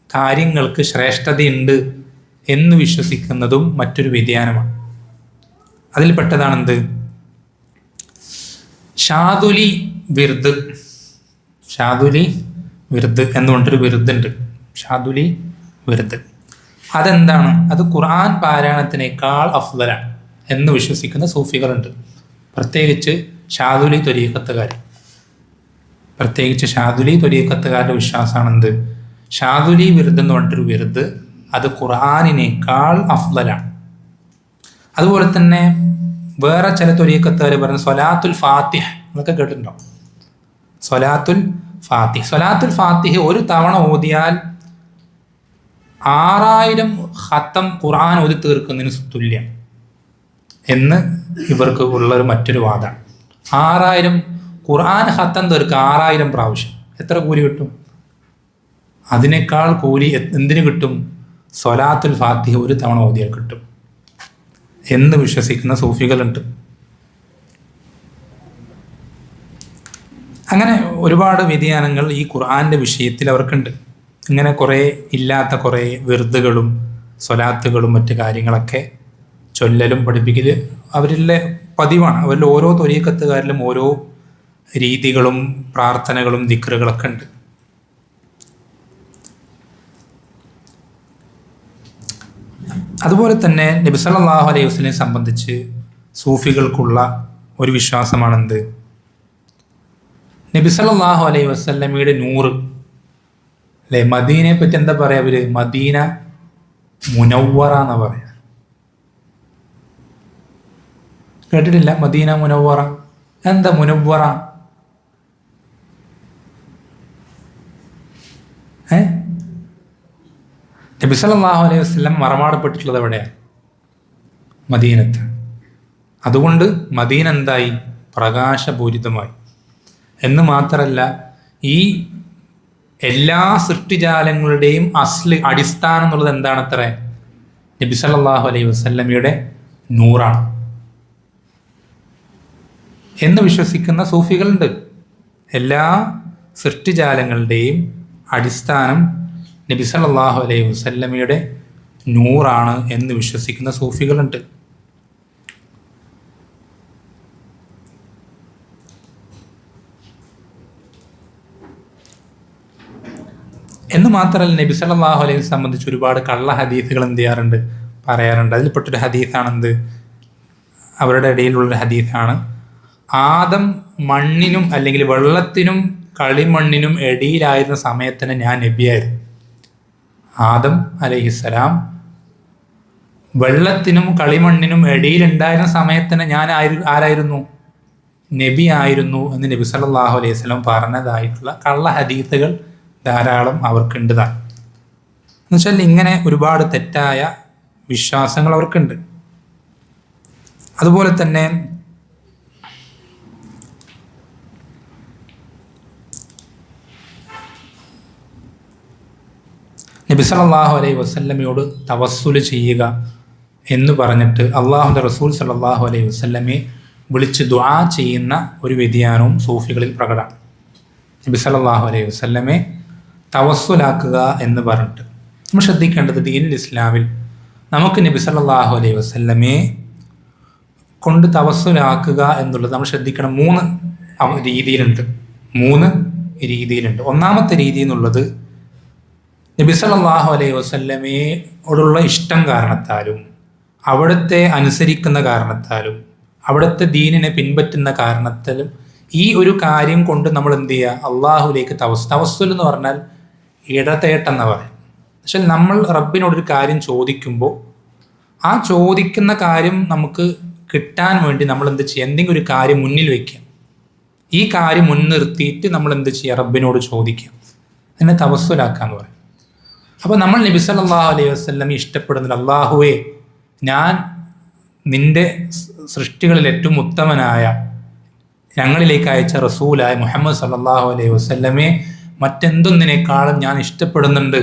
കാര്യങ്ങൾക്ക് ശ്രേഷ്ഠതയുണ്ട് എന്ന് വിശ്വസിക്കുന്നതും മറ്റൊരു വ്യതിയാനമാണ്. അതിൽപ്പെട്ടതാണെന്ത്? ഷാദുലി വിർദ്. ഷാദുലി വിർദ് എന്നുകൊണ്ടൊരു വിർദുണ്ട്. ഷാദുലി വിർദ് അതെന്താണ്? അത് ഖുർആൻ പാരായണത്തിനേക്കാൾ അഫ്ദലാണ് എന്ന് വിശ്വസിക്കുന്ന സൂഫികളുണ്ട്. പ്രത്യേകിച്ച് ഷാദുലി ത്വരീഖത്തുകാരുടെ വിശ്വാസമാണെന്ത്? ഷാദുലി വിർദ് എന്ന് പറഞ്ഞിട്ടൊരു വിർദ് അത് ഖുർആനിനേക്കാൾ അഫ്ദലാണ്. അതുപോലെ തന്നെ വേറെ ചില ത്വരീഖത്തുകാർ പറയുന്ന സ്വലാത്തുൽ ഫാത്തിഹ, എന്നൊക്കെ കേട്ടിട്ടുണ്ടോ? സ്വലാത്തുൽ ഫാത്തിഹ ഒരു തവണ ഓതിയാൽ 6000 ഖത്തം ഖുർആൻ ഓതി തീർക്കുന്നതിന് തുല്യം എന്ന് ഇവർക്ക് ഉള്ളൊരു മറ്റൊരു വാദമാണ്. 6000 ഖുർആൻ ഖത്തം തീർക്കുക 6000 പ്രാവശ്യം എത്ര കൂലി കിട്ടും? അതിനേക്കാൾ കൂലി എന്തിനു കിട്ടും? സ്വലാത്തുൽ ഫാത്തിഹ ഒരു തവണ ഓതിയാൽ കിട്ടും എന്ന് വിശ്വസിക്കുന്ന സൂഫികളുണ്ട്. അങ്ങനെ ഒരുപാട് വ്യതിയാനങ്ങൾ ഈ ഖുർആൻ്റെ വിഷയത്തിൽ അവർക്കുണ്ട്. ഇങ്ങനെ കുറേ ഇല്ലാത്ത കുറേ വിർദുകളും സ്വലാത്തുകളും മറ്റു കാര്യങ്ങളൊക്കെ ചൊല്ലലും പഠിപ്പിക്കൽ അവരിലെ പതിവാണ്. അവരിൽ ഓരോ ത്വരീഖത്തുകാരിലും ഓരോ രീതികളും പ്രാർത്ഥനകളും ദിക്റുകളൊക്കെ ഉണ്ട്. അതുപോലെ തന്നെ നബി സല്ലല്ലാഹു അലൈഹി വസല്ലമയെ സംബന്ധിച്ച് സൂഫികൾക്കുള്ള ഒരു വിശ്വാസമാണെന്ത്? നബി സല്ലല്ലാഹു അലൈഹി വസല്ലമയുടെ നൂറ് അല്ലെ, മദീനയെ പറ്റി എന്താ പറയാ അവര്? മദീന മുനവ്വറ എന്നാ പറയാ. കേട്ടിട്ടില്ല? മദീന മുനവ്വറ. എന്താ മുനവ്വറ? നബി സല്ലല്ലാഹു അലൈഹി വസല്ലം മറമാടപ്പെട്ടിട്ടുള്ളത് എവിടെയാണ്? മദീനത്ത്. അതുകൊണ്ട് മദീന എന്തായി? പ്രകാശപൂരിതമായി. എന്ന് മാത്രമല്ല, ഈ എല്ലാ സൃഷ്ടിജാലങ്ങളുടെയും അടിസ്ഥാനം എന്നുള്ളത് എന്താണത്ര? നബി സല്ലല്ലാഹു അലൈഹി വസല്ലമയുടെ നൂറാണ് എന്ന് വിശ്വസിക്കുന്ന സൂഫികളുണ്ട്. എല്ലാ സൃഷ്ടിജാലങ്ങളുടെയും അടിസ്ഥാനം നബി സല്ലല്ലാഹു അലൈഹി വസല്ലമയുടെ നൂറാണ് എന്ന് വിശ്വസിക്കുന്ന സൂഫികളുണ്ട്. എന്ന് മാത്രമല്ല, നബി സല്ലല്ലാഹു അലൈഹി വസല്ലം സംബന്ധിച്ച് ഒരുപാട് കള്ള ഹദീസുകൾ എന്ത് ചെയ്യാറുണ്ട്? പറയാറുണ്ട്. അതിൽപ്പെട്ടൊരു ഹദീസാണെന്ത്? അവരുടെ ഇടയിലുള്ളൊരു ഹദീസാണ്, ആദം മണ്ണിനും അല്ലെങ്കിൽ വെള്ളത്തിനും കളിമണ്ണിനും ഇടയിലായിരുന്ന സമയത്തിന് ഞാൻ നബിയായിരുന്നു. ആദം അലൈഹിസ്സലാം വെള്ളത്തിനും കളിമണ്ണിനും ഇടയിലുണ്ടായിരുന്ന സമയത്തിന് ഞാൻ ആരായിരുന്നു? നബി ആയിരുന്നു എന്ന് നബി സല്ലല്ലാഹു അലൈഹി വസല്ലം പറഞ്ഞതായിട്ടുള്ള കള്ള ഹദീസുകൾ ധാരാളം അവർക്കുണ്ട് താൻ. എന്നുവെച്ചാൽ ഇങ്ങനെ ഒരുപാട് തെറ്റായ വിശ്വാസങ്ങൾ അവർക്കുണ്ട്. അതുപോലെ തന്നെ നബി സല്ലല്ലാഹു അലൈഹി വസല്ലമയോട് തവസ്സുൽ ചെയ്യുക എന്ന് പറഞ്ഞിട്ട് അള്ളാഹുവിൻ്റെ റസൂൽ സല്ലല്ലാഹു അലൈഹി വസല്ലമയെ വിളിച്ച് ദുആ ചെയ്യുന്ന ഒരു വ്യതിയാനവും സൂഫികളിൽ പ്രകടമാണ്. നബി സല്ലല്ലാഹു അലൈഹി വസല്ലമയെ തവസ്സുലാക്കുക എന്ന് പറഞ്ഞിട്ട് നമ്മൾ ശ്രദ്ധിക്കേണ്ടത്, ദീനുൽ ഇസ്ലാമിൽ നമുക്ക് നബി സല്ലല്ലാഹു അലൈഹി വസല്ലമയെ കൊണ്ട് തവസ്സുലാക്കുക എന്നുള്ളത് നമ്മൾ ശ്രദ്ധിക്കണം. മൂന്ന് രീതിയിലുണ്ട്. ഒന്നാമത്തെ രീതി എന്നുള്ളത് നബി സല്ലല്ലാഹു അലൈഹി വസല്ലമയോടുള്ള ഇഷ്ടം കാരണത്താലും അവിടുത്തെ അനുസരിക്കുന്ന കാരണത്താലും അവിടുത്തെ ദീനിനെ പിൻപറ്റുന്ന കാരണത്താലും ഈ ഒരു കാര്യം കൊണ്ട് നമ്മൾ എന്ത് ചെയ്യുക? അള്ളാഹുലേക്ക് തവസ്സുൽ എന്ന് പറഞ്ഞാൽ ഇടതേട്ടെന്ന് പറയും. പക്ഷെ നമ്മൾ റബ്ബിനോടൊരു കാര്യം ചോദിക്കുമ്പോൾ ആ ചോദിക്കുന്ന കാര്യം നമുക്ക് കിട്ടാൻ വേണ്ടി നമ്മൾ എന്ത് ചെയ്യുക? എന്തെങ്കിലും ഒരു കാര്യം മുന്നിൽ വയ്ക്കുക. ഈ കാര്യം മുൻനിർത്തിയിട്ട് നമ്മൾ എന്ത് ചെയ്യുക? റബ്ബിനോട് ചോദിക്കുക. അതിനെ തവസ്സുലാക്കാന്ന് പറയും. അപ്പോൾ നമ്മൾ നബി സല്ലല്ലാഹു അലൈഹി വസല്ലം ഇഷ്ടപ്പെടുന്നത്, അല്ലാഹുവേ, ഞാൻ നിന്റെ സൃഷ്ടികളിൽ ഏറ്റവും ഉത്തമനായ ഞങ്ങളിലേക്ക് അയച്ച റസൂലായ മുഹമ്മദ് സല്ലല്ലാഹു അലൈഹി വസല്ലമയെ മറ്റെന്തൊന്നിനേക്കാളും ഞാൻ ഇഷ്ടപ്പെടുന്നുണ്ട്.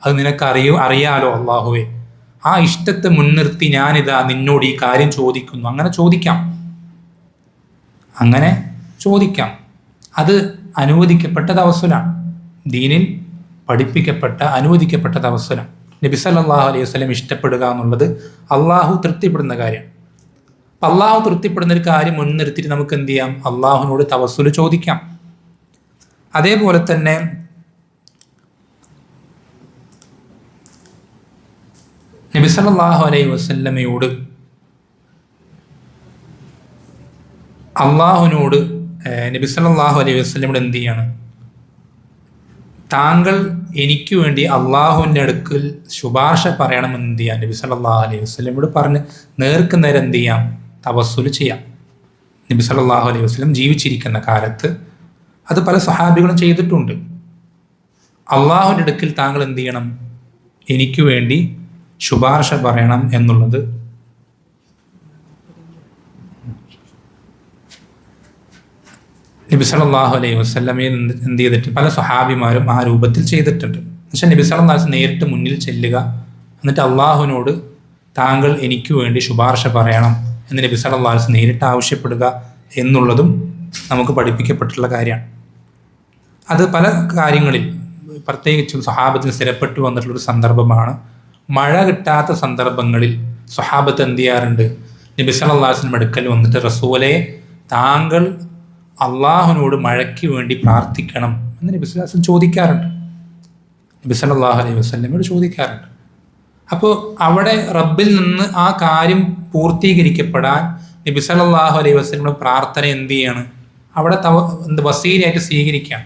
അത് നിനക്ക് അറിയാലോ അല്ലാഹുവേ. ആ ഇഷ്ടത്തെ മുൻനിർത്തി ഞാനിതാ നിന്നോട് ഈ കാര്യം ചോദിക്കുന്നു. അങ്ങനെ ചോദിക്കാം. അത് അനുവദിക്കപ്പെട്ട തവസ്സുലാണ്. ദീനിൽ പഠിപ്പിക്കപ്പെട്ട അനുവദിക്കപ്പെട്ട തവസ്സുലാണ്. നബി സല്ലല്ലാഹു അലൈഹി വസല്ലം ഇഷ്ടപ്പെടുക എന്നുള്ളത് അള്ളാഹു തൃപ്തിപ്പെടുന്ന കാര്യമാണ്. അപ്പം അള്ളാഹു തൃപ്തിപ്പെടുന്ന ഒരു കാര്യം മുൻനിർത്തിയിട്ട് നമുക്ക് എന്ത് ചെയ്യാം? അള്ളാഹുവിനോട് തവസ്സുൽ ചോദിക്കാം. അതേപോലെ തന്നെ നബി സല്ലല്ലാഹു അലൈഹി വസല്ലമയോട് അള്ളാഹുവിനോട് നബി സല്ലല്ലാഹു അലൈഹി വസല്ലമയോട് എന്ത് ചെയ്യാണ്? താങ്കൾ എനിക്ക് വേണ്ടി അള്ളാഹുവിൻ്റെ അടുക്കൽ ശുപാർശ പറയണമെന്ന് എന്ത് ചെയ്യാം? നബി സല്ലല്ലാഹു അലൈഹി വസല്ലമയോട് പറഞ്ഞ് നേർക്ക് നേരം എന്ത് ചെയ്യാം? തവസ്സുൽ ചെയ്യാം. നബി സല്ലല്ലാഹു അലൈഹി വസല്ലം ജീവിച്ചിരിക്കുന്ന കാലത്ത് അത് പല സ്വഹാബികളും ചെയ്തിട്ടുണ്ട്. അള്ളാഹുവിൻ്റെ അടുക്കൽ താങ്കൾ എന്ത് ചെയ്യണം? എനിക്ക് വേണ്ടി ശുപാർശ പറയണം എന്നുള്ളത് നബി സല്ലല്ലാഹു അലൈഹി വസല്ലമയെ എന്ത് ചെയ്തിട്ട് പല സ്വഹാബിമാരും ആ രൂപത്തിൽ ചെയ്തിട്ടുണ്ട്. പക്ഷേ നബി സല്ലല്ലാഹു അലൈഹി വസല്ലം നേരിട്ട് മുന്നിൽ ചെല്ലുക, എന്നിട്ട് അള്ളാഹുവിനോട് താങ്കൾ എനിക്ക് വേണ്ടി ശുപാർശ പറയണം എന്ന് നബി സല്ലല്ലാഹു അലൈഹി വസല്ലം നേരിട്ട് ആവശ്യപ്പെടുക എന്നുള്ളതും നമുക്ക് പഠിപ്പിക്കപ്പെട്ടിട്ടുള്ള കാര്യമാണ്. അത് പല കാര്യങ്ങളിൽ പ്രത്യേകിച്ചും സ്വഹാബത്തിന് സ്ഥിരപ്പെട്ടു വന്നിട്ടുള്ളൊരു സന്ദർഭമാണ്. മഴ കിട്ടാത്ത സന്ദർഭങ്ങളിൽ സ്വഹാബത്ത് എന്ത് ചെയ്യാറുണ്ട്? നബി സല്ലല്ലാഹു അലൈഹി വസല്ലം അടുക്കൽ വന്നിട്ട് റസൂലെ, താങ്കൾ അള്ളാഹുവിനോട് മഴയ്ക്ക് വേണ്ടി പ്രാർത്ഥിക്കണം എന്ന് നബി സല്ലല്ലാഹു അലൈഹി വസല്ലം ചോദിക്കാറുണ്ട്. നബി സല്ലല്ലാഹു അലൈഹി വസല്ലമയോട് ചോദിക്കാറുണ്ട്. അപ്പോൾ അവിടെ റബ്ബിൽ നിന്ന് ആ കാര്യം പൂർത്തീകരിക്കപ്പെടാൻ നബി സല്ലല്ലാഹു അലൈഹി വസല്ലമയുടെ പ്രാർത്ഥന എന്ത് ചെയ്യാണ്? അവിടെ വസീലയായിട്ട് സ്വീകരിക്കാം.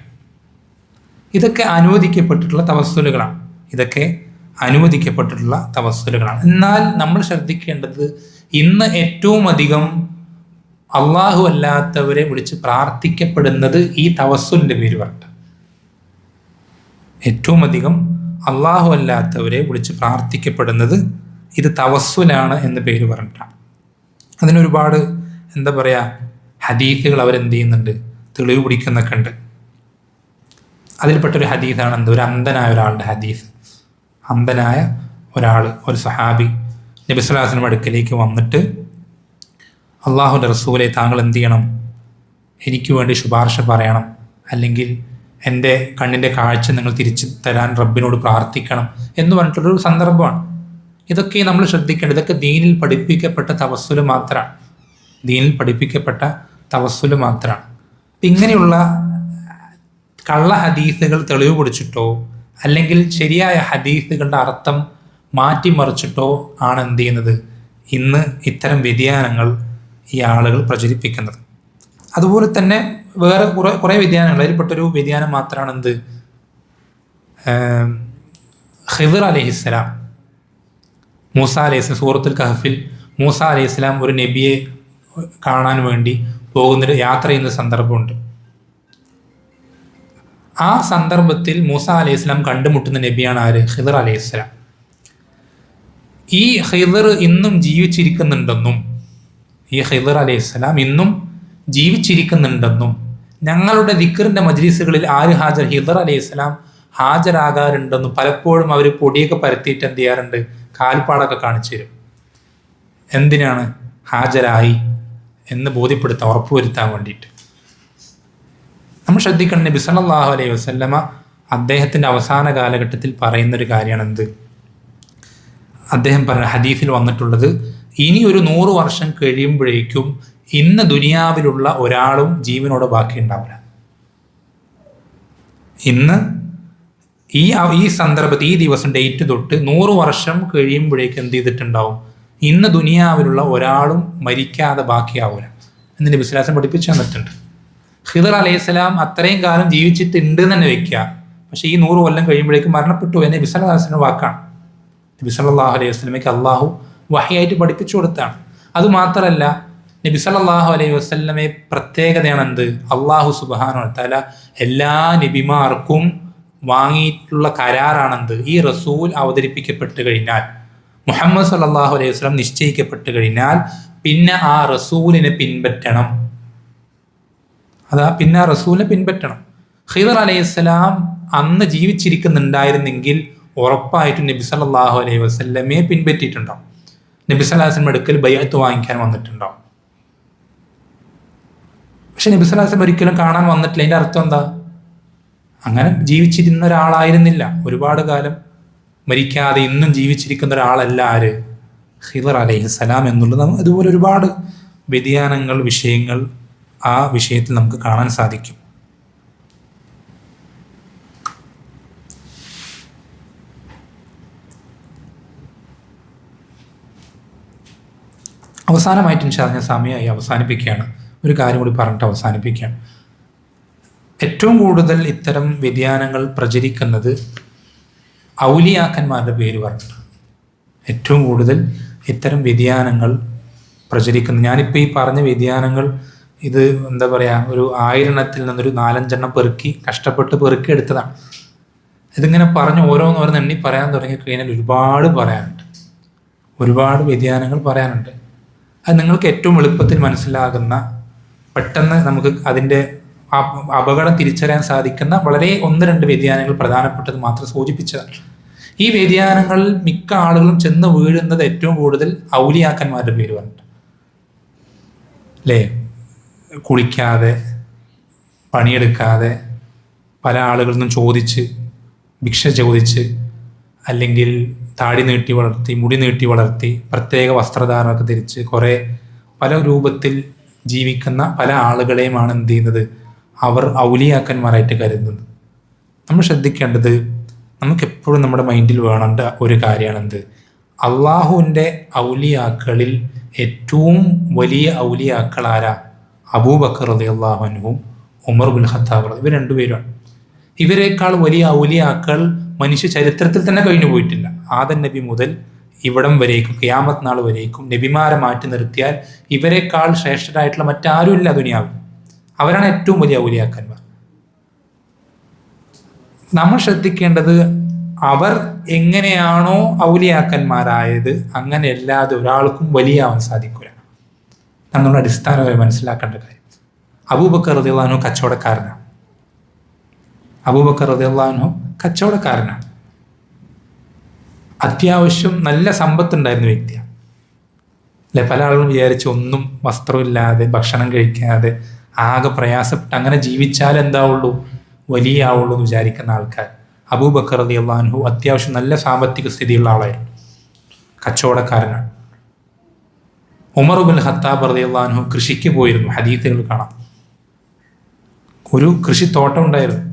ഇതൊക്കെ അനുവദിക്കപ്പെട്ടിട്ടുള്ള തവസ്സുലുകളാണ്. ഇതൊക്കെ അനുവദിക്കപ്പെട്ടിട്ടുള്ള തവസ്സുലുകളാണ്. എന്നാൽ നമ്മൾ ശ്രദ്ധിക്കേണ്ടത്, ഇന്ന് ഏറ്റവും അധികം അള്ളാഹു അല്ലാത്തവരെ വിളിച്ച് പ്രാർത്ഥിക്കപ്പെടുന്നത് ഈ തവസ്സുലിൻ്റെ പേര് പറഞ്ഞിട്ട്. ഏറ്റവും അധികം അള്ളാഹു അല്ലാത്തവരെ വിളിച്ച് പ്രാർത്ഥിക്കപ്പെടുന്നത് ഇത് തവസ്സുലാണ് എന്ന് പേര് പറഞ്ഞിട്ടാണ്. അതിനൊരുപാട് എന്താ പറയുക, ഹദീസുകൾ അവരെന്ത് ചെയ്യുന്നുണ്ട്, തെളിവ് പിടിക്കുന്നൊക്കെ ഉണ്ട്. അതിൽപ്പെട്ടൊരു ഹദീസാണ് ഒരു അന്ധനായ ഒരാളുടെ ഹദീസ്. അന്ധനായ ഒരാൾ, ഒരു സഹാബി നബി സ്വല്ലല്ലാഹു അലൈഹി വസല്ലം അടുക്കലേക്ക് വന്നിട്ട്, അള്ളാഹുവിൻ്റെ റസൂലെ, താങ്കൾ എന്ത് ചെയ്യണം, എനിക്ക് വേണ്ടി ശുപാർശ പറയണം, അല്ലെങ്കിൽ എൻ്റെ കണ്ണിൻ്റെ കാഴ്ച നിങ്ങൾ തിരിച്ചു തരാൻ റബ്ബിനോട് പ്രാർത്ഥിക്കണം എന്ന് പറഞ്ഞിട്ടുള്ളൊരു സന്ദർഭമാണ്. ഇതൊക്കെ നമ്മൾ ശ്രദ്ധിക്കേണ്ടത്. ഇതൊക്കെ ദീനിൽ പഠിപ്പിക്കപ്പെട്ട തവസ്സുല് മാത്രമാണ്. ദീനിൽ പഠിപ്പിക്കപ്പെട്ട തവസ്സുല് മാത്രമാണ്. ഇങ്ങനെയുള്ള കള്ള ഹദീസുകൾ തെളിവ് പിടിച്ചിട്ടോ അല്ലെങ്കിൽ ശരിയായ ഹദീസുകളുടെ അർത്ഥം മാറ്റിമറിച്ചിട്ടോ ആണ് എന്ത് ചെയ്യുന്നത്, ഇന്ന് ഇത്തരം വ്യതിയാനങ്ങൾ ഈ ആളുകൾ പ്രചരിപ്പിക്കുന്നത്. അതുപോലെ തന്നെ വേറെ കുറേ വ്യതിയാനങ്ങൾ. അതിൽപ്പെട്ടൊരു വ്യതിയാനം മാത്രമാണ് എന്ത്, ഖിദ്ർ അലൈഹിസ്സലാം, മൂസ അലൈഹിസ്സലാം, സൂറത്തുൽ കഹ്ഫിൽ മൂസ അലൈഹിസ്സലാം ഒരു നബിയെ കാണാൻ വേണ്ടി പോകുന്നൊരു യാത്ര ചെയ്യുന്ന സന്ദർഭമുണ്ട്. ആ സന്ദർഭത്തിൽ മൂസ അലൈഹിസ്സലാം കണ്ടുമുട്ടുന്ന നബിയാണ് ആര്? ഖിദ്ർ അലൈഹിസ്സലാം. ഈ ഖിദ്ർ ഇന്നും ജീവിച്ചിരിക്കുന്നുണ്ടെന്നും ഈ ഖിദ്ർ അലൈഹിസ്സലാം ഇന്നും ജീവിച്ചിരിക്കുന്നുണ്ടെന്നും ഞങ്ങളുടെ ദിക്റിൻ്റെ മജ്ലിസുകളിൽ ആര് ഖിദ്ർ അലൈഹിസ്സലാം ഹാജരാകാറുണ്ടെന്നും പലപ്പോഴും അവർ പൊടിയൊക്കെ പരത്തിയിട്ട് എന്ത് ചെയ്യാറുണ്ട്, കാൽപ്പാടൊക്കെ കാണിച്ചു തരും. എന്തിനാണ്? ഹാജരായി എന്ന് ബോധ്യപ്പെടുത്താൻ, ഉറപ്പുവരുത്താൻ വേണ്ടിയിട്ട്. നമ്മൾ ശ്രദ്ധിക്കണം, നബി സല്ലല്ലാഹു അലൈഹി വസല്ലമ അദ്ദേഹത്തിൻ്റെ അവസാന കാലഘട്ടത്തിൽ പറയുന്നൊരു കാര്യമാണ് എന്ത്, അദ്ദേഹം ഹദീസിൽ വന്നിട്ടുള്ളത്, ഇനി ഒരു 100 വർഷം കഴിയുമ്പോഴേക്കും ഇന്ന് ദുനിയാവിലുള്ള ഒരാളും ജീവനോടെ ബാക്കി ഉണ്ടാവില്ല. ഇന്ന് ഈ സന്ദർഭത്തിൽ, ഈ ദിവസം ഡേറ്റ് തൊട്ട് 100 വർഷം കഴിയുമ്പോഴേക്കും എന്ത് ചെയ്തിട്ടുണ്ടാവും, ഇന്ന് ദുനിയാവിലുള്ള ഒരാളും മരിക്കാതെ ബാക്കിയാവില്ല എന്ന് നബി സ്വല്ലല്ലാഹു അലൈഹി വസല്ലം പഠിപ്പിച്ചു തന്നിട്ടുണ്ട്. ഖിദ്ർ അലൈഹിസ്സലാം അത്രയും കാലം ജീവിച്ചിട്ടുണ്ട് എന്ന് തന്നെ വെക്കുക. പക്ഷേ ഈ 100 കൊല്ലം കഴിയുമ്പോഴേക്കും മരണപ്പെട്ടു എന്ന് നബി സ്വല്ലല്ലാഹു അലൈഹി വസല്ലം വാക്കാണ്. നബി സല്ലല്ലാഹു അലൈഹി വസല്ലമയ്ക്ക് അള്ളാഹു വഹയായിട്ട് പഠിപ്പിച്ചു കൊടുത്താണ്. അതുമാത്രമല്ല, നബി സല്ലല്ലാഹു അലൈഹി വസല്ലമയെ പ്രത്യേകതയാണ് എന്ത്, അള്ളാഹു സുബ്ഹാനഹു വ തആല എല്ലാ നബിമാർക്കും വാങ്ങിയിട്ടുള്ള കരാറാണെന്ത്, ഈ റസൂൽ അവതരിപ്പിക്കപ്പെട്ട് കഴിഞ്ഞാൽ, മുഹമ്മദ് സല്ലല്ലാഹു അലൈഹി വസല്ലം നിശ്ചയിക്കപ്പെട്ട് കഴിഞ്ഞാൽ പിന്നെ ആ റസൂലിനെ പിൻപറ്റണം. പിന്നെ ആ റസൂലിനെ പിൻപറ്റണം. ഖിദ്ർ അലൈഹിസ്സലാം അന്ന് ജീവിച്ചിരിക്കുന്നുണ്ടായിരുന്നെങ്കിൽ ഉറപ്പായിട്ടും നബി സല്ലല്ലാഹു അലൈഹി വസല്ലമയെ പിൻപറ്റിയിട്ടുണ്ടാവും. നബി സല്ലല്ലാഹു അലൈഹി വസല്ലം അടുക്കൽ ബൈഅത്ത് വാങ്ങിക്കാൻ വന്നിട്ടുണ്ടാവും. പക്ഷെ നബി സല്ലല്ലാഹു അലൈഹി വസല്ലം ഒരിക്കലും കാണാൻ വന്നിട്ടില്ല. അതിൻ്റെ അർത്ഥം എന്താ? അങ്ങനെ ജീവിച്ചിരുന്ന ഒരാളായിരുന്നില്ല. ഒരുപാട് കാലം മരിക്കാതെ ഇന്നും ജീവിച്ചിരിക്കുന്ന ഒരാളല്ല ആര്? ഖിദ്ർ അലൈഹിസ്സലാം എന്നുള്ളത്. അതുപോലെ ഒരുപാട് വ്യതിയാനങ്ങൾ, വിഷയങ്ങൾ ആ വിഷയത്തിൽ നമുക്ക് കാണാൻ സാധിക്കും. അവസാനമായിട്ട് ഇൻഷാ അല്ലാഹ് ഞാൻ സമയമായി അവസാനിപ്പിക്കുകയാണ്. ഒരു കാര്യം കൂടി പറഞ്ഞിട്ട് അവസാനിപ്പിക്കുകയാണ്. ഏറ്റവും കൂടുതൽ ഇത്തരം വ്യതിയാനങ്ങൾ പ്രചരിക്കുന്നത് ഔലിയാക്കന്മാരുടെ പേര് പറഞ്ഞിട്ട്. ഏറ്റവും കൂടുതൽ ഇത്തരം വ്യതിയാനങ്ങൾ പ്രചരിക്കുന്നത്, ഞാനിപ്പോൾ ഈ പറഞ്ഞ വ്യതിയാനങ്ങൾ, ഇത് എന്താ പറയുക, ഒരു 1000 നിന്നൊരു 4-5 കഷ്ടപ്പെട്ട് പെറുക്കി എടുത്തതാണ്. ഇതിങ്ങനെ പറഞ്ഞ് ഓരോന്നോരോന്ന് എണ്ണി പറയാൻ തുടങ്ങിക്കഴിഞ്ഞാൽ ഒരുപാട് പറയാനുണ്ട്, ഒരുപാട് വ്യതിയാനങ്ങൾ പറയാനുണ്ട്. അത് നിങ്ങൾക്ക് ഏറ്റവും എളുപ്പത്തിൽ മനസ്സിലാകുന്ന, പെട്ടെന്ന് നമുക്ക് അതിൻ്റെ അപകടം തിരിച്ചറിയാൻ സാധിക്കുന്ന വളരെ 1-2 വ്യതിയാനങ്ങൾ പ്രധാനപ്പെട്ടത് മാത്രം സൂചിപ്പിച്ചതാണ്. ഈ വ്യതിയാനങ്ങളിൽ മിക്ക ആളുകളും ചെന്ന് വീഴുന്നത് ഏറ്റവും കൂടുതൽ ഔലിയാക്കന്മാരുടെ പേര് പറഞ്ഞിട്ട്, അല്ലേ? കുളിക്കാതെ, പണിയെടുക്കാതെ, പല ആളുകളിൽ നിന്നും ചോദിച്ച്, ഭിക്ഷ ചോദിച്ച്, അല്ലെങ്കിൽ താടി നീട്ടി വളർത്തി, മുടി നീട്ടി വളർത്തി, പ്രത്യേക വസ്ത്രധാരണമൊക്കെ ധരിച്ച് കുറേ പല രൂപത്തിൽ ജീവിക്കുന്ന പല ആളുകളെയുമാണ് എന്ത് ചെയ്യുന്നത്, അവർ ഔലിയാക്കന്മാരായിട്ട് കരുതുന്നത്. നമ്മൾ ശ്രദ്ധിക്കേണ്ടത്, നമുക്കെപ്പോഴും നമ്മുടെ മൈൻഡിൽ വേണ്ട ഒരു കാര്യമാണ് എന്ത്, അള്ളാഹുവിൻ്റെ ഔലിയാക്കളിൽ ഏറ്റവും വലിയ ഔലിയാക്കൾ ആരാ? അബൂബക്കർ റളിയല്ലാഹു അൻഹും ഉമർ ബിൻ ഖത്താബ്. ഇവർ രണ്ടുപേരാണ്. ഇവരെക്കാൾ വലിയ ഔലിയാക്കൾ മനുഷ്യ ചരിത്രത്തിൽ തന്നെ കഴിഞ്ഞു പോയിട്ടില്ല. ആദം നബി മുതൽ ഇവിടം വരേക്കും, ഖിയാമത്ത് നാൾ വരേക്കും നബിമാരെ മാറ്റി നിർത്തിയാൽ ഇവരെക്കാൾ ശ്രേഷ്ഠരായിട്ടുള്ള മറ്റാരും ഇല്ല ദുനിയാവിൽ. അവരാണ് ഏറ്റവും വലിയ ഔലിയാക്കന്മാർ. നമ്മൾ ശ്രദ്ധിക്കേണ്ടത്, അവർ എങ്ങനെയാണോ ഔലിയാക്കന്മാരായത് അങ്ങനെ അല്ലാതെ ഒരാൾക്കും വലിയാവാൻ സാധിക്കില്ല. നമ്മൾ അടിസ്ഥാനപരമായി മനസ്സിലാക്കേണ്ട കാര്യം. അബൂബക്കർ റളിയല്ലാഹു അൻഹു കച്ചവടക്കാരനാണ്. അബൂബക്കർ റളിയല്ലാഹു അൻഹു കച്ചവടക്കാരനാണ്. അത്യാവശ്യം നല്ല സമ്പത്തുണ്ടായിരുന്ന വ്യക്തിയാണ് അല്ലെ. പല ആളുകളും വിചാരിച്ച് ഒന്നും വസ്ത്രമില്ലാതെ ഭക്ഷണം കഴിക്കാതെ ആകെ പ്രയാസപ്പെട്ട് അങ്ങനെ ജീവിച്ചാൽ എന്താവുള്ളൂ, വലിയ ആവുള്ളൂ എന്ന് വിചാരിക്കുന്ന ആൾക്കാർ. അബൂബക്കർ റളിയല്ലാഹു അൻഹു അത്യാവശ്യം നല്ല സാമ്പത്തിക സ്ഥിതിയുള്ള ആളായിരുന്നു, കച്ചവടക്കാരനാണ്. ഉമർ ബിൻ ഖത്താബ് റളിയല്ലാഹു അൻഹു കൃഷിക്ക് പോയിരുന്നു. ഹദീസുകൾ കാണാം. ഒരു കൃഷിത്തോട്ടം ഉണ്ടായിരുന്നു.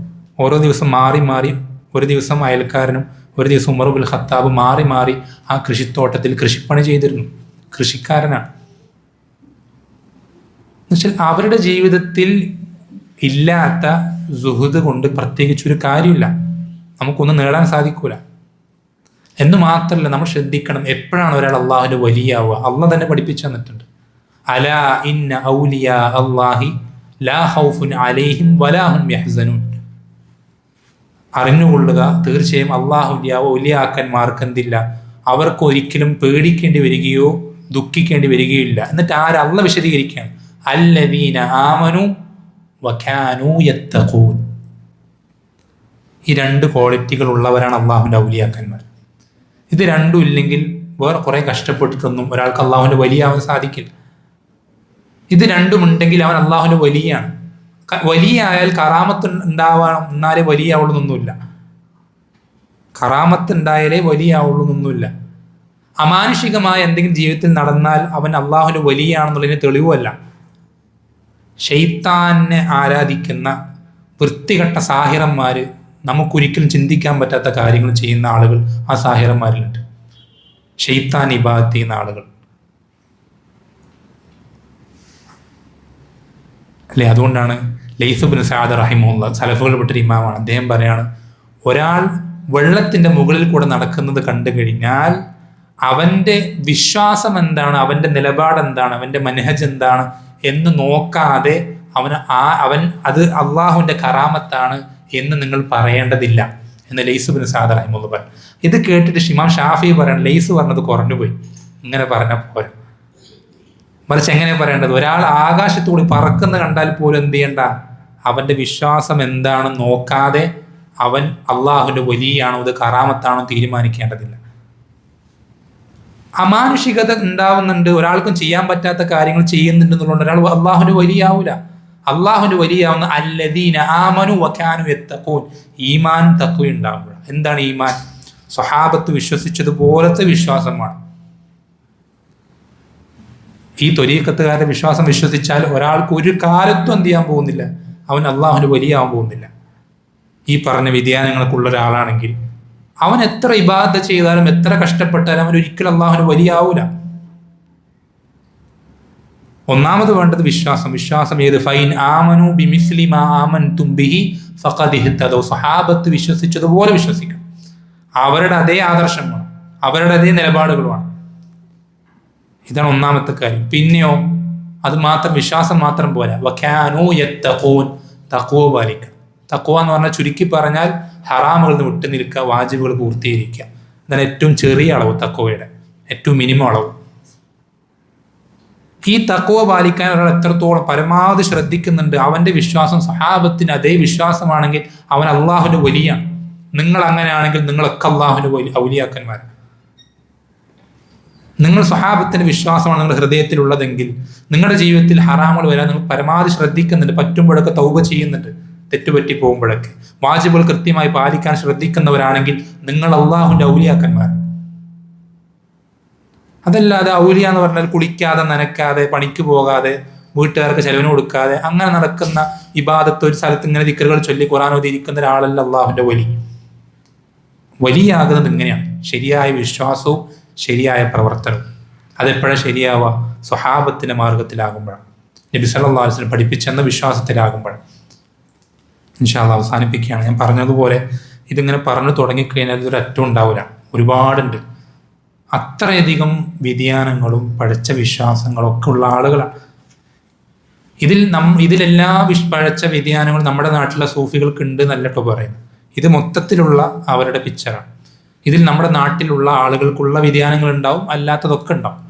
ഓരോ ദിവസം മാറി മാറി, ഒരു ദിവസം അയൽക്കാരനും ഒരു ദിവസം ഉമർ ബിൻ ഖത്താബ് മാറി മാറി ആ കൃഷിത്തോട്ടത്തിൽ കൃഷിപ്പണി ചെയ്തിരുന്നു. കൃഷിക്കാരനാണ്. എന്നുവെച്ചാൽ അവരുടെ ജീവിതത്തിൽ ഇല്ലാത്ത സുഹൃത് കൊണ്ട് പ്രത്യേകിച്ചൊരു കാര്യമില്ല, നമുക്കൊന്നും നേടാൻ സാധിക്കൂല. എന്ന് മാത്രമല്ല, നമ്മൾ ശ്രദ്ധിക്കണം, എപ്പോഴാണ് ഒരാൾ അള്ളാഹുവിന്റെ വലിയാവുക? അള്ളാഹ് തന്നെ പഠിപ്പിച്ചു തന്നിട്ടുണ്ട്. അലാ ഇന്ന ഔലിയാ അല്ലാഹി ലാ ഖൗഫുൻ അലൈഹിം വലാ ഹും യഹ്സനൂൻ. അറിഞ്ഞുകൊള്ളുക, തീർച്ചയായും അള്ളാഹുവിന്റെ ഔലിയാക്കന്മാർക്ക് എന്തില്ല, അവർക്ക് ഒരിക്കലും പേടിക്കേണ്ടി വരികയോ ദുഃഖിക്കേണ്ടി വരികയോ ഇല്ല. എന്നിട്ട് അള്ളാഹ് വിശദീകരിക്കുകയാണ്, അല്ലദീന ആമനു വകാനൂ യത്തഖൂൻ. ഈ രണ്ട് ക്വാളിറ്റികൾ ഉള്ളവരാണ് അള്ളാഹുവിന്റെ ഔലിയാക്കന്മാർ. ഇത് രണ്ടും ഇല്ലെങ്കിൽ വേറെ കുറെ കഷ്ടപ്പെട്ടിട്ടൊന്നും ഒരാൾക്ക് അള്ളാഹുവിന്റെ വലിയാവാൻ സാധിക്കില്ല. ഇത് രണ്ടും ഉണ്ടെങ്കിൽ അവൻ അള്ളാഹുവിന്റെ വലിയാണ്. വലിയ ആയാൽ കറാമത്ത് ഉണ്ടാവാൻ എന്നാലേ വലിയ ആവുള്ളൂന്നൊന്നുമില്ല. കറാമത്ത് ഉണ്ടായാലേ വലിയ ആവുള്ളൂന്നൊന്നുമില്ല. അമാനുഷികമായ എന്തെങ്കിലും ജീവിതത്തിൽ നടന്നാൽ അവൻ അള്ളാഹുവിന്റെ വലിയാണെന്നുള്ളതിന് തെളിവല്ല. ശൈത്താനെ ആരാധിക്കുന്ന വൃത്തികെട്ട സാഹിറന്മാര്, നമുക്കൊരിക്കലും ചിന്തിക്കാൻ പറ്റാത്ത കാര്യങ്ങൾ ചെയ്യുന്ന ആളുകൾ ആ സാഹിറന്മാരിലുണ്ട്. ശൈത്താൻ ഇബാദത്ത് ചെയ്യുന്ന ആളുകൾ അല്ലേ. അതുകൊണ്ടാണ് ലൈസ് ബിൻ സഅദ് റഹിമഹുല്ലാഹ്, സലഫുകളിൽ പെട്ടൊരു ഇമാമാണ്, അദ്ദേഹം പറയാണ്, ഒരാൾ വെള്ളത്തിന്റെ മുകളിൽ കൂടെ നടക്കുന്നത് കണ്ടു കഴിഞ്ഞാൽ അവന്റെ വിശ്വാസം എന്താണ്, അവന്റെ നിലപാട് എന്താണ്, അവന്റെ മനഹജ് എന്താണ് എന്ന് നോക്കാതെ അവൻ അത് അള്ളാഹുവിന്റെ കറാമത്താണ് എന്ന് നിങ്ങൾ പറയേണ്ടതില്ല എന്ന് ലൈസ് ബിൻ സഅദ് റഹിമഹുല്ലാഹ് പറഞ്ഞു. ഇത് കേട്ടിട്ട് ഇമാം ഷാഫി പറയണം, ലൈസ് പറഞ്ഞത് കുറഞ്ഞുപോയി, ഇങ്ങനെ പറഞ്ഞ പോരാ, മറിച്ച് എങ്ങനെ പറയേണ്ടത്, ഒരാൾ ആകാശത്തുകൂടി പറക്കുന്ന കണ്ടാൽ പോലും എന്ത് ചെയ്യണ്ട, അവന്റെ വിശ്വാസം എന്താണെന്ന് നോക്കാതെ അവൻ അള്ളാഹുവിന്റെ വലിയാണോ ഇത് കറാമത്താണോ തീരുമാനിക്കേണ്ടതില്ല. അമാനുഷികത ഉണ്ടാവുന്നുണ്ട്, ഒരാൾക്കും ചെയ്യാൻ പറ്റാത്ത കാര്യങ്ങൾ ചെയ്യുന്നുണ്ട് എന്നുള്ളത് ഒരാൾ അള്ളാഹുവിന്റെ വലിയാവൂല. അള്ളാഹുവിന്റെ വലിയാവുന്ന അല്ലദീന ആമനു വകാനു യത്തഖൂൻ, ഈമാനും തഖ്വയും ഉണ്ടാവുക. എന്താണ് ഈമാൻ? സ്വഹാബത്ത് വിശ്വസിച്ചതുപോലത്തെ വിശ്വാസമാണ്. ഈ ത്വരീഖത്തുകാരുടെ വിശ്വാസം വിശ്വസിച്ചാൽ ഒരാൾക്ക് ഒരു കാലത്തും എന്ത് ചെയ്യാൻ പോകുന്നില്ല, അവൻ അള്ളാഹുവിന്റെ വലിയാവാൻ പോകുന്നില്ല. ഈ പറഞ്ഞ വ്യതിയാനങ്ങൾക്കുള്ള ഒരാളാണെങ്കിൽ അവൻ എത്ര ഇബാദത്ത് ചെയ്താലും എത്ര കഷ്ടപ്പെട്ടാലും അവൻ ഒരിക്കലും അള്ളാഹുവിന് വലിയാവൂല. ഒന്നാമത് വേണ്ടത് വിശ്വാസം. വിശ്വാസം ഏത്? ഫൈൻ ആമനു ബിമിസ്ലി മാ ആമൻതും ബിഹി ഫഖദ് ഇഹ്തദൗ. സ്വഹാബത്ത് വിശ്വസിച്ചതുപോലെ വിശ്വസിക്കണം. അവരുടെ അതേ ആദർശമാണ്, അവരുടെ അതേ നിലപാടുകളുമാണ്. ഇതാണ് ഒന്നാമത്തെ കാര്യം. പിന്നെയോ അത് മാത്രം, വിശ്വാസം മാത്രം പോരാ, വകാനൂ യത്തഖൂൻ, തഖ്വ പാലിക്കണം. തഖ്വ എന്ന് പറഞ്ഞാൽ ചുരുക്കി പറഞ്ഞാൽ ഹറാമുകളിൽ നിന്ന് വിട്ടു നിൽക്കുക, വാജിബുകൾ പൂർത്തീകരിക്കുക. ഇതാണ് ഏറ്റവും ചെറിയ അളവ്, തഖ്വയുടെ ഏറ്റവും മിനിമം അളവ്. ഈ തഖ്വ പാലിക്കാൻ ഒരാൾ എത്രത്തോളം പരമാവധി ശ്രദ്ധിക്കുന്നുണ്ട്, അവന്റെ വിശ്വാസം സഹാബത്തിന് അതേ വിശ്വാസമാണെങ്കിൽ അവൻ അള്ളാഹുവിന്റെ വലിയാണ്. നിങ്ങൾ അങ്ങനെയാണെങ്കിൽ നിങ്ങളൊക്കെ അള്ളാഹുവിന്റെ ഔലിയാക്കന്മാരാണ്. നിങ്ങൾ സ്വഹാബത്തിന്റെ വിശ്വാസമാണ് നിങ്ങളുടെ ഹൃദയത്തിലുള്ളതെങ്കിൽ നിങ്ങളുടെ ജീവിതത്തിൽ ഹറാമുകൾ വരാൻ നിങ്ങൾ പരമാവധി ശ്രദ്ധിക്കുന്നുണ്ട്, പറ്റുമ്പോഴൊക്കെ തൗബ ചെയ്യുന്നുണ്ട്, തെറ്റുപറ്റി പോകുമ്പോഴൊക്കെ വാജിബുകൾ കൃത്യമായി പാലിക്കാൻ ശ്രദ്ധിക്കുന്നവരാണെങ്കിൽ നിങ്ങൾ അള്ളാഹുവിന്റെ ഔലിയാക്കന്മാർ. അതല്ലാതെ ഔലിയ എന്ന് പറഞ്ഞാൽ കുളിക്കാതെ നനക്കാതെ പണിക്ക് പോകാതെ വീട്ടുകാർക്ക് ചെലവിന് കൊടുക്കാതെ അങ്ങനെ നടക്കുന്ന ഇബാദത്ത്, ഒരു സ്ഥലത്ത് ഇങ്ങനെ ദിക്റുകൾ ചൊല്ലി ഖുർആൻ ഓതിയിരിക്കുന്ന ഒരാളല്ല അള്ളാഹുവിന്റെ വലിയാകുന്നത്. ഇങ്ങനെയാണ് ശരിയായ വിശ്വാസവും ശരിയായ പ്രവർത്തനവും. അതെപ്പോഴാണ് ശരിയാവുക? സ്വഹാബത്തിൻ്റെ മാർഗത്തിലാകുമ്പോഴാണ്, നബി സല്ലല്ലാഹു അലൈഹി വസല്ലം പഠിപ്പിച്ചെന്ന വിശ്വാസത്തിലാകുമ്പോഴാണ്. ഇൻഷാ അല്ലാഹ് അവസാനിപ്പിക്കുകയാണ്. ഞാൻ പറഞ്ഞതുപോലെ ഇതിങ്ങനെ പറഞ്ഞു തുടങ്ങിക്കഴിഞ്ഞാൽ ഇതൊരു അറ്റം ഉണ്ടാവില്ല, ഒരുപാടുണ്ട്. അത്രയധികം വ്യതിയാനങ്ങളും പഴച്ച വിശ്വാസങ്ങളും ഒക്കെ ഉള്ള ആളുകളാണ്. ഇതിലെല്ലാ പഴച്ച വ്യതിയാനങ്ങളും നമ്മുടെ നാട്ടിലെ സൂഫികൾക്ക് ഉണ്ട് എന്നല്ലോ പറയുന്നത്. ഇത് മൊത്തത്തിലുള്ള അവരുടെ പിക്ചറാണ്. ഇതിൽ നമ്മുടെ നാട്ടിലുള്ള ആളുകൾക്കുള്ള വ്യതിയാനങ്ങൾ ഉണ്ടാവും, അല്ലാത്തതൊക്കെ ഉണ്ടാവും.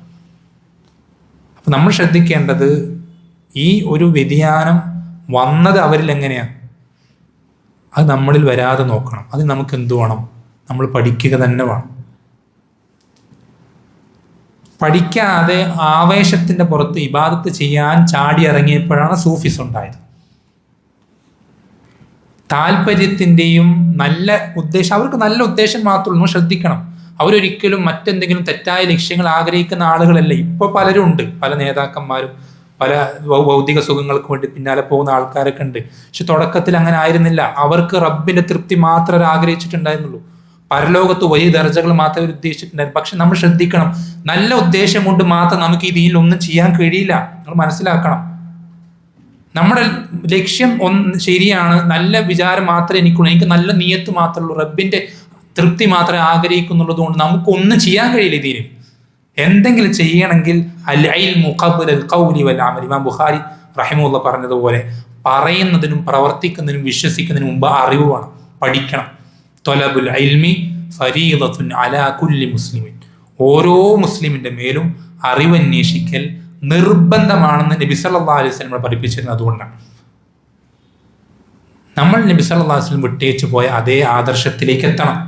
അപ്പം നമ്മൾ ശ്രദ്ധിക്കേണ്ടത് ഈ ഒരു വ്യതിയാനം വന്നത് അവരിൽ എങ്ങനെയാണ്, അത് നമ്മളിൽ വരാതെ നോക്കണം. അത് നമുക്ക് എന്തു വേണം? നമ്മൾ പഠിക്കുക തന്നെ വേണം. പഠിക്കാതെ ആവേശത്തിൻ്റെ പുറത്ത് ഇബാദത്ത് ചെയ്യാൻ ചാടി ഇറങ്ങിയപ്പോഴാണ് സൂഫിസ് ഉണ്ടായത്. താല്പര്യത്തിൻ്റെയും നല്ല ഉദ്ദേശം, അവർക്ക് നല്ല ഉദ്ദേശം മാത്രമേ ഉള്ളൂ. ശ്രദ്ധിക്കണം, അവരൊരിക്കലും മറ്റെന്തെങ്കിലും തെറ്റായ ലക്ഷ്യങ്ങൾ ആഗ്രഹിക്കുന്ന ആളുകളല്ല. ഇപ്പോൾ പലരും ഉണ്ട്, പല നേതാക്കന്മാരും പല ഭൗതിക സുഖങ്ങൾക്ക് വേണ്ടി പിന്നാലെ പോകുന്ന ആൾക്കാരൊക്കെ ഉണ്ട്. പക്ഷെ തുടക്കത്തിൽ അങ്ങനെ ആയിരുന്നില്ല. അവർക്ക് റബ്ബിന്റെ തൃപ്തി മാത്രമേ ആഗ്രഹിച്ചിട്ടുണ്ടായിരുന്നുള്ളൂ. പരലോകത്ത് വലിയ ദർജകൾ മാത്രമേ ഉദ്ദേശിച്ചിട്ടുണ്ടായിരുന്നു. പക്ഷെ നമ്മൾ ശ്രദ്ധിക്കണം, നല്ല ഉദ്ദേശം കൊണ്ട് മാത്രം നമുക്ക് ഈ ദീനിൽ ഒന്നും ചെയ്യാൻ കഴിയില്ല. നമ്മൾ മനസ്സിലാക്കണം, നമ്മുടെ ലക്ഷ്യം ശരിയാണ്, നല്ല വിചാരം മാത്രമേ എനിക്കുള്ളൂ, എനിക്ക് നല്ല നിയത്ത് മാത്രമേ ഉള്ളൂ, റബ്ബിന്റെ തൃപ്തി മാത്രമേ ആഗ്രഹിക്കുന്നുള്ളത് കൊണ്ട് നമുക്കൊന്നും ചെയ്യാൻ കഴിയില്ല. ഇതിന് എന്തെങ്കിലും ചെയ്യണമെങ്കിൽ അൽ ഇൽമു ഖബ്ല അൽ ഖൗലി വൽ അമൽ. ഇമാം ബുഖാരി റഹിമഹുല്ലാഹ് പറഞ്ഞതുപോലെ പറയുന്നതിനും പ്രവർത്തിക്കുന്നതിനും വിശ്വസിക്കുന്നതിനും മുമ്പ് അറിവ് വേണം, പഠിക്കണം. ത്വലബുൽ ഇൽമി ഫരീദത്തുൻ അലാ കുല്ലി മുസ്ലിമിൻ. ഓരോ മുസ്ലിമിന്റെ മേലും അറിവന്വേഷിക്കൽ നിർബന്ധമാണെന്ന് നബി സല്ലല്ലാഹു അലൈഹി വസല്ലം പഠിപ്പിച്ചിരുന്നത്. അതുകൊണ്ടാണ് നമ്മൾ നബി സല്ലല്ലാഹു അലൈഹി വസല്ലം വിട്ടേച്ചു പോയ അതേ ആദർശത്തിലേക്ക് എത്തണം.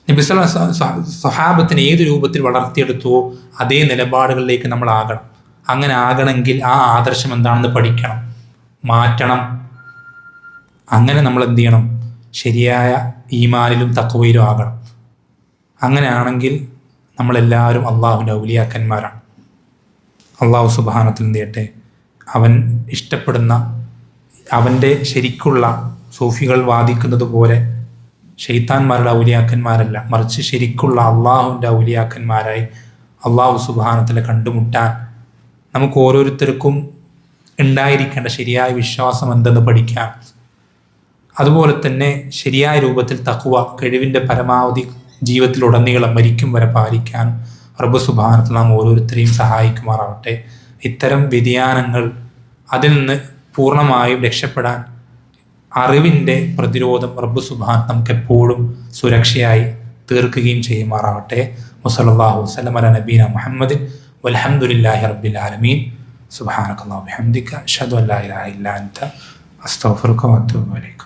നബി സ്വഹാബത്തിനെ ഏത് രൂപത്തിൽ വളർത്തിയെടുത്തുവോ അതേ നിലപാടുകളിലേക്ക് നമ്മൾ ആകണം. അങ്ങനെ ആകണമെങ്കിൽ ആ ആദർശം എന്താണെന്ന് പഠിക്കണം, മാറ്റണം. അങ്ങനെ നമ്മൾ എന്ത് ചെയ്യണം? ശരിയായ ഈമാനിലും തഖ്വയിലും ആകണം. അങ്ങനെയാണെങ്കിൽ നമ്മളെല്ലാവരും അള്ളാഹുവിൻ്റെ ഔലിയാക്കന്മാരാണ്. അള്ളാഹു സുബ്ഹാനഹു എന്ത് ചെയ്യട്ടെ, അവൻ ഇഷ്ടപ്പെടുന്ന, അവൻ്റെ ശരിക്കുള്ള സൂഫികൾ വാദിക്കുന്നത് പോലെ ശൈത്താന്മാരുടെ ഔലിയാക്കന്മാരല്ല, മറിച്ച് ശരിക്കുള്ള അള്ളാഹുവിൻ്റെ ഔലിയാക്കന്മാരായി അള്ളാഹു സുബ്ഹാനഹു കണ്ടുമുട്ടാൻ നമുക്ക് ഓരോരുത്തർക്കും ഉണ്ടായിരിക്കേണ്ട ശരിയായ വിശ്വാസം എന്തെന്ന് പഠിക്കാൻ, അതുപോലെ തന്നെ ശരിയായ രൂപത്തിൽ തഖ്വ കഴിവിൻ്റെ പരമാവധി ജീവിതത്തിലുടനീളം മരിക്കും വരെ പാലിക്കാനും റബ്ബ് സുബ്ഹാനഹു നാം ഓരോരുത്തരെയും സഹായിക്കുമാറാവട്ടെ. ഇത്തരം വ്യതിയാനങ്ങൾ അതിൽ നിന്ന് പൂർണ്ണമായും രക്ഷപ്പെടാൻ അറിവിൻ്റെ പ്രതിരോധം റബ്ബ് സുബ്ഹാനഹു നമുക്ക് എപ്പോഴും സുരക്ഷയായി തീർക്കുകയും ചെയ്യുമാറാവട്ടെ. വസല്ലല്ലാഹു വസല്ലമ അലാ നബീന മുഹമ്മദിൻ വൽഹംദുലില്ലാഹി റബ്ബിൽ ആലമീൻ. സുബ്ഹാനകല്ലാഹു വബിഹംദിക അഷ്ഹദു അൻ ലാ ഇലാഹ ഇല്ലാ അൻത അസ്തഗ്ഫിറുക വഅത്തൂബു ഇലൈക.